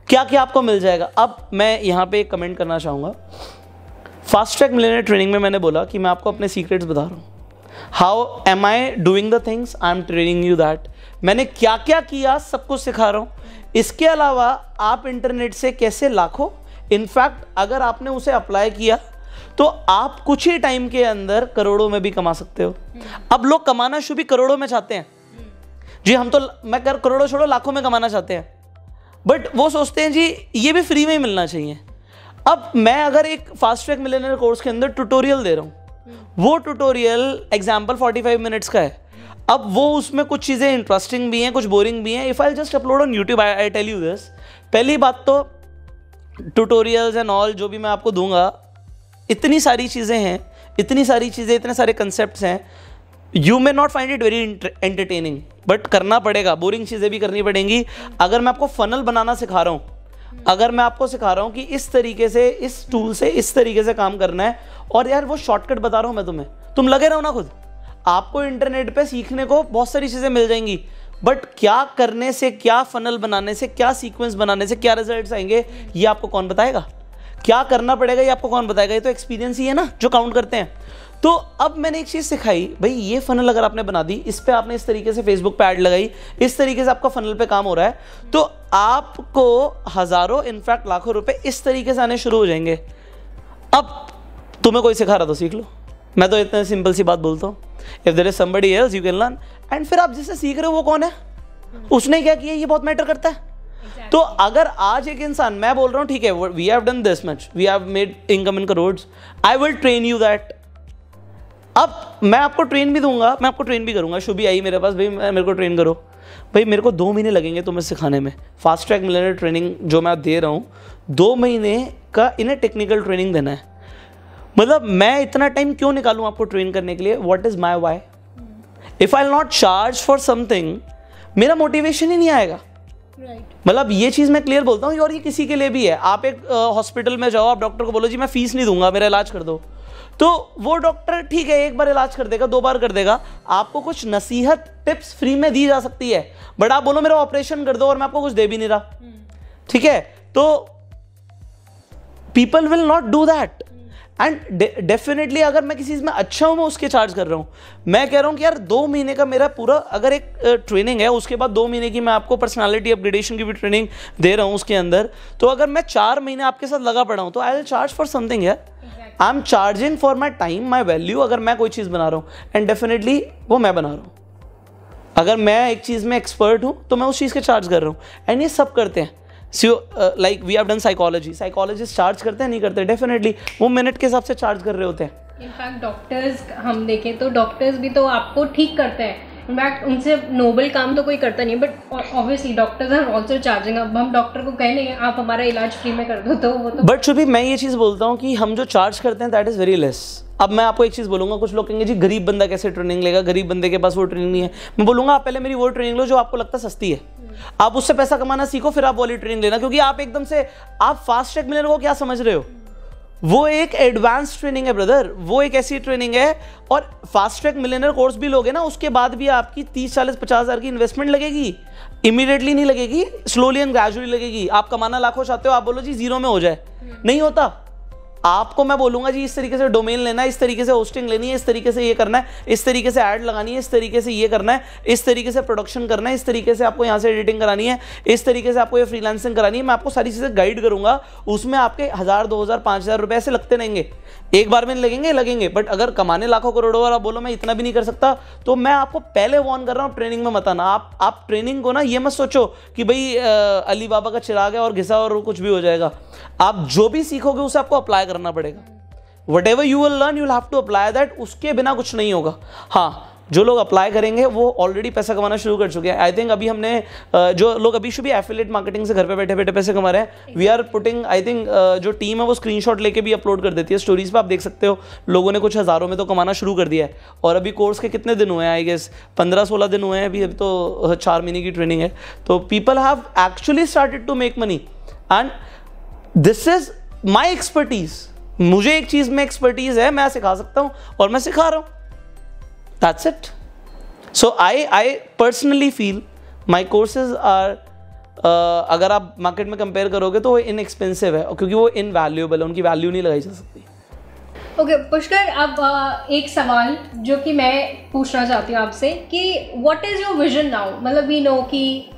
क्या क्या आपको मिल जाएगा। अब मैं यहाँ पे एक कमेंट करना चाहूँगा। फास्ट ट्रैक मिलियनेयर ट्रेनिंग में मैंने बोला कि मैं आपको अपने सीक्रेट्स बता रहा हूँ। How am I doing the things, I am training you that. मैंने क्या क्या किया सब कुछ सिखा रहा हूँ। इसके अलावा आप इंटरनेट से कैसे लाखों, इनफैक्ट अगर आपने उसे अप्लाई किया तो आप कुछ ही टाइम के अंदर करोड़ों में भी कमा सकते हो। अब लोग कमाना शुरू भी करोड़ों में चाहते हैं जी, हम तो मैं कर करोड़ों छोड़ो लाखों में कमाना चाहते हैं, बट वो सोचते हैं जी ये भी फ्री में ही मिलना चाहिए। अब मैं अगर एक फास्ट ट्रैक मिलियनेयर कोर्स के अंदर ट्यूटोरियल दे रहा हूँ, वो ट्यूटोरियल एग्जाम्पल 45 मिनट्स का है। अब वो उसमें कुछ चीज़ें इंटरेस्टिंग भी हैं, कुछ बोरिंग भी हैं। If I just upload on YouTube, I tell you this, पहली बात तो ट्यूटोरियल्स एंड ऑल जो भी मैं आपको दूंगा, इतनी सारी चीज़ें हैं, इतनी सारी चीज़ें, इतने सारे कंसेप्ट्स हैं, you may not find it very entertaining, but करना पड़ेगा। बोरिंग चीज़ें भी करनी पड़ेंगी। अगर मैं आपको फनल बनाना सिखा रहा हूँ, अगर मैं आपको सिखा रहा हूँ कि इस तरीके से, इस टूल से इस तरीके से काम करना है, और यार वो शॉर्टकट बता रहा हूँ मैं तुम्हें, तुम लगे रहो ना खुद। आपको इंटरनेट पे सीखने को बहुत सारी चीज़ें मिल जाएंगी, बट क्या करने से, क्या फनल बनाने से, क्या सीक्वेंस बनाने से क्या रिजल्ट्स आएंगे, ये आपको कौन बताएगा। क्या करना पड़ेगा ये आपको कौन बताएगा। ये तो एक्सपीरियंस ही है ना जो काउंट करते हैं। तो अब मैंने एक चीज़ सिखाई, भाई ये फनल अगर आपने बना दी, इस पे आपने इस तरीके से फेसबुक पे ऐड लगाई, इस तरीके से आपका फनल पे काम हो रहा है, तो आपको हज़ारों इनफैक्ट लाखों रुपए इस तरीके से आने शुरू हो जाएंगे। अब तुम्हें कोई सिखा रहा तो सीख लो। मैं तो इतने सिंपल सी बात बोलता हूँ, if there is somebody else you can learn. And फिर आप जिससे सीख रहे हो वो कौन है, उसने क्या किया, ये बहुत मैटर करता है। तो अगर आज एक इंसान, मैं बोल रहा हूँ ठीक है, we have done this much, we have made income in crores, I will train you that. अब मैं आपको ट्रेन भी दूंगा, मैं आपको ट्रेन भी करूंगा। शुभी आई मेरे पास, भाई मेरे को ट्रेन करो। भाई मेरे को 2 महीने लगेंगे तुम्हें सिखाने में। फास्ट ट्रैक मिलियनेयर ट्रेनिंग जो मैं दे रहा हूँ, 2 महीने का इन्हें टेक्निकल ट्रेनिंग देना है। मतलब मैं इतना टाइम क्यों निकालूं आपको ट्रेन करने के लिए, what is my why. If I will not charge for something, मेरा मोटिवेशन ही नहीं आएगा। मतलब ये चीज़ मैं क्लियर बोलता हूँ, और ये किसी के लिए भी है। आप एक हॉस्पिटल में जाओ, आप डॉक्टर को बोलो जी मैं फीस नहीं दूंगा, मेरा इलाज कर दो, तो वो डॉक्टर ठीक है 1 बार इलाज कर देगा, 2 बार कर देगा, आपको कुछ नसीहत टिप्स फ्री में दी जा सकती है। बट आप बोलो मेरा ऑपरेशन कर दो और मैं आपको कुछ दे भी नहीं रहा, ठीक है, तो people will not do that. And definitely अगर मैं किसी चीज़ में अच्छा हूँ, मैं उसके चार्ज कर रहा हूँ। मैं कह रहा हूँ कि यार 2 महीने का मेरा पूरा अगर एक ट्रेनिंग है, उसके बाद 2 महीने की मैं आपको पर्सनालिटी अपग्रेडेशन की भी ट्रेनिंग दे रहा हूँ उसके अंदर, तो अगर मैं 4 महीने आपके साथ लगा पड़ा हूँ, तो I will charge for something यार। I am charging for my time, my value. अगर मैं कोई चीज़ बना रहा हूँ, एंड डेफिनेटली वो मैं बना रहा हूँ, अगर मैं एक चीज़ में एक्सपर्ट हूँ तो मैं उस चीज़ के चार्ज कर रहा हूँ। एंड ये सब करते हैं। Like we have done psychology, psychologist charge करते हैं, नहीं करते, डेफिनेटली वो मिनट के हिसाब से चार्ज कर रहे होते हैं। इनफैक्ट डॉक्टर्स हम देखें तो डॉक्टर्स भी तो आपको ठीक करते हैं। इनफैक्ट उनसे नोबल काम तो कोई करता नहीं, but obviously doctors are also charging. अब हम डॉक्टर को कह नहीं आप हमारा इलाज फ्री में कर दो, तो वो तो बट शुभी मैं ये चीज़ बोलता हूँ कि हम जो चार्ज करते हैं दैट इज़ वेरी लेस। अब मैं आपको एक चीज़ बोलूँगा, कुछ लोग कहेंगे जी गरीब बंदा कैसे ट्रेनिंग लेगा, गरीब बंदे के पास वो ट्रेनिंग नहीं है। मैं बोलूँगा आप पहले मेरी वो ट्रेनिंग लो जो आपको लगता है सस्ती है, आप उससे पैसा कमाना सीखो, फिर आप वाली ट्रेनिंग लेना। क्योंकि आप एकदम से आप फास्ट ट्रैक मिलियनेयर को क्या समझ रहे हो, वो एक एडवांस ट्रेनिंग है ब्रदर, वो एक ऐसी ट्रेनिंग है। और फास्ट ट्रैक मिलियनेयर कोर्स भी लोगे ना, उसके बाद भी आपकी 30, 40, 50 हज़ार की इन्वेस्टमेंट लगेगी, इमीडिएटली नहीं लगेगी, स्लोली एंड ग्रेजुअली लगेगी। आप कमाना लाखों चाहते हो, आप बोलो जी 0 में हो जाए, नहीं होता। आपको मैं बोलूँगा जी इस तरीके से डोमेन लेना है, इस तरीके से होस्टिंग लेनी है, इस तरीके से ये करना है, इस तरीके से ऐड लगानी है, इस तरीके से ये करना है, इस तरीके से प्रोडक्शन करना है, इस तरीके से आपको यहाँ से एडिटिंग करानी है, इस तरीके से आपको ये फ्रीलांसिंग करानी है, मैं आपको सारी चीज़ें गाइड करूँगा। उसमें आपके 1000, 2000, 5000 रुपये ऐसे लगते रहेंगे, एक बार में लगेंगे। बट अगर कमाने लाखों करोड़ों और आप बोलो मैं इतना भी नहीं कर सकता, तो मैं आपको पहले वार्न कर रहा हूँ, ट्रेनिंग में मत आना। आप ट्रेनिंग को ना ये मत सोचो कि भाई अली बाबा का चिराग है और घिसा और कुछ भी हो जाएगा। आप जो भी सीखोगे उसे आपको अप्लाई करना पड़ेगा। Whatever you will learn, you will have to apply that। उसके बिना कुछ नहीं होगा। हाँ, जो लोग अप्लाई करेंगे वो ऑलरेडी पैसा कमाना शुरू कर चुके हैं। आई थिंक अभी हमने जो लोग अभी भी एफिलिएट मार्केटिंग से घर पे बैठे बैठे पैसे कमा रहे हैं, we are putting, I think जो टीम है वो स्क्रीनशॉट लेके भी अपलोड कर देती है स्टोरीज पे, आप देख सकते हो लोगों ने कुछ हज़ारों में तो कमाना शुरू कर दिया है। और अभी कोर्स के कितने दिन हुए हैं, आई गेस 15-16 दिन हुए हैं, अभी तो 4 महीने की ट्रेनिंग है। तो people have actually started to make money and this is my expertise. मुझे एक चीज़ में एक्सपर्टीज है, मैं सिखा सकता हूँ और मैं सिखा रहा हूँ। That's it. So I personally feel my courses are अगर आप मार्केट में कंपेयर करोगे तो वो इनएक्सपेंसिव है, क्योंकि वो इनवैल्यूएबल है, उनकी वैल्यू नहीं लगाई जा सकती। ओके पुष्कर, अब एक सवाल जो कि मैं पूछना चाहती हूँ आपसे कि what is your vision now? मतलब वी नो कि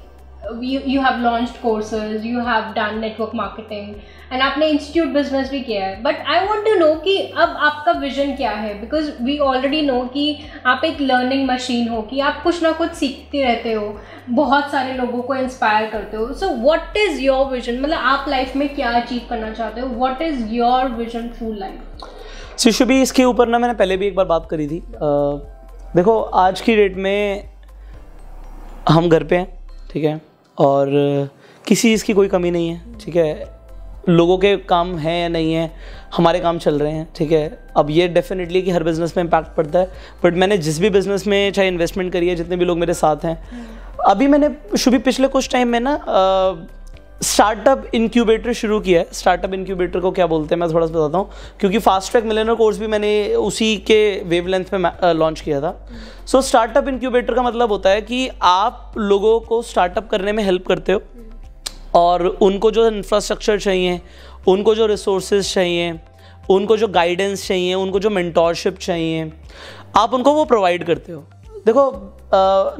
you have launched courses, you have done network marketing and आपने इंस्टीट्यूट बिजनेस भी किया है, but I want to know कि अब आपका विजन क्या है? बिकॉज वी ऑलरेडी नो कि आप एक लर्निंग मशीन हो, कि आप कुछ ना कुछ सीखते रहते हो, बहुत सारे लोगों को इंस्पायर करते हो। So what is your vision? मतलब आप लाइफ में क्या अचीव करना चाहते हो? What is your vision through life? Shubhi, इसके ऊपर ना मैंने पहले भी एक बार बात करी थी। देखो आज की डेट में हम घर पे हैं, ठीक है, और किसी चीज़ की कोई कमी नहीं है, ठीक है। लोगों के काम हैं या नहीं है, हमारे काम चल रहे हैं, ठीक है। अब ये डेफिनेटली कि हर बिज़नेस में इम्पैक्ट पड़ता है, बट मैंने जिस भी बिज़नेस में चाहे इन्वेस्टमेंट करी है, जितने भी लोग मेरे साथ हैं, अभी मैंने शुभी पिछले कुछ टाइम में ना स्टार्टअप इंक्यूबेटर शुरू किया है। स्टार्टअप इंक्यूबेटर को क्या बोलते हैं मैं थोड़ा सा बताता हूँ, क्योंकि फास्ट ट्रैक मिलियनर कोर्स भी मैंने उसी के वेवलेंथ में लॉन्च किया था। सो स्टार्टअप इंक्यूबेटर का मतलब होता है कि आप लोगों को स्टार्टअप करने में हेल्प करते हो और उनको जो इंफ्रास्ट्रक्चर चाहिए, उनको जो रिसोर्सेज चाहिए, उनको जो गाइडेंस चाहिए, उनको जो मेंटोरशिप चाहिए, आप उनको वो प्रोवाइड करते हो। देखो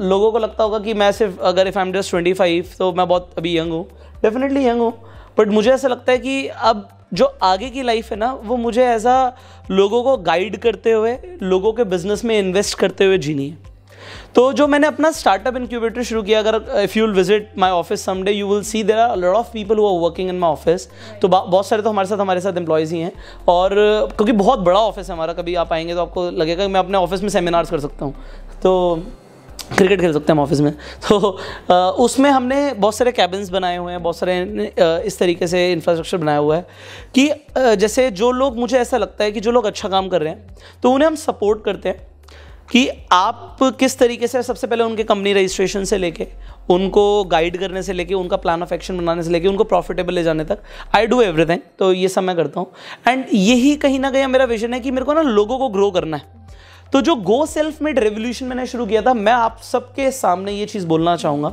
लोगों को लगता होगा कि मैं सिर्फ अगर इफ़ आई एम जस्ट 25 तो मैं बहुत अभी यंग हूँ, डेफिनेटली यंग हूँ, बट मुझे ऐसा लगता है कि अब जो आगे की लाइफ है ना वो मुझे ऐसा लोगों को गाइड करते हुए, लोगों के बिजनेस में इन्वेस्ट करते हुए जीनी है। तो जो मैंने अपना स्टार्टअप इंक्यूबेटर शुरू किया, अगर if you will visit my office someday you will see there are a lot of people who are working in my office. तो बहुत सारे तो हमारे साथ एम्प्लॉयज़ ही हैं, और क्योंकि बहुत बड़ा ऑफिस है हमारा, कभी आप आएंगे तो आपको लगेगा कि मैं अपने ऑफिस में सेमिनार्स कर सकता हूँ, तो क्रिकेट खेल सकते हैं हम ऑफिस में। तो उसमें हमने बहुत सारे कैबिन्स बनाए हुए हैं, बहुत सारे इस तरीके से इंफ्रास्ट्रक्चर बनाया हुआ है कि जैसे जो लोग, मुझे ऐसा लगता है कि जो लोग अच्छा काम कर रहे हैं तो उन्हें हम सपोर्ट करते हैं कि आप किस तरीके से, सबसे पहले उनके कंपनी रजिस्ट्रेशन से लेके, उनको गाइड करने से लेके, उनका प्लान ऑफ एक्शन बनाने से लेके, उनको प्रॉफिटेबल ले जाने तक, आई डू एवरीथिंग। तो ये सब मैं करता हूँ एंड यही कहीं ना कहीं मेरा विजन है कि मेरे को ना लोगों को ग्रो करना है। तो जो गो सेल्फ मेड रेवोल्यूशन मैंने शुरू किया था, मैं आप सबके सामने ये चीज़ बोलना चाहूँगा।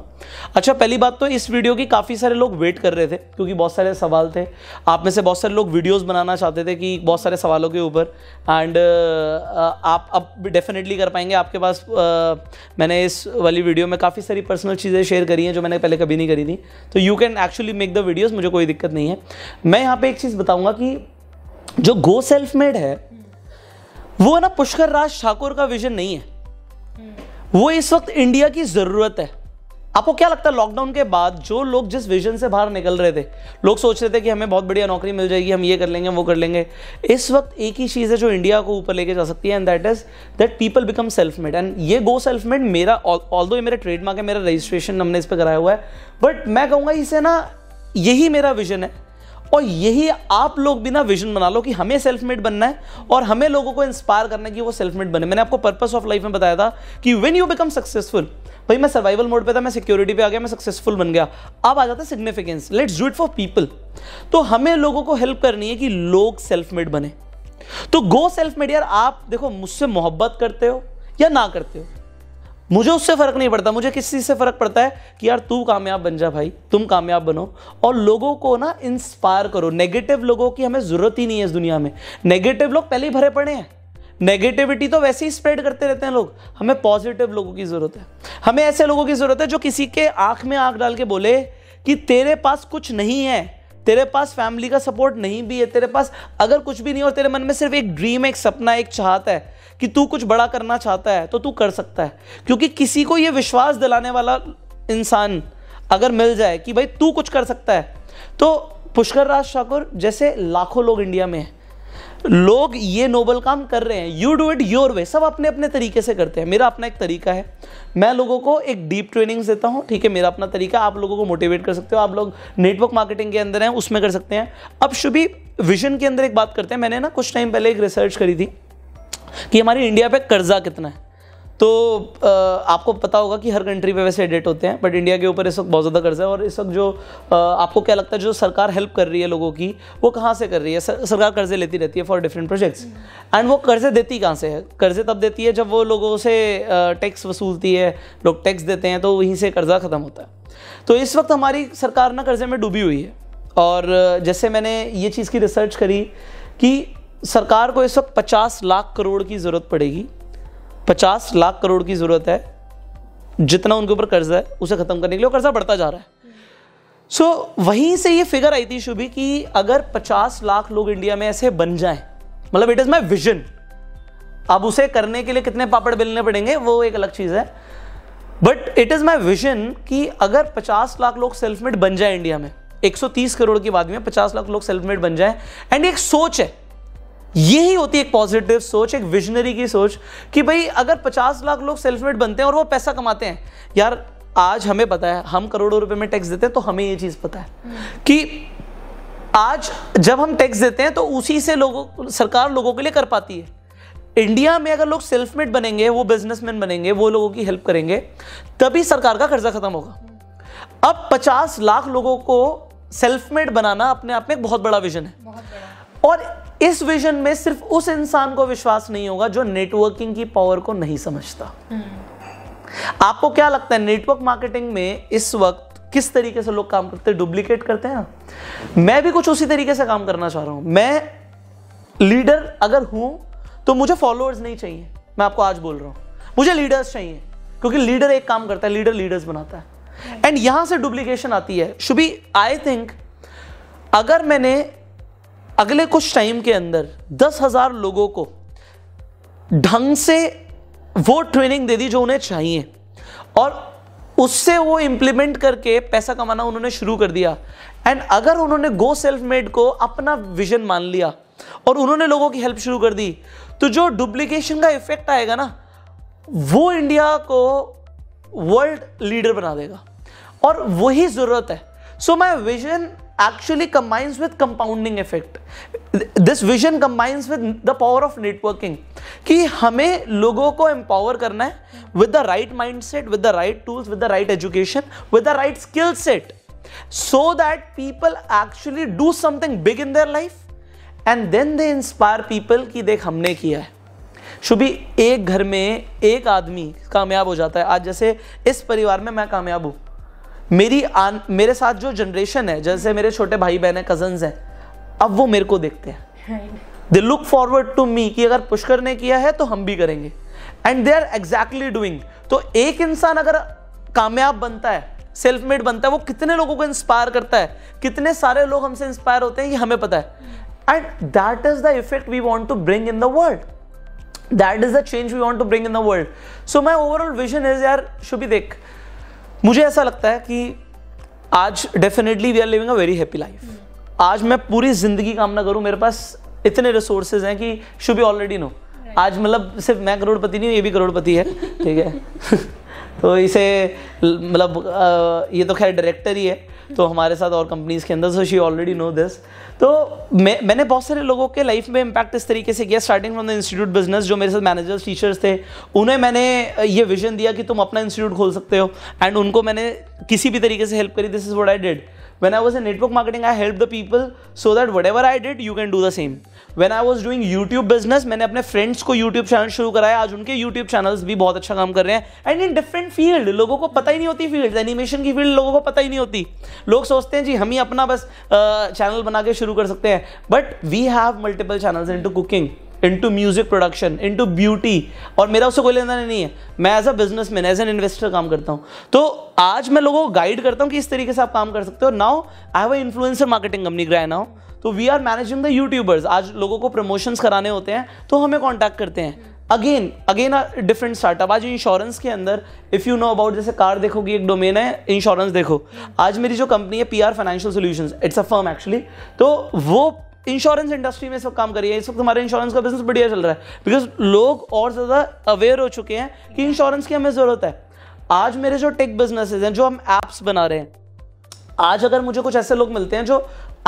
अच्छा, पहली बात तो इस वीडियो की काफ़ी सारे लोग वेट कर रहे थे, क्योंकि बहुत सारे सवाल थे, आप में से बहुत सारे लोग वीडियोस बनाना चाहते थे कि बहुत सारे सवालों के ऊपर, एंड आप अब डेफिनेटली कर पाएंगे। आपके पास मैंने इस वाली वीडियो में काफ़ी सारी पर्सनल चीज़ें शेयर करी हैं जो मैंने पहले कभी नहीं करी थी, तो you can actually make the videos, मुझे कोई दिक्कत नहीं है। मैं यहाँ पर एक चीज़ बताऊँगा कि जो गो सेल्फ मेड है वो ना पुष्कर राज ठाकुर का विजन नहीं है, वो इस वक्त इंडिया की जरूरत है। आपको क्या लगता है, लॉकडाउन के बाद जो लोग जिस विजन से बाहर निकल रहे थे, लोग सोच रहे थे कि हमें बहुत बढ़िया नौकरी मिल जाएगी, हम ये कर लेंगे, वो कर लेंगे। इस वक्त एक ही चीज़ है जो इंडिया को ऊपर लेके जा सकती है, and that is that people become self made. And ये गो सेल्फ मेड मेरा, ऑल्दो ये मेरा ट्रेडमार्क है, मेरा रजिस्ट्रेशन हमने इस पर कराया हुआ है, बट मैं कहूँगा इसे ना, यही मेरा विजन है और यही आप लोग भी ना विजन बना लो कि हमें सेल्फ मेड बनना है और हमें लोगों को इंस्पायर करना है कि वो सेल्फ मेड बने। मैंने आपको पर्पस ऑफ लाइफ में बताया था कि व्हेन यू बिकम सक्सेसफुल, भाई मैं सर्वाइवल मोड पे था, मैं सिक्योरिटी पे आ गया, मैं सक्सेसफुल बन गया, अब आ जाता है significance, let's do it for people. तो हमें लोगों को हेल्प करनी है कि लोग सेल्फ मेड बने। तो गो सेल्फ मेड यार, आप देखो मुझसे मोहब्बत करते हो या ना करते हो, मुझे उससे फ़र्क नहीं पड़ता, मुझे किस चीज़ से फ़र्क पड़ता है कि यार तू कामयाब बन जा भाई, तुम कामयाब बनो और लोगों को ना इंस्पायर करो। नेगेटिव लोगों की हमें ज़रूरत ही नहीं है इस दुनिया में। नेगेटिव लोग पहले ही भरे पड़े हैं, नेगेटिविटी तो वैसे ही स्प्रेड करते रहते हैं लोग। हमें पॉजिटिव लोगों की ज़रूरत है, हमें ऐसे लोगों की ज़रूरत है जो किसी के आँख में आँख डाल के बोले कि तेरे पास कुछ नहीं है, तेरे पास फैमिली का सपोर्ट नहीं भी है, तेरे पास अगर कुछ भी नहीं और तेरे मन में सिर्फ एक ड्रीम, एक सपना, एक चाहत है कि तू कुछ बड़ा करना चाहता है तो तू कर सकता है। क्योंकि किसी को ये विश्वास दिलाने वाला इंसान अगर मिल जाए कि भाई तू कुछ कर सकता है, तो पुष्कर राज ठाकुर जैसे लाखों लोग इंडिया में हैं, लोग ये नोबल काम कर रहे हैं। You do it your way, सब अपने अपने तरीके से करते हैं। मेरा अपना एक तरीका है, मैं लोगों को एक डीप ट्रेनिंग्स देता हूँ, ठीक है, मेरा अपना तरीका। आप लोगों को मोटिवेट कर सकते हो, आप लोग नेटवर्क मार्केटिंग के अंदर हैं उसमें कर सकते हैं। अब शुभी विजन के अंदर एक बात करते हैं। मैंने ना कुछ टाइम पहले एक रिसर्च करी थी कि हमारी इंडिया पे कर्जा कितना है। तो आपको पता होगा कि हर कंट्री पे वैसे डेट होते हैं, बट इंडिया के ऊपर इस वक्त बहुत ज़्यादा कर्जा है। और इस वक्त जो आपको क्या लगता है जो सरकार हेल्प कर रही है लोगों की, वो कहाँ से कर रही है? सरकार कर्जे लेती रहती है फॉर डिफरेंट प्रोजेक्ट्स। एंड वो कर्जे देती कहाँ से है? कर्जे तब देती है जब वो लोगों से टैक्स वसूलती है, लोग टैक्स देते हैं, तो वहीं से कर्जा ख़त्म होता है। तो इस वक्त हमारी सरकार ना कर्जे में डूबी हुई है। और जैसे मैंने ये चीज़ की रिसर्च करी कि सरकार को इस वक्त 50 लाख करोड़ की ज़रूरत पड़ेगी, 50 लाख करोड़ की ज़रूरत है, जितना उनके ऊपर कर्जा है उसे ख़त्म करने के लिए। कर्जा बढ़ता जा रहा है। सो वहीं से ये फिगर आई थी शुभी कि अगर 50 लाख लोग इंडिया में ऐसे बन जाएं, मतलब इट इज़ माई विजन। अब उसे करने के लिए कितने पापड़ बेलने पड़ेंगे वो एक अलग चीज़ है, but it is my vision कि अगर 50 लाख लोग सेल्फ मेड बन जाए इंडिया में, 130 करोड़ की आबादी में 50 लाख लोग सेल्फ मेड बन जाए। एंड एक सोच है, यही होती है एक पॉजिटिव सोच, एक विजनरी की सोच कि भाई अगर 50 लाख लोग सेल्फ मेड बनते हैं और वो पैसा कमाते हैं। यार आज हमें पता है, हम करोड़ों रुपए में टैक्स देते हैं, तो हमें ये चीज़ पता है कि आज जब हम टैक्स देते हैं तो उसी से सरकार लोगों के लिए कर पाती है। इंडिया में अगर लोग सेल्फ मेड बनेंगे, वो बिजनेसमैन बनेंगे, वो लोगों की हेल्प करेंगे, तभी सरकार का कर्जा खत्म होगा। अब 50 लाख लोगों को सेल्फ मेड बनाना अपने आप में एक बहुत बड़ा विजन है। और इस विजन में सिर्फ उस इंसान को विश्वास नहीं होगा जो नेटवर्किंग की पावर को नहीं समझता। आपको क्या लगता है नेटवर्क मार्केटिंग में इस वक्त किस तरीके से लोग काम करते हैं? डुप्लीकेट करते हैं ना। मैं भी कुछ उसी तरीके से काम करना चाह रहा हूं। मैं लीडर अगर हूं तो मुझे फॉलोअर्स नहीं चाहिए, मैं आपको आज बोल रहा हूं, मुझे लीडर्स चाहिए। क्योंकि लीडर एक काम करता है, लीडर लीडर्स बनाता है। एंड यहां से डुप्लीकेशन आती है। शुभी आई थिंक अगर मैंने अगले कुछ टाइम के अंदर 10,000 लोगों को ढंग से वो ट्रेनिंग दे दी जो उन्हें चाहिए और उससे वो इंप्लीमेंट करके पैसा कमाना उन्होंने शुरू कर दिया, एंड अगर उन्होंने गो सेल्फ मेड को अपना विजन मान लिया और उन्होंने लोगों की हेल्प शुरू कर दी, तो जो डुप्लीकेशन का इफेक्ट आएगा ना, वो इंडिया को वर्ल्ड लीडर बना देगा। और वही जरूरत है। So my vision actually combines with compounding effect. This vision combines with the power of networking कि हमें लोगों को empower करना है with the right mindset, with the right tools, with the right education, with the right skill set, so that people actually do something big in their life and then they inspire people कि देख हमने किया है। शुभी एक घर में एक आदमी कामयाब हो जाता है। आज जैसे इस परिवार में मैं कामयाब हूँ, मेरे साथ जो जनरेशन है, जैसे मेरे छोटे भाई बहन हैं, कजन्स हैं, अब वो मेरे को देखते हैं। They look forward to me कि अगर पुष्कर ने किया है तो हम भी करेंगे, and they are exactly doing. तो एक इंसान अगर कामयाब बनता है, सेल्फ मेड बनता है, वो कितने लोगों को इंस्पायर करता है, कितने सारे लोग हमसे इंस्पायर होते हैं, ये हमें पता है। And that is the effect we want to bring in the world, that is the change we want to bring in the world. So my overall vision is, यार शुभी देख, मुझे ऐसा लगता है कि आज definitely we are living a very happy life. आज मैं पूरी जिंदगी काम ना करूं, मेरे पास इतने रिसोर्सेज हैं कि शुड बी ऑलरेडी नो। आज मतलब सिर्फ मैं करोड़पति नहीं हूँ, ये भी करोड़पति है, ठीक है। तो इसे मतलब ये तो खैर डायरेक्टर ही है तो हमारे साथ और कंपनीज के अंदर, so she already know this. तो मैंने बहुत सारे लोगों के लाइफ में इम्पैक्ट इस तरीके से किया, starting from the institute business. जो मेरे साथ मैनेजर्स टीचर्स थे, उन्हें मैंने ये विजन दिया कि तुम अपना इंस्टीट्यूट खोल सकते हो, एंड उनको मैंने किसी भी तरीके से हेल्प करी। This is what I did. When I was in network marketing, I helped the people so that whatever I did, you can do the same. When I was doing YouTube business, मैंने अपने फ्रेंड्स को YouTube चैनल शुरू कराया, आज उनके YouTube चैनल्स भी बहुत अच्छा काम कर रहे हैं. एंड इन डिफरेंट फील्ड, लोगों को पता ही नहीं होती फील्ड, एनिमेशन की फील्ड लोगों को पता ही नहीं होती. लोग सोचते हैं जी हम ही अपना बस चैनल बना के शुरू कर सकते हैं, but we have multiple channels into cooking, into music production, into beauty, और मेरा उससे कोई लेना नहीं है. मैं as a businessman, as an investor काम करता हूँ. तो आज मैं लोगों को गाइड करता हूँ कि इस तरीके से आप काम कर सकते हो. Now I have a influencer marketing company ग्राय नाउ. तो we are managing the YouTubers. आज लोगों को प्रमोशंस कराने होते हैं तो हमें कॉन्टैक्ट करते हैं. Again different startup. आज इंश्योरेंस के अंदर इफ़ यू नो अबाउट, जैसे कार देखोगी एक डोमेन है, इंश्योरेंस देखो. आज मेरी जो कंपनी है PR financial solutions, it's a firm actually, तो वो इंश्योरेंस इंडस्ट्री में सब काम कर रही है. इस वक्त हमारे इंश्योरेंस का बिजनेस बढ़िया चल रहा है बिकॉज लोग और ज़्यादा अवेयर हो चुके हैं कि इंश्योरेंस की हमें ज़रूरत है. आज मेरे जो टेक बिजनेसेस हैं, जो हम ऐप्स बना रहे हैं, आज अगर मुझे कुछ ऐसे लोग मिलते हैं जो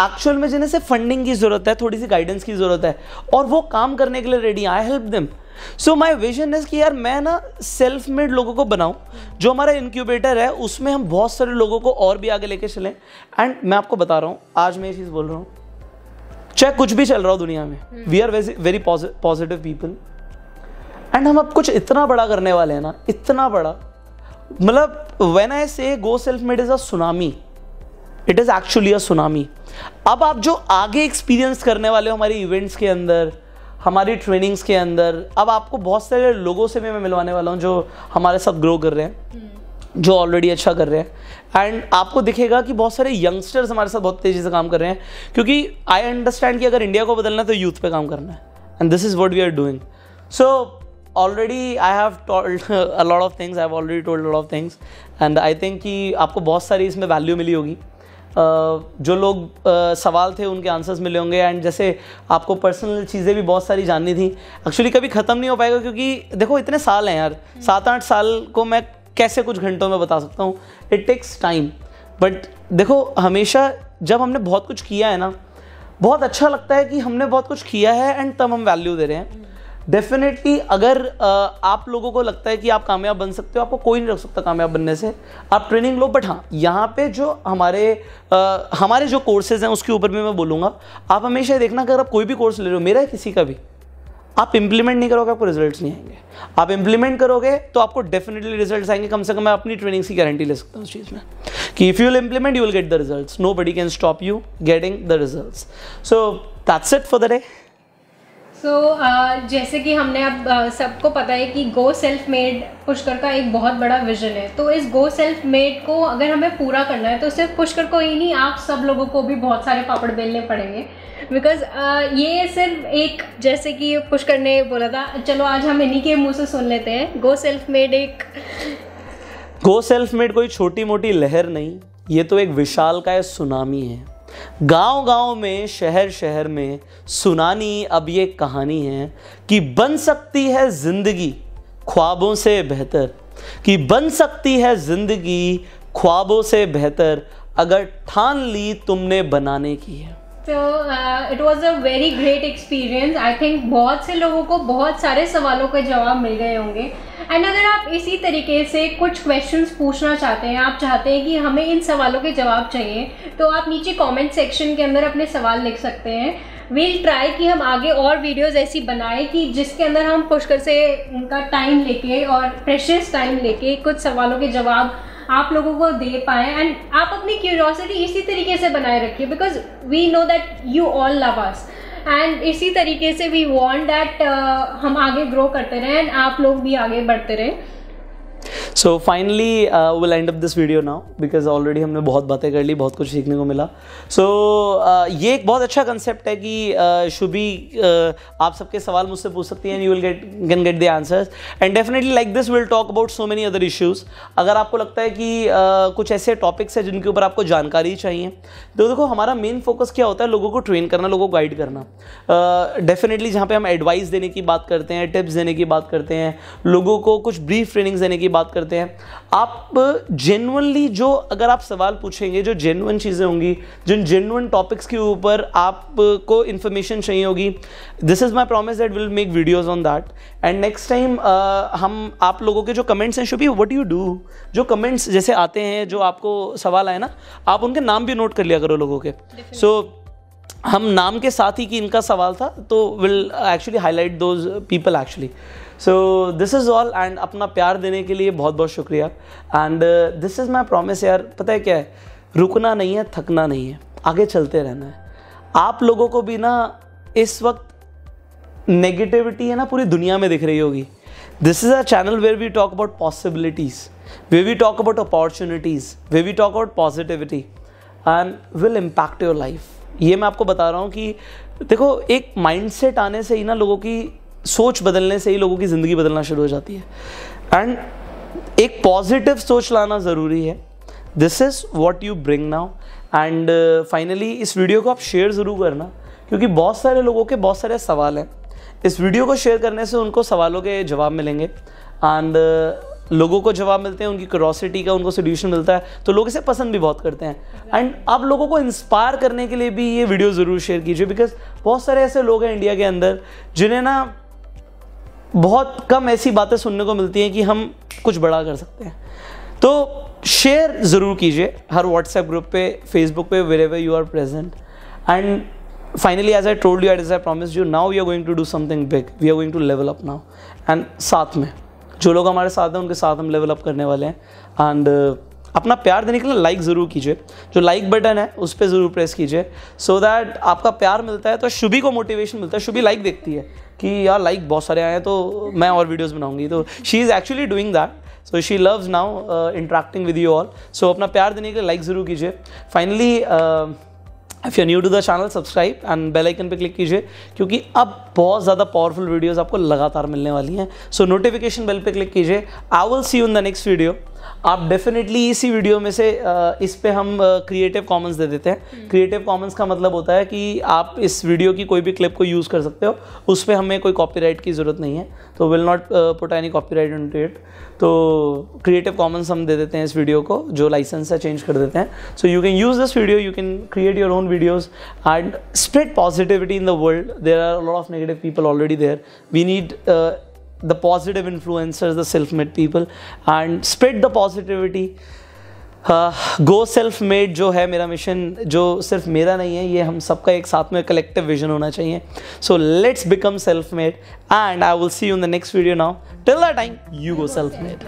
एक्चुअल में जिन्हें सिर्फ फंडिंग की ज़रूरत है, थोड़ी सी गाइडेंस की ज़रूरत है, और वो काम करने के लिए ready, I help them. So my vision is कि यार मैं ना सेल्फ मेड लोगों को बनाऊं. जो हमारा इंक्यूबेटर है उसमें हम बहुत सारे लोगों को और भी आगे लेके चलें. एंड मैं आपको बता रहा हूँ, आज मैं ये चीज़ बोल रहा हूँ, चाहे कुछ भी चल रहा हो दुनिया में, we are very positive people. And हम अब कुछ इतना बड़ा करने वाले हैं ना, इतना बड़ा, मतलब व्हेन आई से गो self made is a tsunami, it is actually a tsunami. अब आप जो आगे एक्सपीरियंस करने वाले हो हमारे इवेंट्स के अंदर, हमारी ट्रेनिंग्स के अंदर, अब आपको बहुत सारे लोगों से भी मैं मिलवाने वाला हूँ जो हमारे साथ ग्रो कर रहे हैं, जो ऑलरेडी अच्छा कर रहे हैं. एंड आपको दिखेगा कि बहुत सारे यंगस्टर्स हमारे साथ बहुत तेज़ी से काम कर रहे हैं, क्योंकि आई अंडरस्टैंड कि अगर इंडिया को बदलना है तो यूथ पे काम करना है. And this is what we are doing. So already I have told a lot of things, I have already told a lot of things, and I think कि आपको बहुत सारी इसमें वैल्यू मिली होगी. जो लोग सवाल थे उनके आंसर्स मिले होंगे. एंड जैसे आपको पर्सनल चीज़ें भी बहुत सारी जाननी थी, एक्चुअली कभी ख़त्म नहीं हो पाएगा, क्योंकि देखो इतने साल हैं यार, 7-8 साल को मैं कैसे कुछ घंटों में बता सकता हूँ. It takes time. बट देखो हमेशा जब हमने बहुत कुछ किया है ना, बहुत अच्छा लगता है कि हमने बहुत कुछ किया है एंड तब हम वैल्यू दे रहे हैं. डेफिनेटली अगर आप लोगों को लगता है कि आप कामयाब बन सकते हो, आपको कोई नहीं रोक सकता कामयाब बनने से. आप ट्रेनिंग लो. बट हाँ, यहाँ पे जो हमारे जो कोर्सेज हैं उसके ऊपर भी मैं बोलूँगा, आप हमेशा देखना अगर आप कोई भी कोर्स ले रहे हो, मेरा है किसी का भी, आप इंप्लीमेंट नहीं करोगे आपको रिजल्ट्स नहीं आएंगे. आप इंप्लीमेंट करोगे तो आपको डेफिनेटली रिजल्ट्स आएंगे. कम से कम मैं अपनी ट्रेनिंग्स की गारंटी ले सकता हूँ उस चीज़ में कि if you will implement you will get the results. Nobody can stop you getting the results. So that's it for the day. So जैसे कि हमने अब सबको पता है कि गो सेल्फ मेड पुष्कर का एक बहुत बड़ा विजन है. तो इस गो सेल्फ मेड को अगर हमें पूरा करना है तो सिर्फ पुष्कर को ही नहीं, आप सब लोगों को भी बहुत सारे पापड़ बेलने पड़ेंगे. बिकॉज ये सिर्फ एक, जैसे कि पुष्कर ने बोला था, चलो आज हम इन्हीं के मुंह से सुन लेते हैं. गो सेल्फ मेड कोई छोटी मोटी लहर नहीं, ये तो एक विशालकाय सुनामी है. गांव गांव में, शहर शहर में सुनानी अब ये कहानी है कि बन सकती है जिंदगी ख्वाबों से बेहतर, कि बन सकती है जिंदगी ख्वाबों से बेहतर, अगर ठान ली तुमने बनाने की है. तो it was a very great experience. I think बहुत से लोगों को बहुत सारे सवालों के जवाब मिल गए होंगे. एंड अगर आप इसी तरीके से कुछ क्वेश्चंस पूछना चाहते हैं, आप चाहते हैं कि हमें इन सवालों के जवाब चाहिए, तो आप नीचे कमेंट सेक्शन के अंदर अपने सवाल लिख सकते हैं. वील ट्राई कि हम आगे और वीडियोस ऐसी बनाए कि जिसके अंदर हम पुष्कर से उनका टाइम लेके और प्रेशियस टाइम लेके कुछ सवालों के जवाब आप लोगों को दे पाए. एंड आप अपनी क्यूरियोसिटी इसी तरीके से बनाए रखिए, because we know that you all love us. And इसी तरीके से वी वांट दैट हम आगे ग्रो करते रहें एंड आप लोग भी आगे बढ़ते रहें. So finally will and up this video now, because already हमने बहुत बातें कर ली, बहुत कुछ सीखने को मिला. सो ये एक बहुत अच्छा कंसेप्ट है कि शुभी आप सबके सवाल मुझसे पूछ सकती हैं, you will can get the answers. And definitely like this will talk about so many other issues. अगर आपको लगता है कि कुछ ऐसे टॉपिक्स हैं जिनके ऊपर आपको जानकारी चाहिए, तो देखो हमारा मेन फोकस क्या होता है, लोगों को ट्रेन करना, लोगों को गाइड करना. डेफिनेटली जहाँ पे हम एडवाइस देने की बात करते हैं, टिप्स देने की बात करते हैं, लोगों को कुछ ब्रीफ ट्रेनिंग्स देने की बात करते करते हैं। आप जेन्युइनली जो अगर आप सवाल पूछेंगे, जो जेन्युइन चीज़ें होंगी, जिन जेन्युइन टॉपिक्स के ऊपर आपको इन्फॉर्मेशन चाहिए होगी, this is my promise that will make videos on that. And next time हम आप लोगों के जो कमेंट्स हैं, शुभी व्हाट यू डू, जो कमेंट्स जैसे आते हैं, जो आपको सवाल आए ना, आप उनके नाम भी नोट कर लिया करो लोगों के। सो हम नाम के साथ ही कि इनका सवाल था, तो will actually highlight those people actually. So this is all, and अपना प्यार देने के लिए बहुत बहुत शुक्रिया। And this is my promise यार, पता है क्या है, रुकना नहीं है, थकना नहीं है, आगे चलते रहना है। आप लोगों को भी ना इस वक्त नेगेटिविटी है ना पूरी दुनिया में दिख रही होगी। This is a channel where we talk about possibilities, where we talk about opportunities, where we talk about positivity and will impact your life. ये मैं आपको बता रहा हूँ कि देखो, एक माइंडसेट आने से ही ना, लोगों की सोच बदलने से ही लोगों की ज़िंदगी बदलना शुरू हो जाती है। एंड एक पॉजिटिव सोच लाना ज़रूरी है। This is what you bring now. And finally इस वीडियो को आप शेयर ज़रूर करना, क्योंकि बहुत सारे लोगों के बहुत सारे सवाल हैं। इस वीडियो को शेयर करने से उनको सवालों के जवाब मिलेंगे, एंड लोगों को जवाब मिलते हैं, उनकी क्यूरोसिटी का उनको सोल्यूशन मिलता है, तो लोग इसे पसंद भी बहुत करते हैं। एंड आप लोगों को इंस्पायर करने के लिए भी ये वीडियो ज़रूर शेयर कीजिए, बिकॉज बहुत सारे ऐसे लोग हैं इंडिया के अंदर जिन्हें ना बहुत कम ऐसी बातें सुनने को मिलती हैं कि हम कुछ बड़ा कर सकते हैं। तो शेयर ज़रूर कीजिए हर व्हाट्सएप ग्रुप पे, फेसबुक पे, wherever you are present. And finally, as I told you, as I promised you, now we are going to do something big. We are going to level up now. And साथ में जो लोग हमारे साथ हैं, उनके साथ हम लेवल अप करने वाले हैं। एंड अपना प्यार देने के लिए लाइक ज़रूर कीजिए, जो लाइक बटन है उस पर ज़रूर प्रेस कीजिए, सो दैट आपका प्यार मिलता है तो शुभी को मोटिवेशन मिलता है। शुभी लाइक देखती है कि यार लाइक बहुत सारे आए हैं तो मैं और वीडियोज़ बनाऊंगी, तो she is actually doing that. So she loves now interacting with you all. So अपना प्यार देने के लिए लाइक ज़रूर कीजिए। Finally if you are new to the channel, subscribe and bell icon पे क्लिक कीजिए, क्योंकि अब बहुत ज़्यादा पावरफुल वीडियोस आपको लगातार मिलने वाली हैं। सो नोटिफिकेशन बेल पे क्लिक कीजिए। I will see you in the next video. आप डेफिनेटली इसी वीडियो में से इस पे हम क्रिएटिव कॉमन्स दे देते हैं। क्रिएटिव कॉमन्स का मतलब होता है कि आप इस वीडियो की कोई भी क्लिप को यूज़ कर सकते हो, उस पर हमें कोई कॉपीराइट की ज़रूरत नहीं है, तो will not put any copyright into it. तो क्रिएटिव कॉमन्स हम दे देते हैं इस वीडियो को, जो लाइसेंस है चेंज कर देते हैं। So you can use this video, you can create your own videos and spread positivity in the world. There are a lot of negative people already there. We need the positive influencers, the self-made people, and spread the positivity. Go self-made जो है मेरा मिशन, जो सिर्फ मेरा नहीं है, ये हम सबका एक साथ में कलेक्टिव विजन होना चाहिए। So let's become self-made, and I will see you in the next video now. Till that time, you go self-made.